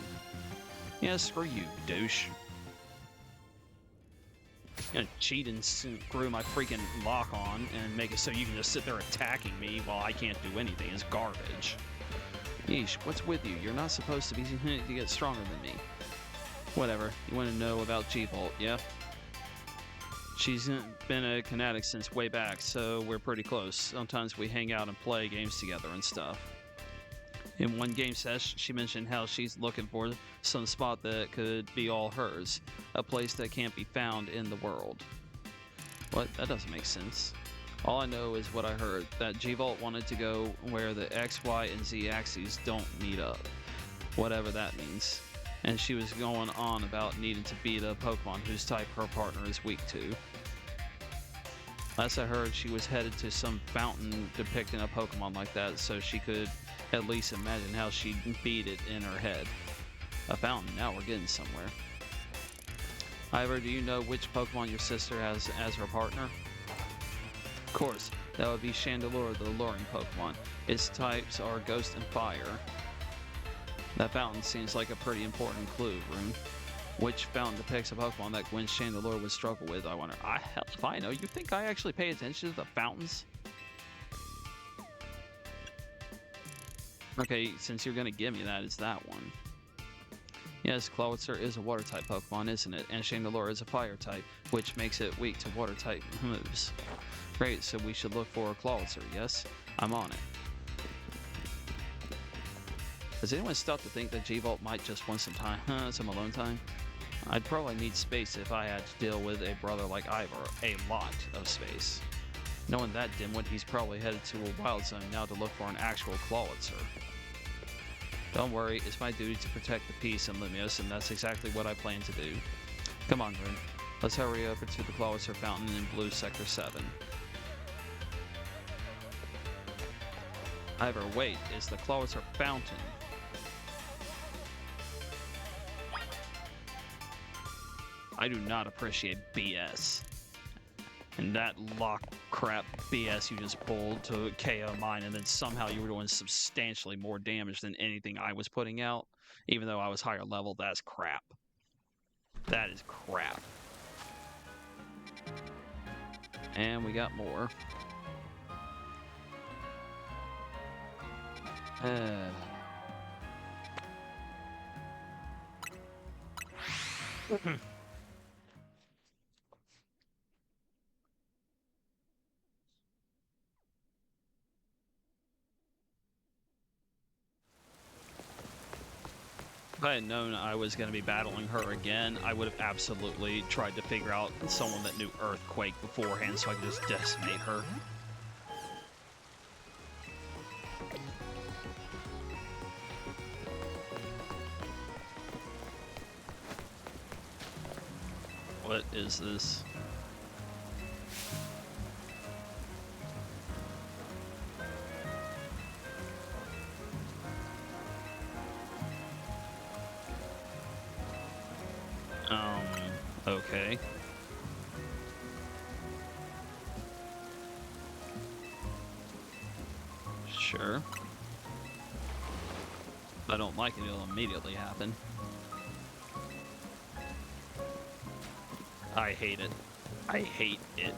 A: Yeah, screw you, douche. You're gonna cheat and screw my freaking lock on and make it so you can just sit there attacking me while I can't do anything. It's garbage. Yeesh, what's with you? You're not supposed to be to get stronger than me. Whatever. You want to know about G-Bolt, yeah? She's been a Kinetic since way back, so we're pretty close. Sometimes we hang out and play games together and stuff. In one game sesh, she mentioned how she's looking for some spot that could be all hers. A place that can't be found in the world. What? That doesn't make sense. All I know is what I heard, that G-Vault wanted to go where the X, Y, and Z axes don't meet up. Whatever that means. And she was going on about needing to beat a Pokemon whose type her partner is weak to. Last I heard, she was headed to some fountain depicting a Pokemon like that, so she could at least imagine how she'd beat it in her head. A fountain, now we're getting somewhere. However, do you know which Pokemon your sister has as her partner? Of course, that would be Chandelure, the luring Pokemon. Its types are Ghost and Fire. That fountain seems like a pretty important clue, Rune. Which fountain depicts a Pokemon that Gwen Chandelure would struggle with, I wonder. Hell if I know. You think I actually pay attention to the fountains? Okay, since you're gonna give me that, it's that one. Yes, Clawitzer is a water-type Pokemon, isn't it? And Chandelure is a fire-type, which makes it weak to water-type moves. Great, so we should look for a Clawitzer, yes? I'm on it. Has anyone stopped to think that G-Vault might just want some time, some alone time? I'd probably need space if I had to deal with a brother like Ivor, a lot of space. Knowing that dimwit, he's probably headed to a wild zone now to look for an actual Clawitzer. Don't worry, it's my duty to protect the peace in Limios, and that's exactly what I plan to do. Come on, Grin. Let's hurry over to the Clawitzer Fountain in Blue Sector 7. Ivor, wait, it's the Clawitzer Fountain. I do not appreciate BS. And that lock crap BS you just pulled to KO mine, and then somehow you were doing substantially more damage than anything I was putting out, even though I was higher level. That's crap. That is crap. And we got more. If I had known I was going to be battling her again, I would have absolutely tried to figure out someone that knew Earthquake beforehand so I could just decimate her. What is this? Okay. Sure. If I don't like it, it'll immediately happen. I hate it. I hate it.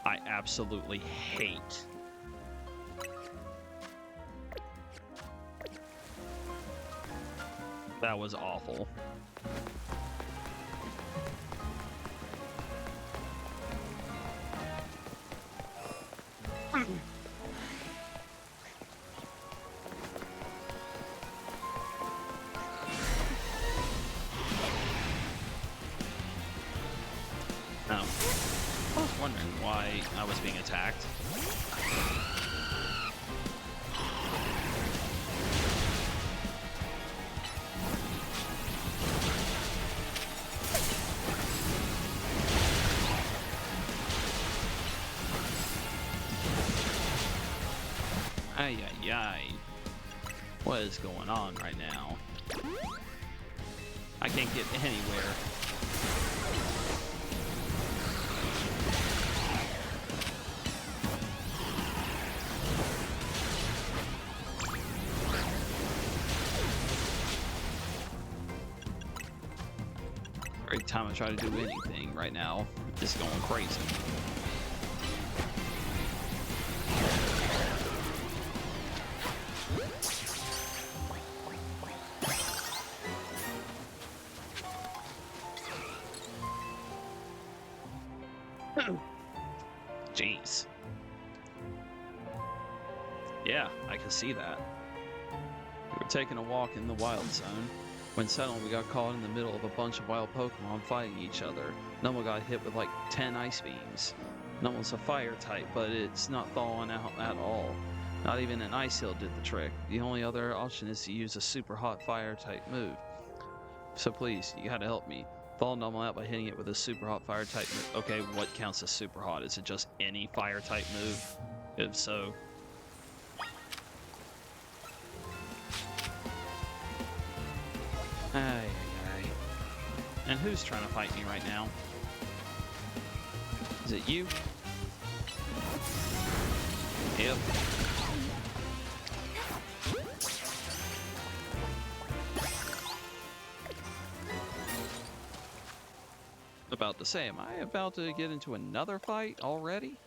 A: I absolutely hate. That was awful. Oh. I was wondering why I was being attacked. Ay, ay, ay. What is going on right now? I can't get anywhere. Every time I try to do anything right now, it's going crazy. Jeez. Yeah, I can see that. We were taking a walk in the wild zone when suddenly we got caught in the middle of a bunch of wild Pokemon fighting each other. Numel got hit with like 10 ice beams. Numel's a fire type, but it's not thawing out at all. Not even an ice heal did the trick. The only other option is to use a super hot fire type move. So please, you gotta help me. Thaw Numel out by hitting it with a super hot fire type move. Okay, what counts as super hot? Is it just any fire type move? If so... Ay, ay, ay. And who's trying to fight me right now? Is it you? Yep. About to say, am I about to get into another fight already?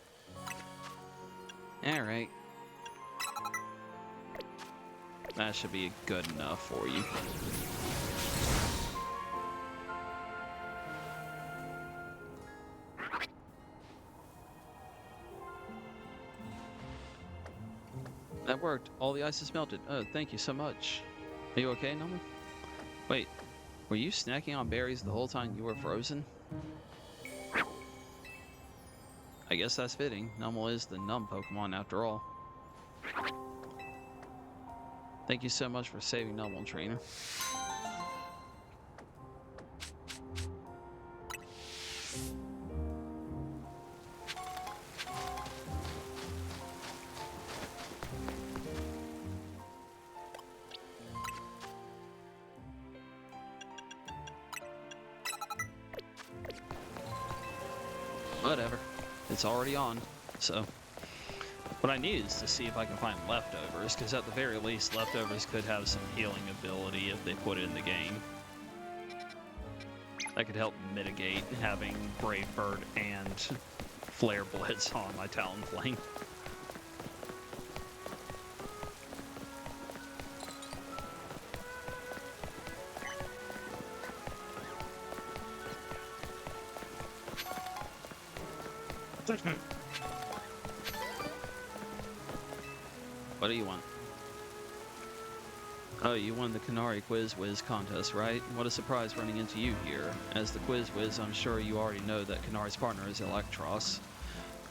A: Alright. That should be good enough for you. That worked. All the ice is melted. Oh, thank you so much. Are you okay, Numel? Wait, were you snacking on berries the whole time you were frozen? I guess that's fitting. Numel is the numb Pokemon after all. Thank you so much for saving Numel, trainer. Whatever. It's already on, so... What I need is to see if I can find leftovers, because at the very least, leftovers could have some healing ability if they put it in the game. That could help mitigate having Brave Bird and Flare Blitz on my Talonflame. What do you want? Oh, you won the Canary Quiz Whiz contest, right? What a surprise running into you here. As the Quiz Whiz, I'm sure you already know that Canari's partner is Electros.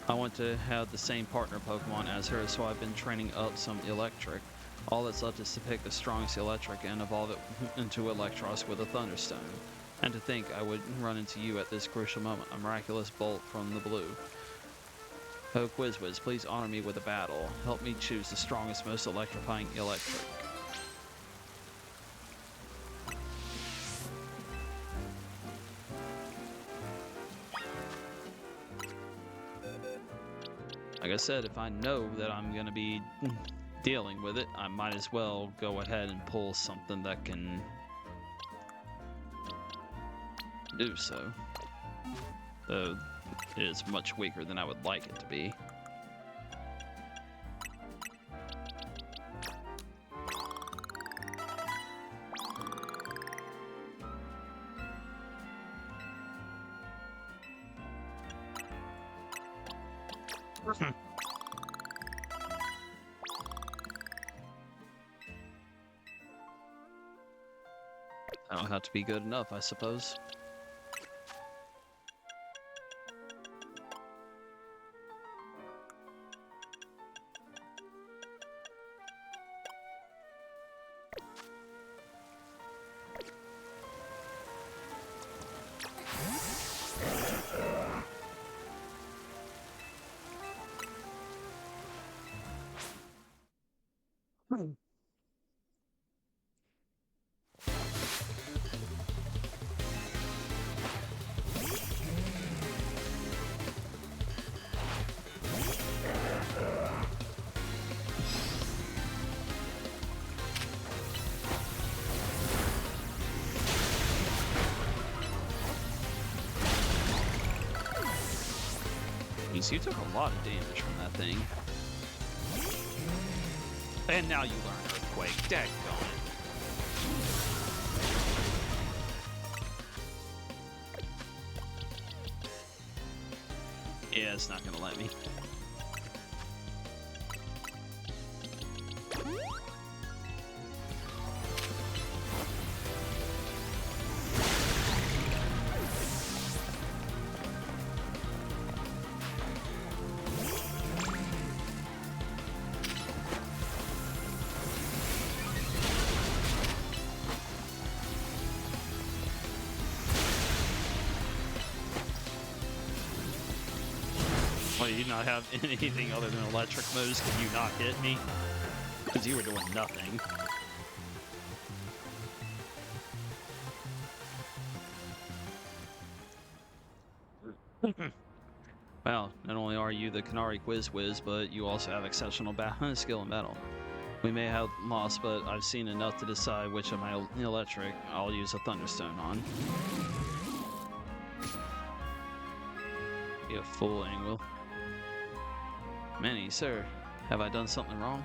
A: I want to have the same partner Pokemon as her, so I've been training up some Electric. All that's left is to pick the strongest Electric and evolve it into Electros with a Thunderstone. And to think I would run into you at this crucial moment, a miraculous bolt from the blue. Oh, Quiz Whiz, please honor me with a battle. Help me choose the strongest, most electrifying Electric. Like I said, if I know that I'm going to be dealing with it, I might as well go ahead and pull something that can do so. Though it is much weaker than I would like it to be. I don't have to be good enough, I suppose. You took a lot of damage from that thing. And now you learn Earthquake. Daggone it. Yeah, it's not gonna let me. Well, you not have anything other than electric moves? Can you not hit me? Because you were doing nothing. Well, not only are you the Canary Quiz Whiz, but you also have exceptional skill and battle. We may have lost, but I've seen enough to decide which of my electric I'll use a Thunderstone on. You fool, Angwil. Manny, sir, have I done something wrong?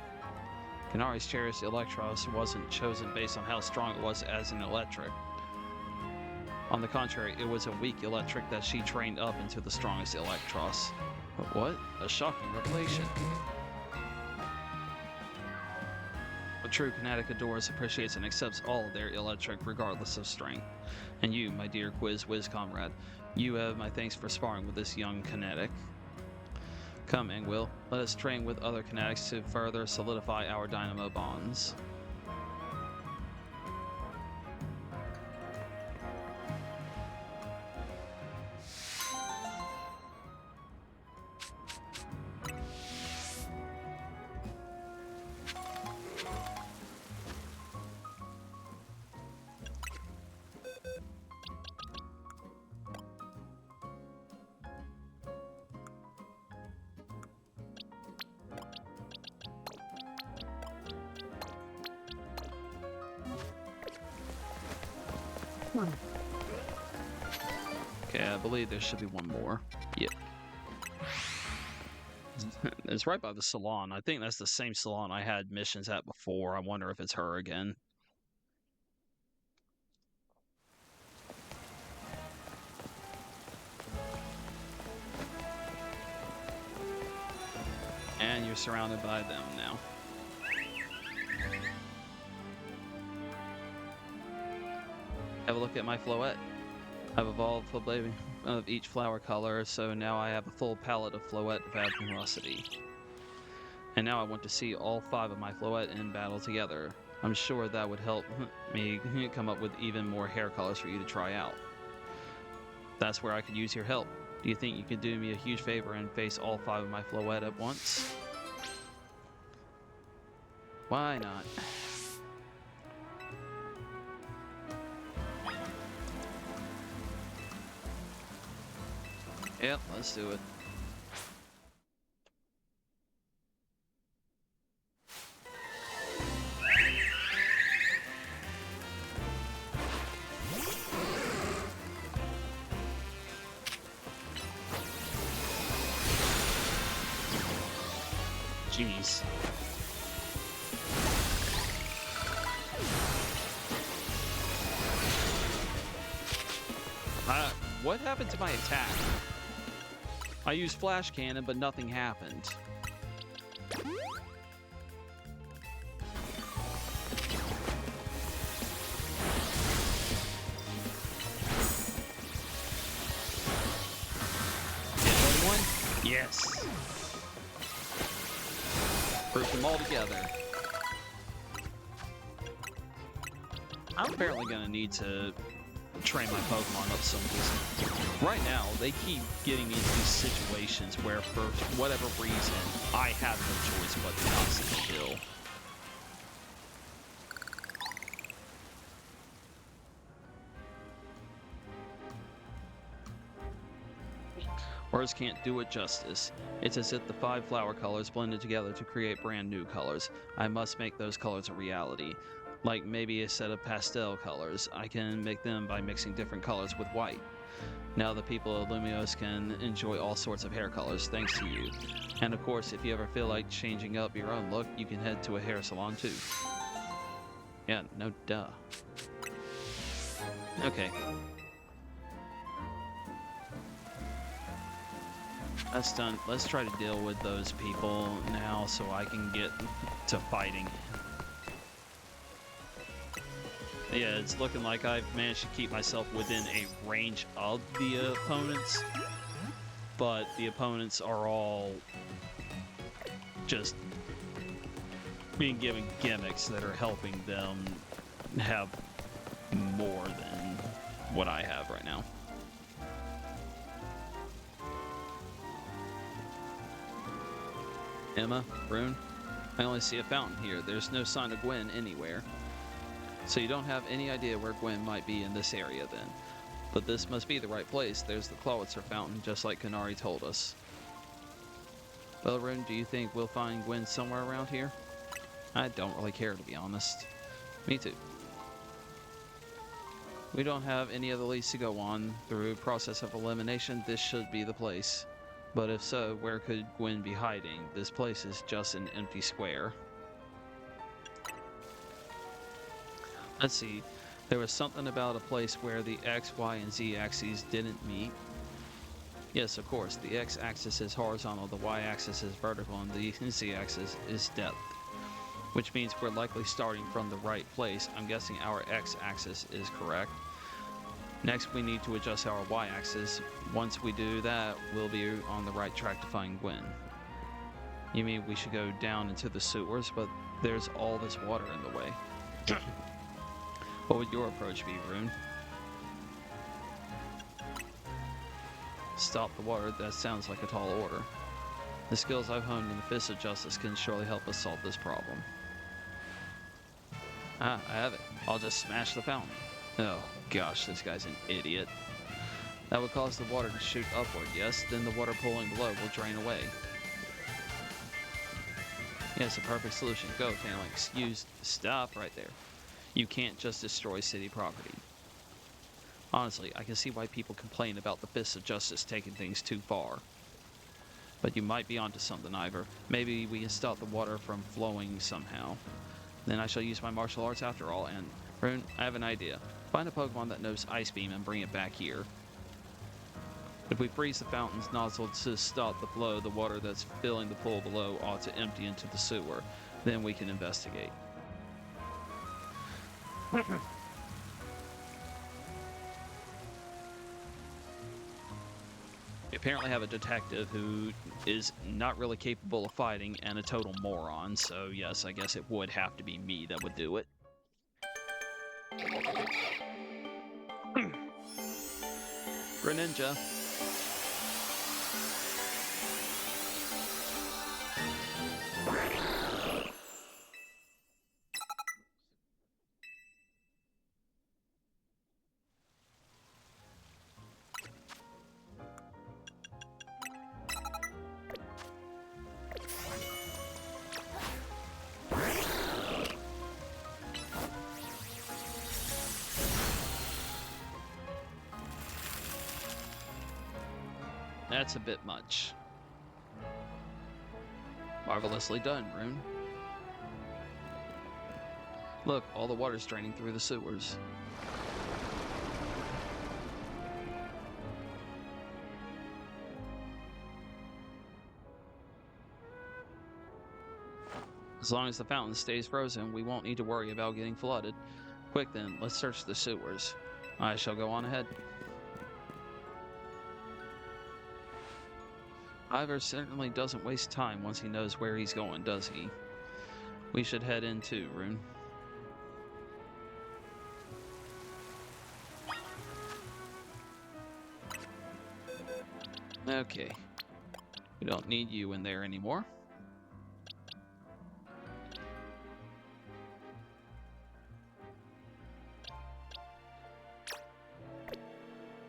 A: Canari's cherished Electros wasn't chosen based on how strong it was as an electric. On the contrary, it was a weak electric that she trained up into the strongest Electros. But what? A shocking revelation. A true Kinetic adores, appreciates, and accepts all their electric regardless of strength. And you, my dear Quiz Whiz comrade, you have my thanks for sparring with this young Kinetic. Come, Angwil, let us train with other Kinetics to further solidify our Dynamo bonds. Okay, I believe there should be one more. Yep. It's right by the salon. I think that's the same salon I had missions at before. I wonder if it's her again. And you're surrounded by them now. Have a look at my floette. I've evolved full blade of each flower color, so now I have a full palette of floette of admirosity. And now I want to see all 5 of my floette in battle together. I'm sure that would help me come up with even more hair colors for you to try out. That's where I could use your help. Do you think you could do me a huge favor and face all 5 of my floette at once? Why not? Yep, let's do it. Jeez. What happened to my attack? I used flash cannon, but nothing happened. Hit one? Yes. Group them all together. I'm apparently gonna need to train my Pokemon up some, because right now they keep getting me into these situations where for whatever reason I have no choice but to constantly kill. Words can't do it justice. It's as if the 5 flower colors blended together to create brand new colors. I must make those colors a reality. Like maybe a set of pastel colors. I can make them by mixing different colors with white. Now the people of Lumiose can enjoy all sorts of hair colors thanks to you. And of course, if you ever feel like changing up your own look, you can head to a hair salon too. Yeah, no duh. Okay. That's done. Let's try to deal with those people now so I can get to fighting. Yeah, it's looking like I've managed to keep myself within a range of the opponents, but the opponents are all just being given gimmicks that are helping them have more than what I have right now. Emma, Rune, I only see a fountain here. There's no sign of Gwen anywhere. So you don't have any idea where Gwen might be in this area then. But this must be the right place. There's the Clawitzer fountain, just like Kanari told us. Well, Rune, do you think we'll find Gwen somewhere around here? I don't really care, to be honest. Me too. We don't have any other leads to go on. Through process of elimination, this should be the place. But if so, where could Gwen be hiding? This place is just an empty square. Let's see. There was something about a place where the X, Y, and Z axes didn't meet. Yes, of course. The X-axis is horizontal, the Y-axis is vertical, and the Z-axis is depth. Which means we're likely starting from the right place. I'm guessing our X-axis is correct. Next, we need to adjust our Y-axis. Once we do that, we'll be on the right track to find Gwen. You mean we should go down into the sewers, but there's all this water in the way. What would your approach be, Rune? Stop the water? That sounds like a tall order. The skills I've honed in the Fist of Justice can surely help us solve this problem. Ah, I have it. I'll just smash the fountain. Oh gosh, this guy's an idiot. That would cause the water to shoot upward, yes? Then the water pooling below will drain away. Yes, a perfect solution. Go, Phalanx. Stop right there. You can't just destroy city property. Honestly, I can see why people complain about the Fist of Justice taking things too far. But you might be onto something, Ivor. Maybe we can stop the water from flowing somehow. Then I shall use my martial arts after all, and... Rune, I have an idea. Find a Pokemon that knows Ice Beam and bring it back here. If we freeze the fountain's nozzle to stop the flow, the water that's filling the pool below ought to empty into the sewer. Then we can investigate. apparently have a detective who is not really capable of fighting and a total moron, so yes, I guess it would have to be me that would do it. Greninja. That's a bit much. Marvelously done, Rune. Look, all the water's draining through the sewers. As long as the fountain stays frozen, we won't need to worry about getting flooded. Quick then, let's search the sewers. I shall go on ahead. Ivor certainly doesn't waste time once he knows where he's going, does he? We should head in too, Rune. Okay. We don't need you in there anymore.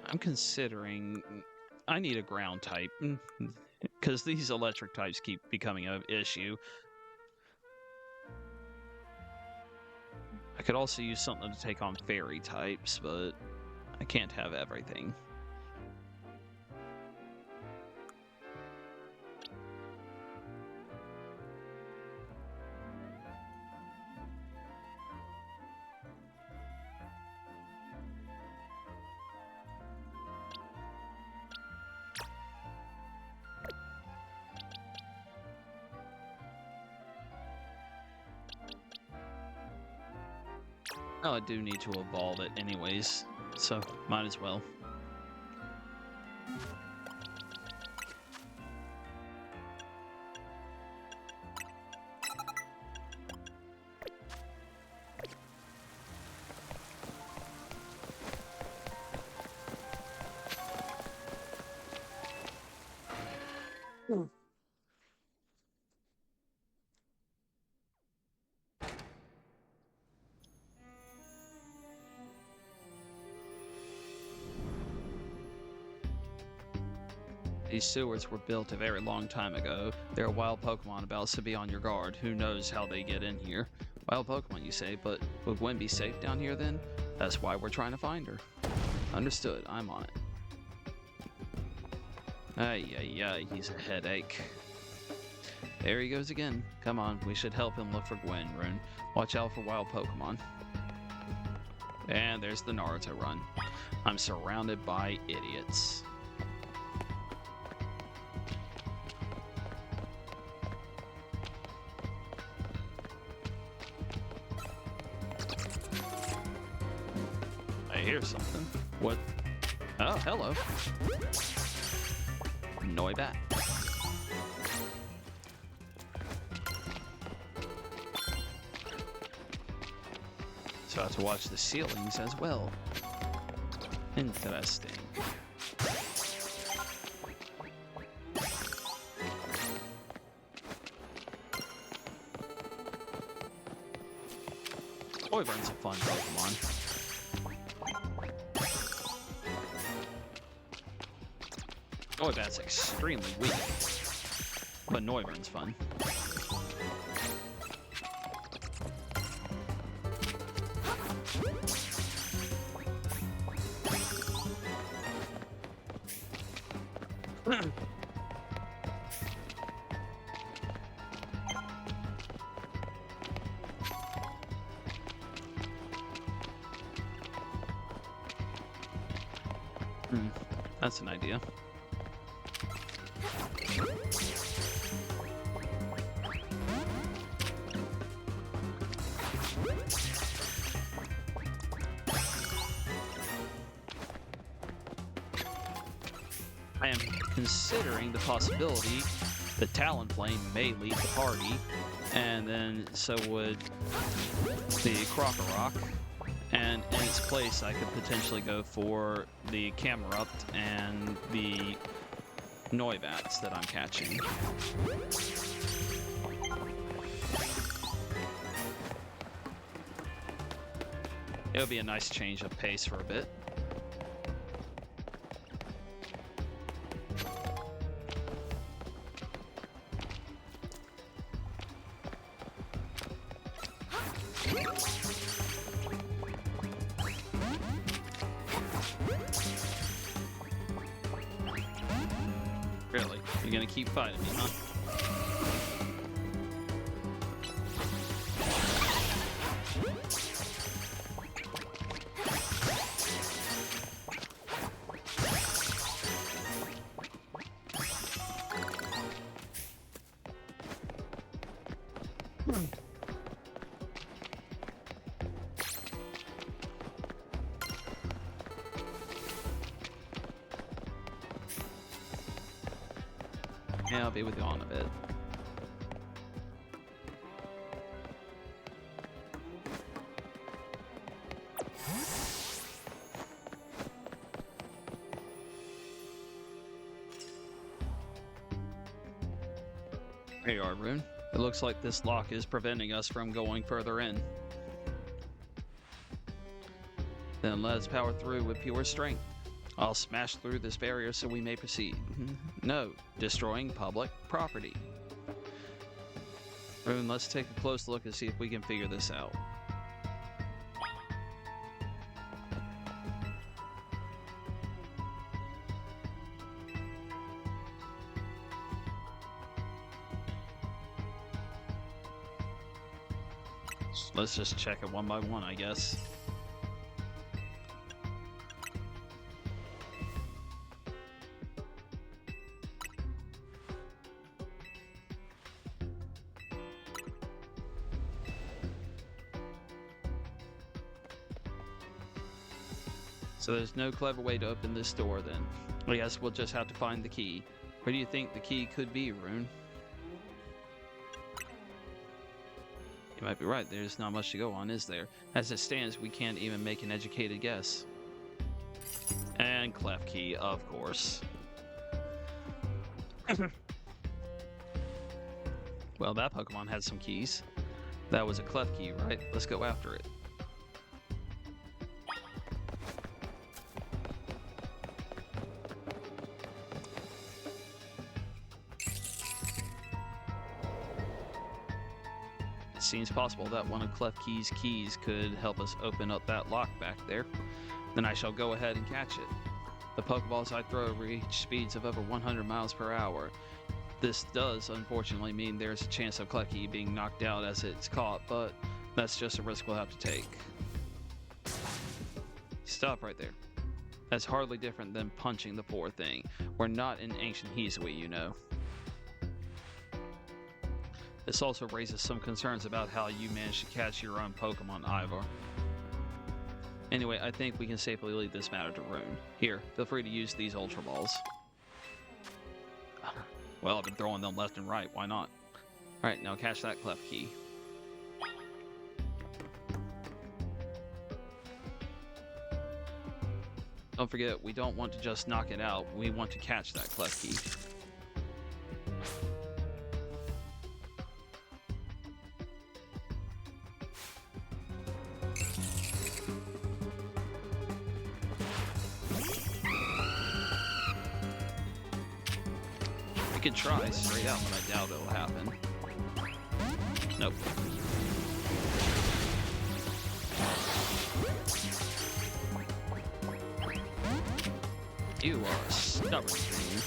A: I'm considering I need a ground type, because these electric types keep becoming an issue. I could also use something to take on fairy types, but I can't have everything. Oh, I do need to evolve it anyways, so might as well. These sewers were built a very long time ago. There are wild Pokemon about, so be on your guard. Who knows how they get in here? Wild Pokemon, you say, but would Gwen be safe down here then? That's why we're trying to find her. Understood, I'm on it. Ay, he's a headache. There he goes again. Come on, we should help him look for Gwen, Rune. Watch out for wild Pokemon. And there's the Naruto run. I'm surrounded by idiots. I hear something. What? Oh, hello. Noibat. So I have to watch the ceilings as well. Interesting. Wyvern's a fun Pokemon. Noibat's extremely weak, but Noivern's fun. That's an idea. I am considering the possibility the Talonflame may lead the party, and then so would the Krokorok. And in its place, I could potentially go for the Camerupt and the Noivats that I'm catching. It would be a nice change of pace for a bit. Really? You're gonna keep fighting me, huh? Yeah, I'll be with you on a bit. There you are, Rune. It looks like this lock is preventing us from going further in. Then let us power through with pure strength. I'll smash through this barrier so we may proceed. No, destroying public property. Rune, let's take a close look and see if we can figure this out. Let's just check it one by one, I guess. So there's no clever way to open this door then. I guess we'll just have to find the key. Where do you think the key could be, Rune? You might be right, there's not much to go on, is there? As it stands, we can't even make an educated guess. And clef key, of course. Well, that Pokemon had some keys. That was a clef key, right? Let's go after it. It seems possible that one of Clef Key's keys could help us open up that lock back there. Then I shall go ahead and catch it. The Pokeballs I throw reach speeds of over 100 miles per hour. This does unfortunately mean there's a chance of Clef Key being knocked out as it's caught, but that's just a risk we'll have to take. Stop right there. That's hardly different than punching the poor thing. We're not in ancient Hisui, you know. This also raises some concerns about how you managed to catch your own Pokemon, Ivor. Anyway, I think we can safely leave this matter to Rune. Here, feel free to use these Ultra Balls. Well, I've been throwing them left and right, why not? Alright, now catch that Clef Key. Don't forget, we don't want to just knock it out, we want to catch that Clef Key. We could try straight out, but I doubt it'll happen. Nope. You are a stubborn thing.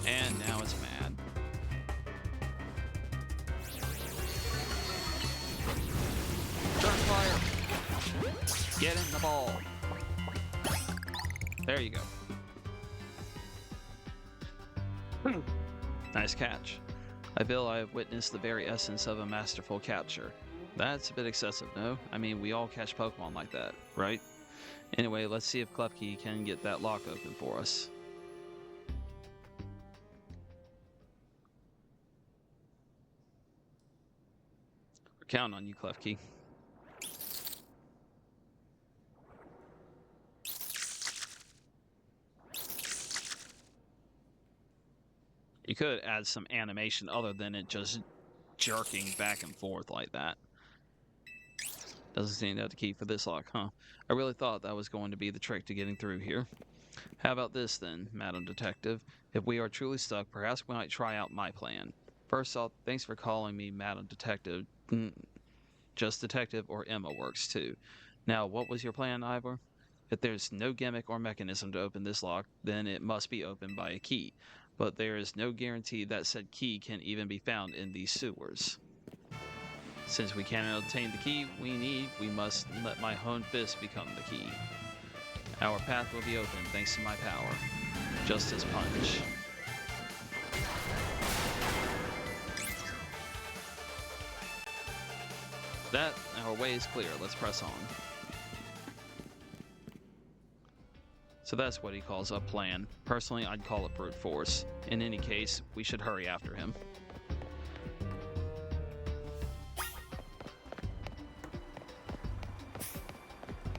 A: And now it's mad. Turn fire! Get in the ball! There you go. Nice catch. I feel I have witnessed the very essence of a masterful capture. That's a bit excessive, no? I mean, we all catch Pokemon like that, right? Anyway, let's see if Klefki can get that lock open for us. We're counting on you, Klefki. You could add some animation other than it just jerking back and forth like that. Doesn't seem to have the key for this lock, huh? I really thought that was going to be the trick to getting through here. How about this then, Madam Detective? If we are truly stuck, perhaps we might try out my plan. First off, thanks for calling me Madam Detective. Just Detective or Emma works too. Now, what was your plan, Ivor? If there's no gimmick or mechanism to open this lock, then it must be opened by a key. But there is no guarantee that said key can even be found in these sewers. Since we cannot obtain the key we must let my honed fist become the key. Our path will be open thanks to my power. Justice Punch. That, our way is clear. Let's press on. So that's what he calls a plan. Personally, I'd call it brute force. In any case, we should hurry after him.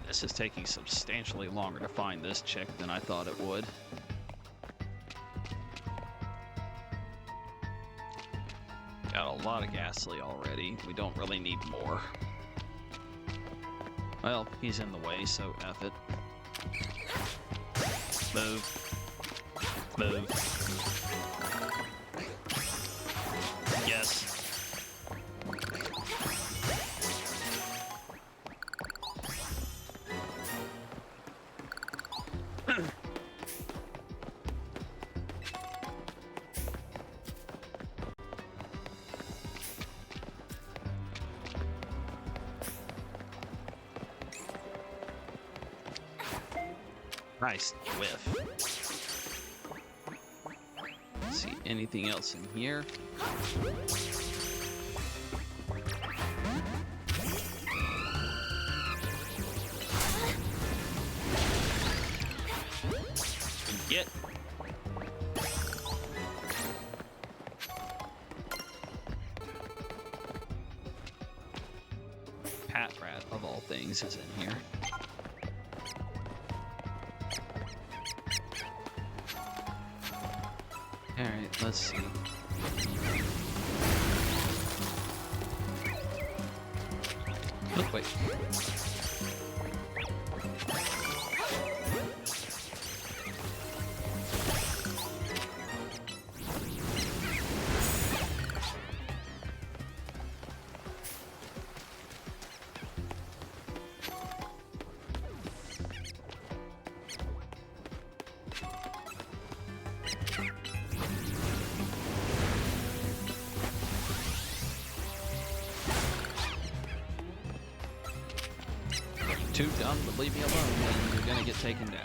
A: This is taking substantially longer to find this chick than I thought it would. Got a lot of ghastly already. We don't really need more. Well, he's in the way, so F it. Move. Move. Yes. Nice whiff. Let's see, anything else in here? Get. Pat Rat, of all things, is in here. Alright, let's see. Oh, wait. Too dumb to leave me alone when you're gonna get taken down.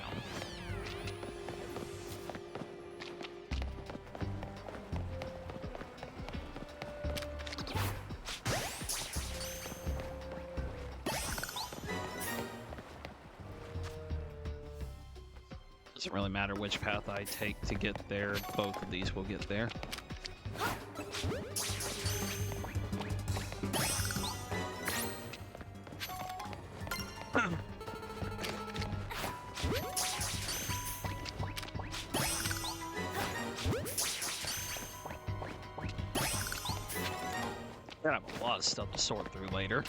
A: Doesn't really matter which path I take to get there, both of these will get there. I have a lot of stuff to sort through later.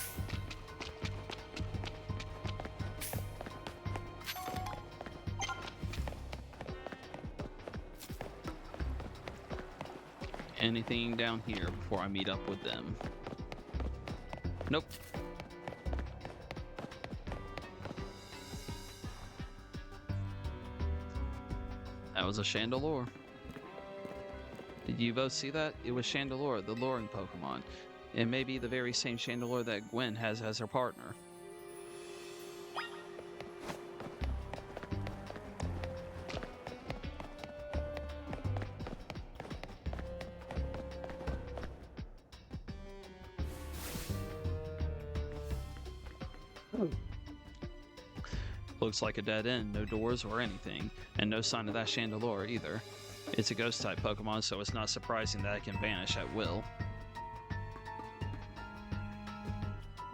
A: Anything down here before I meet up with them? Nope. That was a Chandelure. Did you both see that? It was Chandelure, the luring Pokemon. It may be the very same Chandelure that Gwen has as her partner. Looks like a dead end, no doors or anything, and no sign of that Chandelure either. It's a ghost-type Pokemon, so it's not surprising that it can vanish at will.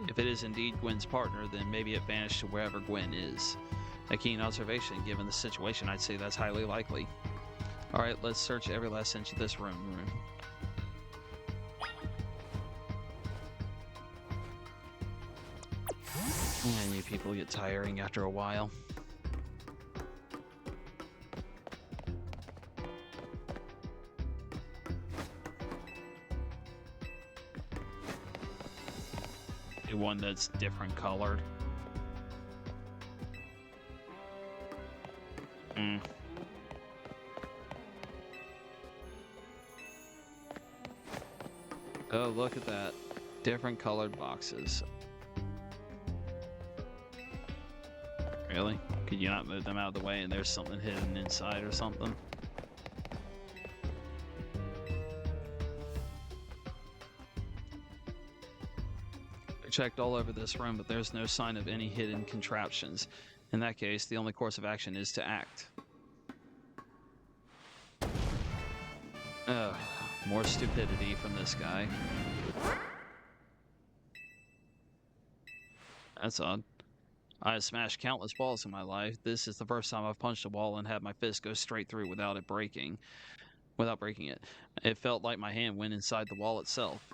A: If it is indeed Gwen's partner, then maybe it vanished to wherever Gwen is. A keen observation, given the situation, I'd say that's highly likely. Alright, let's search every last inch of this room. And you people get tiring after a while. One that's different colored. Oh, look at that. Different colored boxes. Really? Could you not move them out of the way and there's something hidden inside or something? Checked all over this room, but there's no sign of any hidden contraptions. In that case, the only course of action is to act. Ugh, more stupidity from this guy. That's odd. I have smashed countless walls in my life. This is the first time I've punched a wall and had my fist go straight through without breaking it. It felt like my hand went inside the wall itself.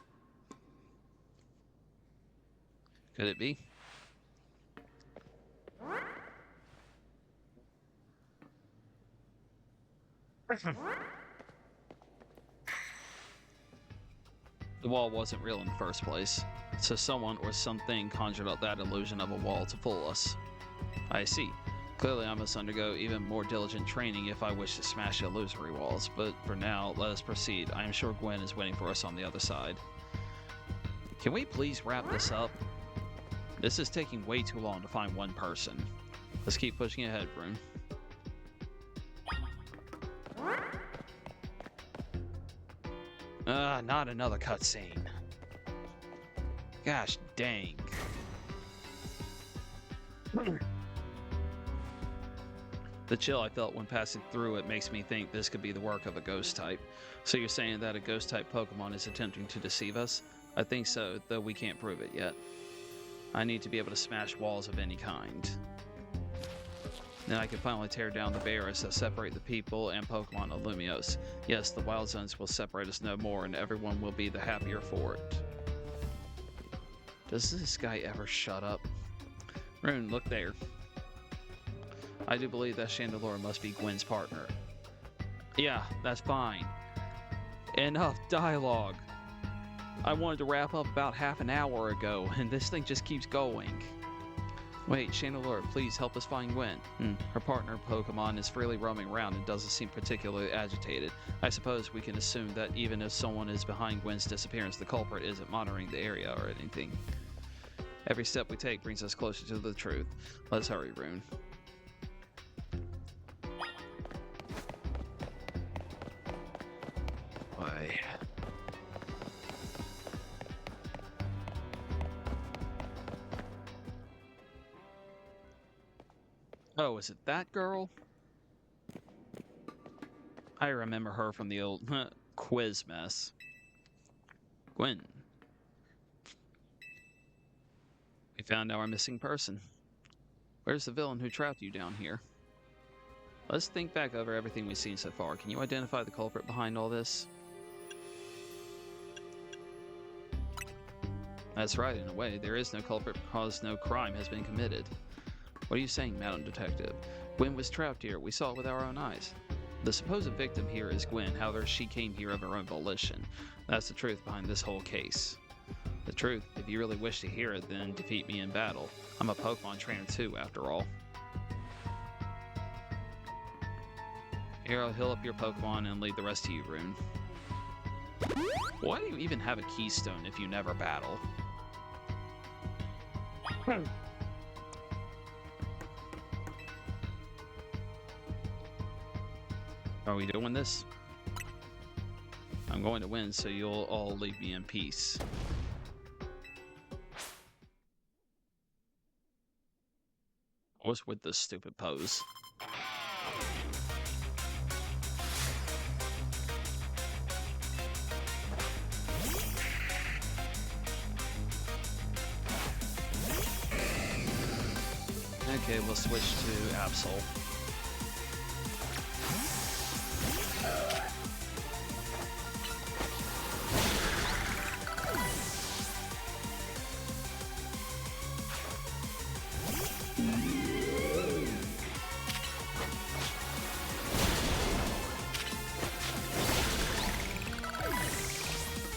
A: Could it be? The wall wasn't real in the first place, so someone or something conjured up that illusion of a wall to fool us. I see. Clearly I must undergo even more diligent training if I wish to smash illusory walls, but for now, let us proceed. I am sure Gwen is waiting for us on the other side. Can we please wrap this up? This is taking way too long to find one person. Let's keep pushing ahead, Rune. Not another cutscene. Gosh dang. The chill I felt when passing through it makes me think this could be the work of a ghost type. So you're saying that a ghost type Pokemon is attempting to deceive us? I think so, though we can't prove it yet. I need to be able to smash walls of any kind. Then I can finally tear down the barriers that separate the people and Pokemon of Lumiose. Yes, the wild zones will separate us no more, and everyone will be the happier for it. Does this guy ever shut up? Rune, look there. I do believe that Chandelure must be Gwen's partner. Yeah, that's fine. Enough dialogue. I wanted to wrap up about half an hour ago, and this thing just keeps going. Wait, Chandelure, please help us find Gwen. Her partner Pokemon is freely roaming around and doesn't seem particularly agitated. I suppose we can assume that even if someone is behind Gwen's disappearance, the culprit isn't monitoring the area or anything. Every step we take brings us closer to the truth. Let's hurry, Rune. Why? Oh, is it that girl? I remember her from the old quiz mess. Gwen. We found our missing person. Where's the villain who trapped you down here? Let's think back over everything we've seen so far. Can you identify the culprit behind all this? That's right, in a way. There is no culprit because no crime has been committed. What are you saying, Madam Detective? Gwen was trapped here. We saw it with our own eyes. The supposed victim here is Gwen, however, she came here of her own volition. That's the truth behind this whole case. The truth, if you really wish to hear it, then defeat me in battle. I'm a Pokemon trainer too, after all. Here, I'll heal up your Pokemon and leave the rest to you, Rune. Why do you even have a keystone if you never battle? Are we doing this? I'm going to win, so you'll all leave me in peace. What's with this stupid pose? Okay, we'll switch to Absol.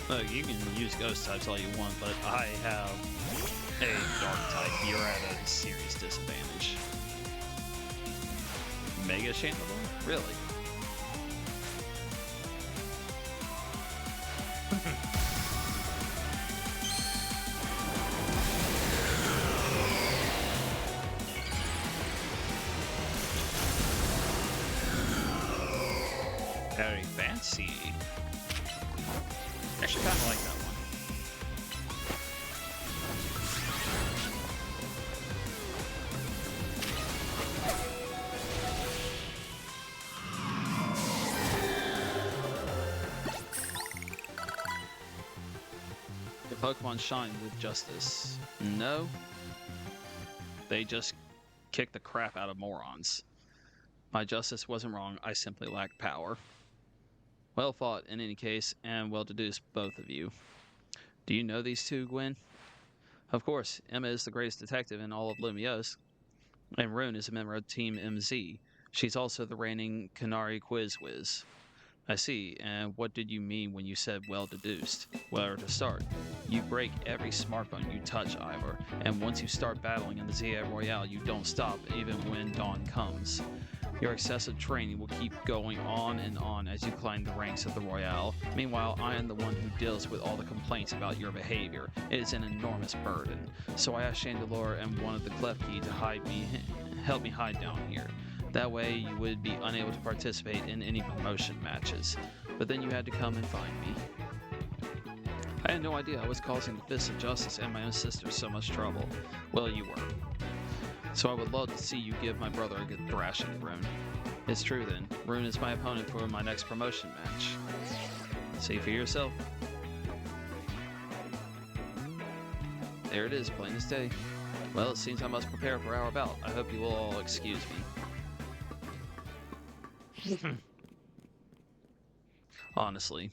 A: Look, you can use ghost types all you want, but I have a dark type. You're at a serious disadvantage. Mega Chandelure? Really? Very fancy. Actually, kind of like that one. The Pokemon shine with justice. No. They just kick the crap out of morons. My justice wasn't wrong, I simply lacked power. Well fought in any case, and well deduced, both of you. Do you know these two, Gwen? Of course, Emma is the greatest detective in all of Lumiose, and Rune is a member of Team MZ. She's also the reigning Canary Quiz Whiz. I see, and what did you mean when you said well deduced? Where to start? You break every smartphone you touch, Ivor, and once you start battling in the ZA Royale, you don't stop even when dawn comes. Your excessive training will keep going on and on as you climb the ranks of the Royale. Meanwhile, I am the one who deals with all the complaints about your behavior. It is an enormous burden. So I asked Chandelure and one of the Klefki to help me hide down here. That way you would be unable to participate in any promotion matches. But then you had to come and find me. I had no idea I was causing the Fists of Justice and my own sister so much trouble. Well, you were. So I would love to see you give my brother a good thrashing, Rune. It's true then. Rune is my opponent for my next promotion match. See for yourself. There it is, plain as day. Well, it seems I must prepare for our bout. I hope you will all excuse me. Honestly.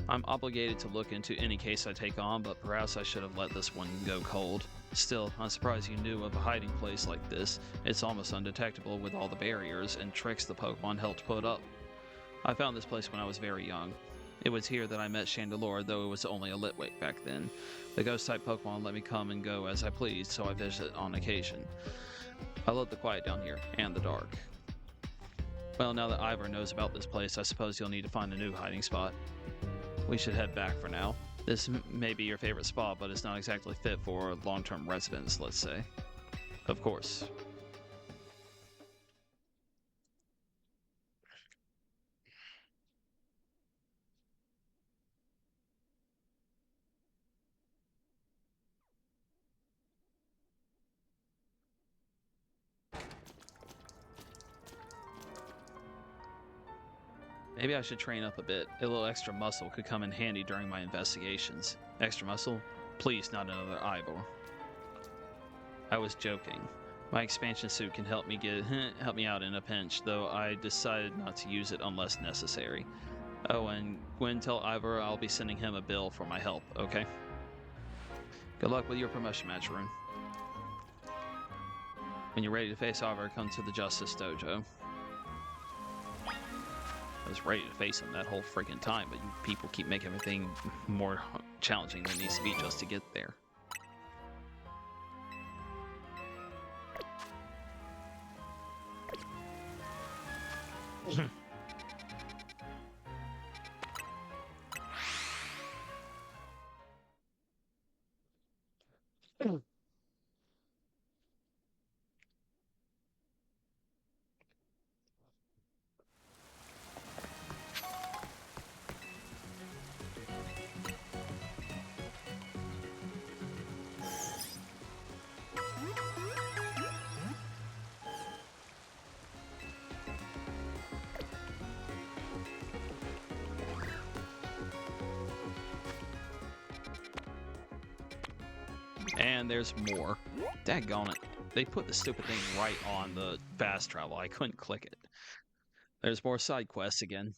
A: I'm obligated to look into any case I take on, but perhaps I should have let this one go cold. Still, I'm surprised you knew of a hiding place like this. It's almost undetectable with all the barriers and tricks the Pokemon helped put up. I found this place when I was very young. It was here that I met Chandelure, though it was only a Litwick back then. The Ghost-type Pokemon let me come and go as I pleased, so I visit on occasion. I love the quiet down here, and the dark. Well, now that Ivor knows about this place, I suppose you'll need to find a new hiding spot. We should head back for now. This may be your favorite spot, but it's not exactly fit for long-term residents, let's say. Of course. Maybe I should train up a bit. A little extra muscle could come in handy during my investigations. Extra muscle? Please, not another Ivor. I was joking. My expansion suit can help me out in a pinch, though I decided not to use it unless necessary. Oh, and Gwen, tell Ivor I'll be sending him a bill for my help, okay? Good luck with your promotion match, Rune. When you're ready to face Ivor, come to the Justice Dojo. I was ready to face him that whole freaking time, but you people keep making everything more challenging than it needs to be just to get there. And there's more. Daggone it. They put the stupid thing right on the fast travel. I couldn't click it. There's more side quests again.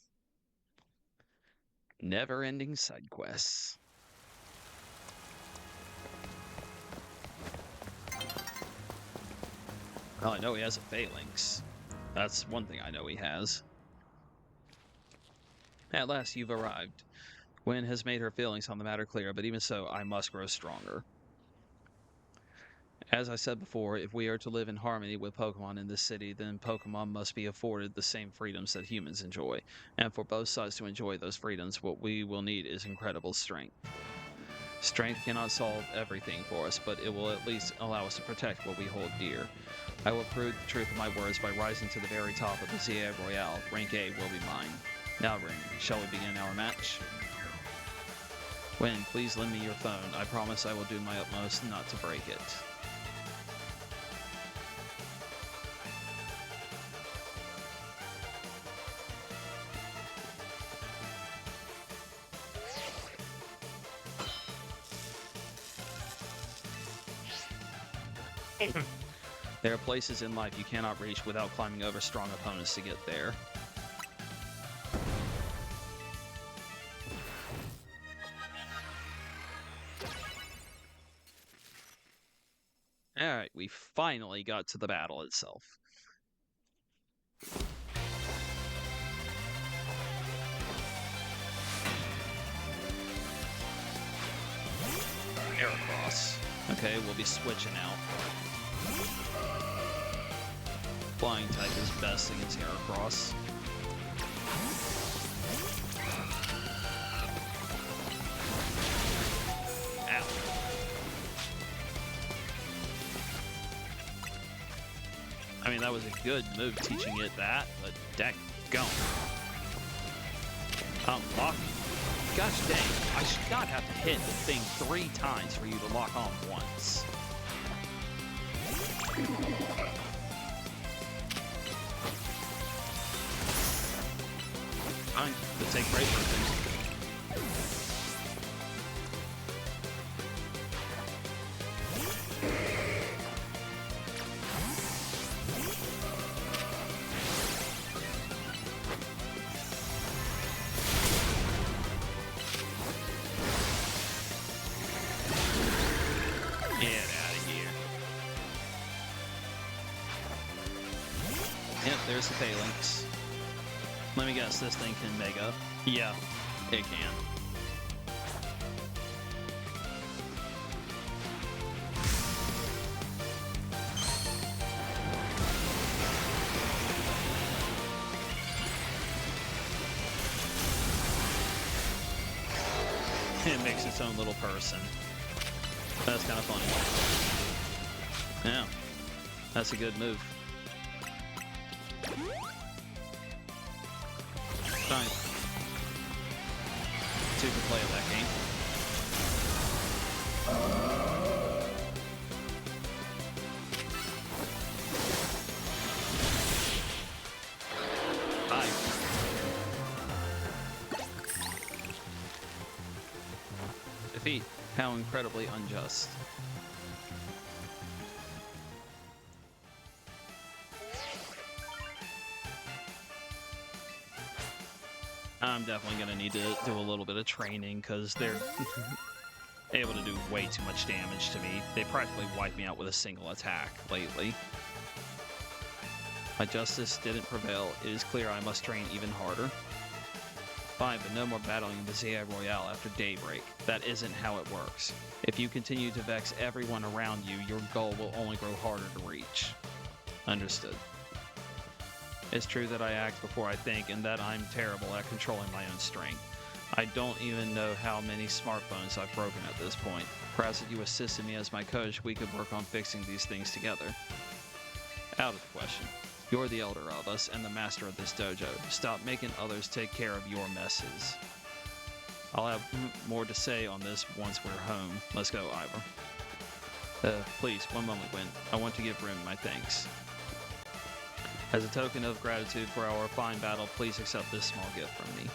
A: Never-ending side quests. Well, I know he has a phalanx. That's one thing I know he has. At last you've arrived. Gwen has made her feelings on the matter clear, but even so, I must grow stronger. As I said before, if we are to live in harmony with Pokemon in this city, then Pokemon must be afforded the same freedoms that humans enjoy. And for both sides to enjoy those freedoms, what we will need is incredible strength. Strength cannot solve everything for us, but it will at least allow us to protect what we hold dear. I will prove the truth of my words by rising to the very top of the Zia Royale. Rank A will be mine. Now, Ring, shall we begin our match? Gwen, please lend me your phone. I promise I will do my utmost not to break it. There are places in life you cannot reach without climbing over strong opponents to get there. Alright, we finally got to the battle itself. Heracross. Okay, we'll be switching out. Flying type is best against Heracross. Ow. I mean, that was a good move teaching it that, but daggone. Unlock. Gosh dang, I should not have to hit the thing 3 times for you to lock on once. Fine, to take break for things. Get out of here. Yep, there's the phalanx. Let me guess, this thing can Mega. Yeah, it can. It makes its own little person. That's kind of funny. Yeah, that's a good move. Fine. 2 can play that game. Bye. Defeat. How incredibly unjust. I'm definitely going to need to do a little bit of training because they're able to do way too much damage to me. They practically wiped me out with a single attack lately. My justice didn't prevail. It is clear I must train even harder. Fine, but no more battling in the Zia Royale after daybreak. That isn't how it works. If you continue to vex everyone around you, your goal will only grow harder to reach. Understood. It's true that I act before I think, and that I'm terrible at controlling my own strength. I don't even know how many smartphones I've broken at this point. Perhaps if you assisted me as my coach, we could work on fixing these things together. Out of the question. You're the elder of us and the master of this dojo. Stop making others take care of your messes. I'll have more to say on this once we're home. Let's go, Ivor. Please, one moment, Gwen. I want to give Rim my thanks. As a token of gratitude for our fine battle, please accept this small gift from me.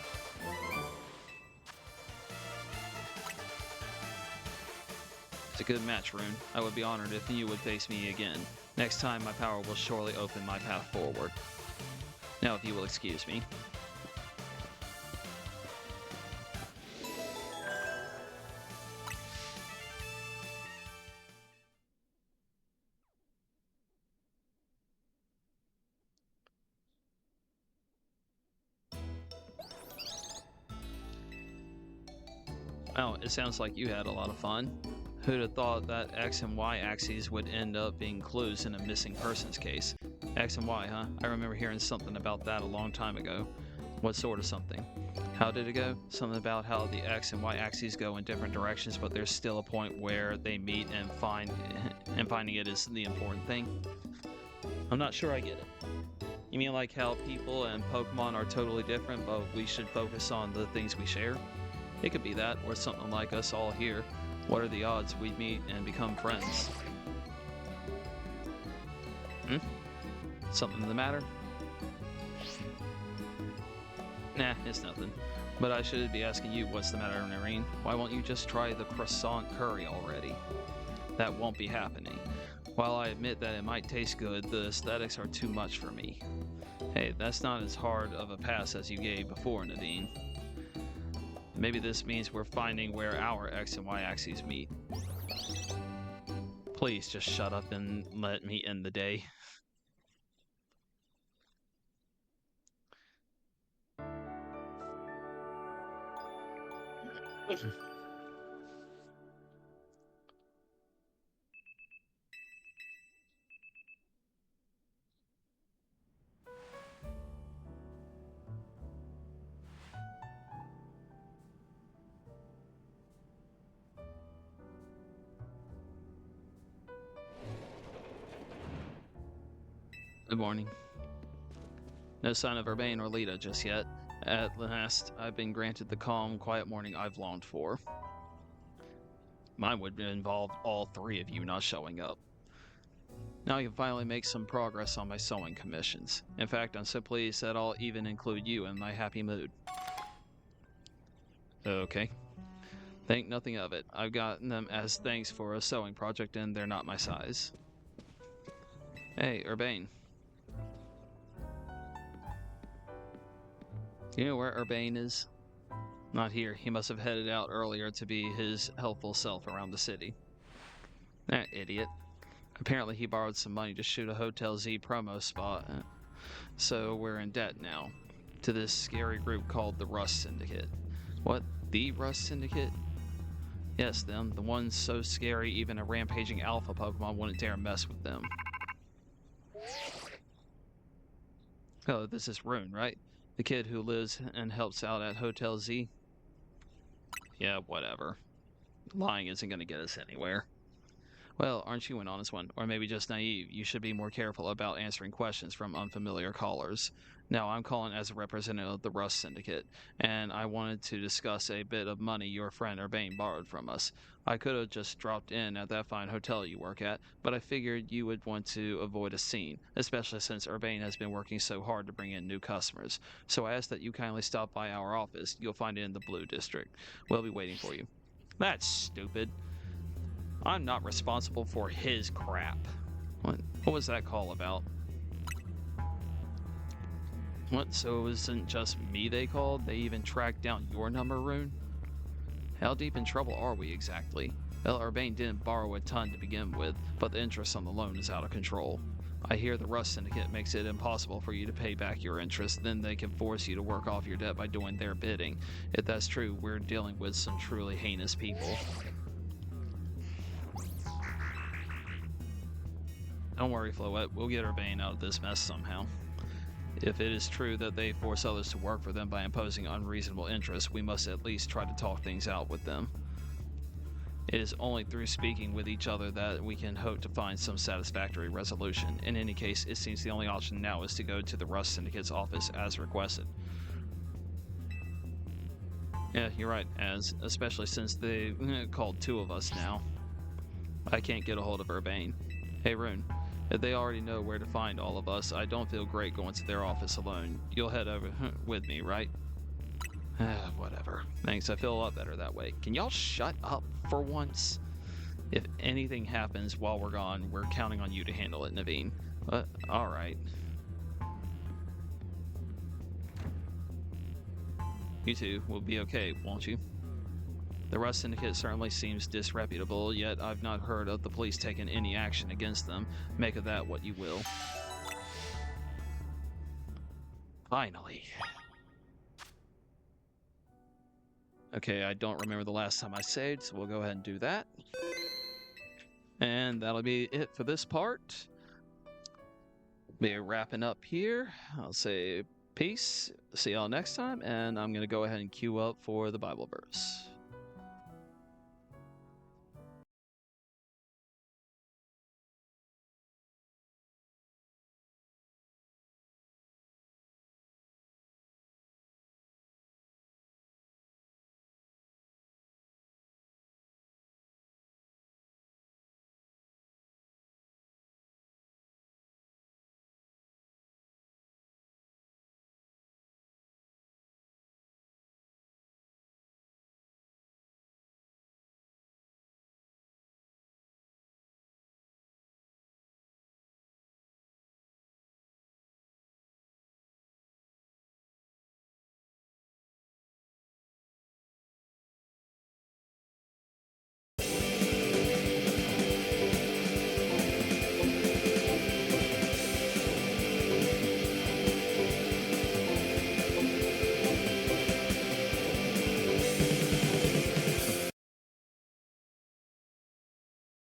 A: A good match, Rune. I would be honored if you would face me again. Next time, my power will surely open my path forward. Now, if you will excuse me. Oh, it sounds like you had a lot of fun. Who'd have thought that X and Y axes would end up being clues in a missing persons case? X and Y, huh? I remember hearing something about that a long time ago. What sort of something? How did it go? Something about how the X and Y axes go in different directions, but there's still a point where they meet and finding it is the important thing. I'm not sure I get it. You mean like how people and Pokemon are totally different, but we should focus on the things we share? It could be that, or something like us all here. What are the odds we'd meet and become friends? Something the matter? Nah, it's nothing. But I should be asking you what's the matter, Noreen. Why won't you just try the croissant curry already? That won't be happening. While I admit that it might taste good, the aesthetics are too much for me. Hey, that's not as hard of a pass as you gave before, Nadine. Maybe this means we're finding where our X and Y axes meet. Please just shut up and let me end the day. Good morning. No sign of Urbane or Lita just yet. At last, I've been granted the calm, quiet morning I've longed for. Mine would involve all three of you not showing up. Now I can finally make some progress on my sewing commissions. In fact, I'm so pleased that I'll even include you in my happy mood. Okay. Think nothing of it. I've gotten them as thanks for a sewing project and they're not my size. Hey, Urbane. You know where Urbane is? Not here. He must have headed out earlier to be his helpful self around the city. That idiot. Apparently he borrowed some money to shoot a Hotel Z promo spot. So we're in debt now. To this scary group called the Rust Syndicate. What? The Rust Syndicate? Yes, them. The ones so scary even a rampaging alpha Pokemon wouldn't dare mess with them. Oh, this is Rune, right? The kid who lives and helps out at Hotel Z? Yeah, whatever. Lying isn't going to get us anywhere. Well, aren't you an honest one? Or maybe just naive? You should be more careful about answering questions from unfamiliar callers. Now, I'm calling as a representative of the Rust Syndicate, and I wanted to discuss a bit of money your friend Urbane borrowed from us. I could have just dropped in at that fine hotel you work at, but I figured you would want to avoid a scene, especially since Urbane has been working so hard to bring in new customers. So I ask that you kindly stop by our office. You'll find it in the Blue District. We'll be waiting for you. That's stupid. I'm not responsible for his crap. What was that call about? What, so it wasn't just me they called? They even tracked down your number, Rune? How deep in trouble are we exactly? Well, Urbane didn't borrow a ton to begin with, but the interest on the loan is out of control. I hear the Rust Syndicate makes it impossible for you to pay back your interest, then they can force you to work off your debt by doing their bidding. If that's true, we're dealing with some truly heinous people. Don't worry, Floette, we'll get Urbane out of this mess somehow. If it is true that they force others to work for them by imposing unreasonable interests, we must at least try to talk things out with them. It is only through speaking with each other that we can hope to find some satisfactory resolution. In any case, it seems the only option now is to go to the Rust Syndicate's office as requested. Yeah, you're right, especially since they called two of us now. I can't get a hold of Urbane. Hey, Rune. If they already know where to find all of us, I don't feel great going to their office alone. You'll head over with me, right? Whatever. Thanks, I feel a lot better that way. Can y'all shut up for once? If anything happens while we're gone, we're counting on you to handle it, Naveen. All right. You two will be okay, won't you? The Rust Syndicate certainly seems disreputable, yet I've not heard of the police taking any action against them. Make of that what you will. Finally. Okay, I don't remember the last time I saved, so we'll go ahead and do that. And that'll be it for this part. Be wrapping up here. I'll say peace. See y'all next time, and I'm going to go ahead and queue up for the Bible verse.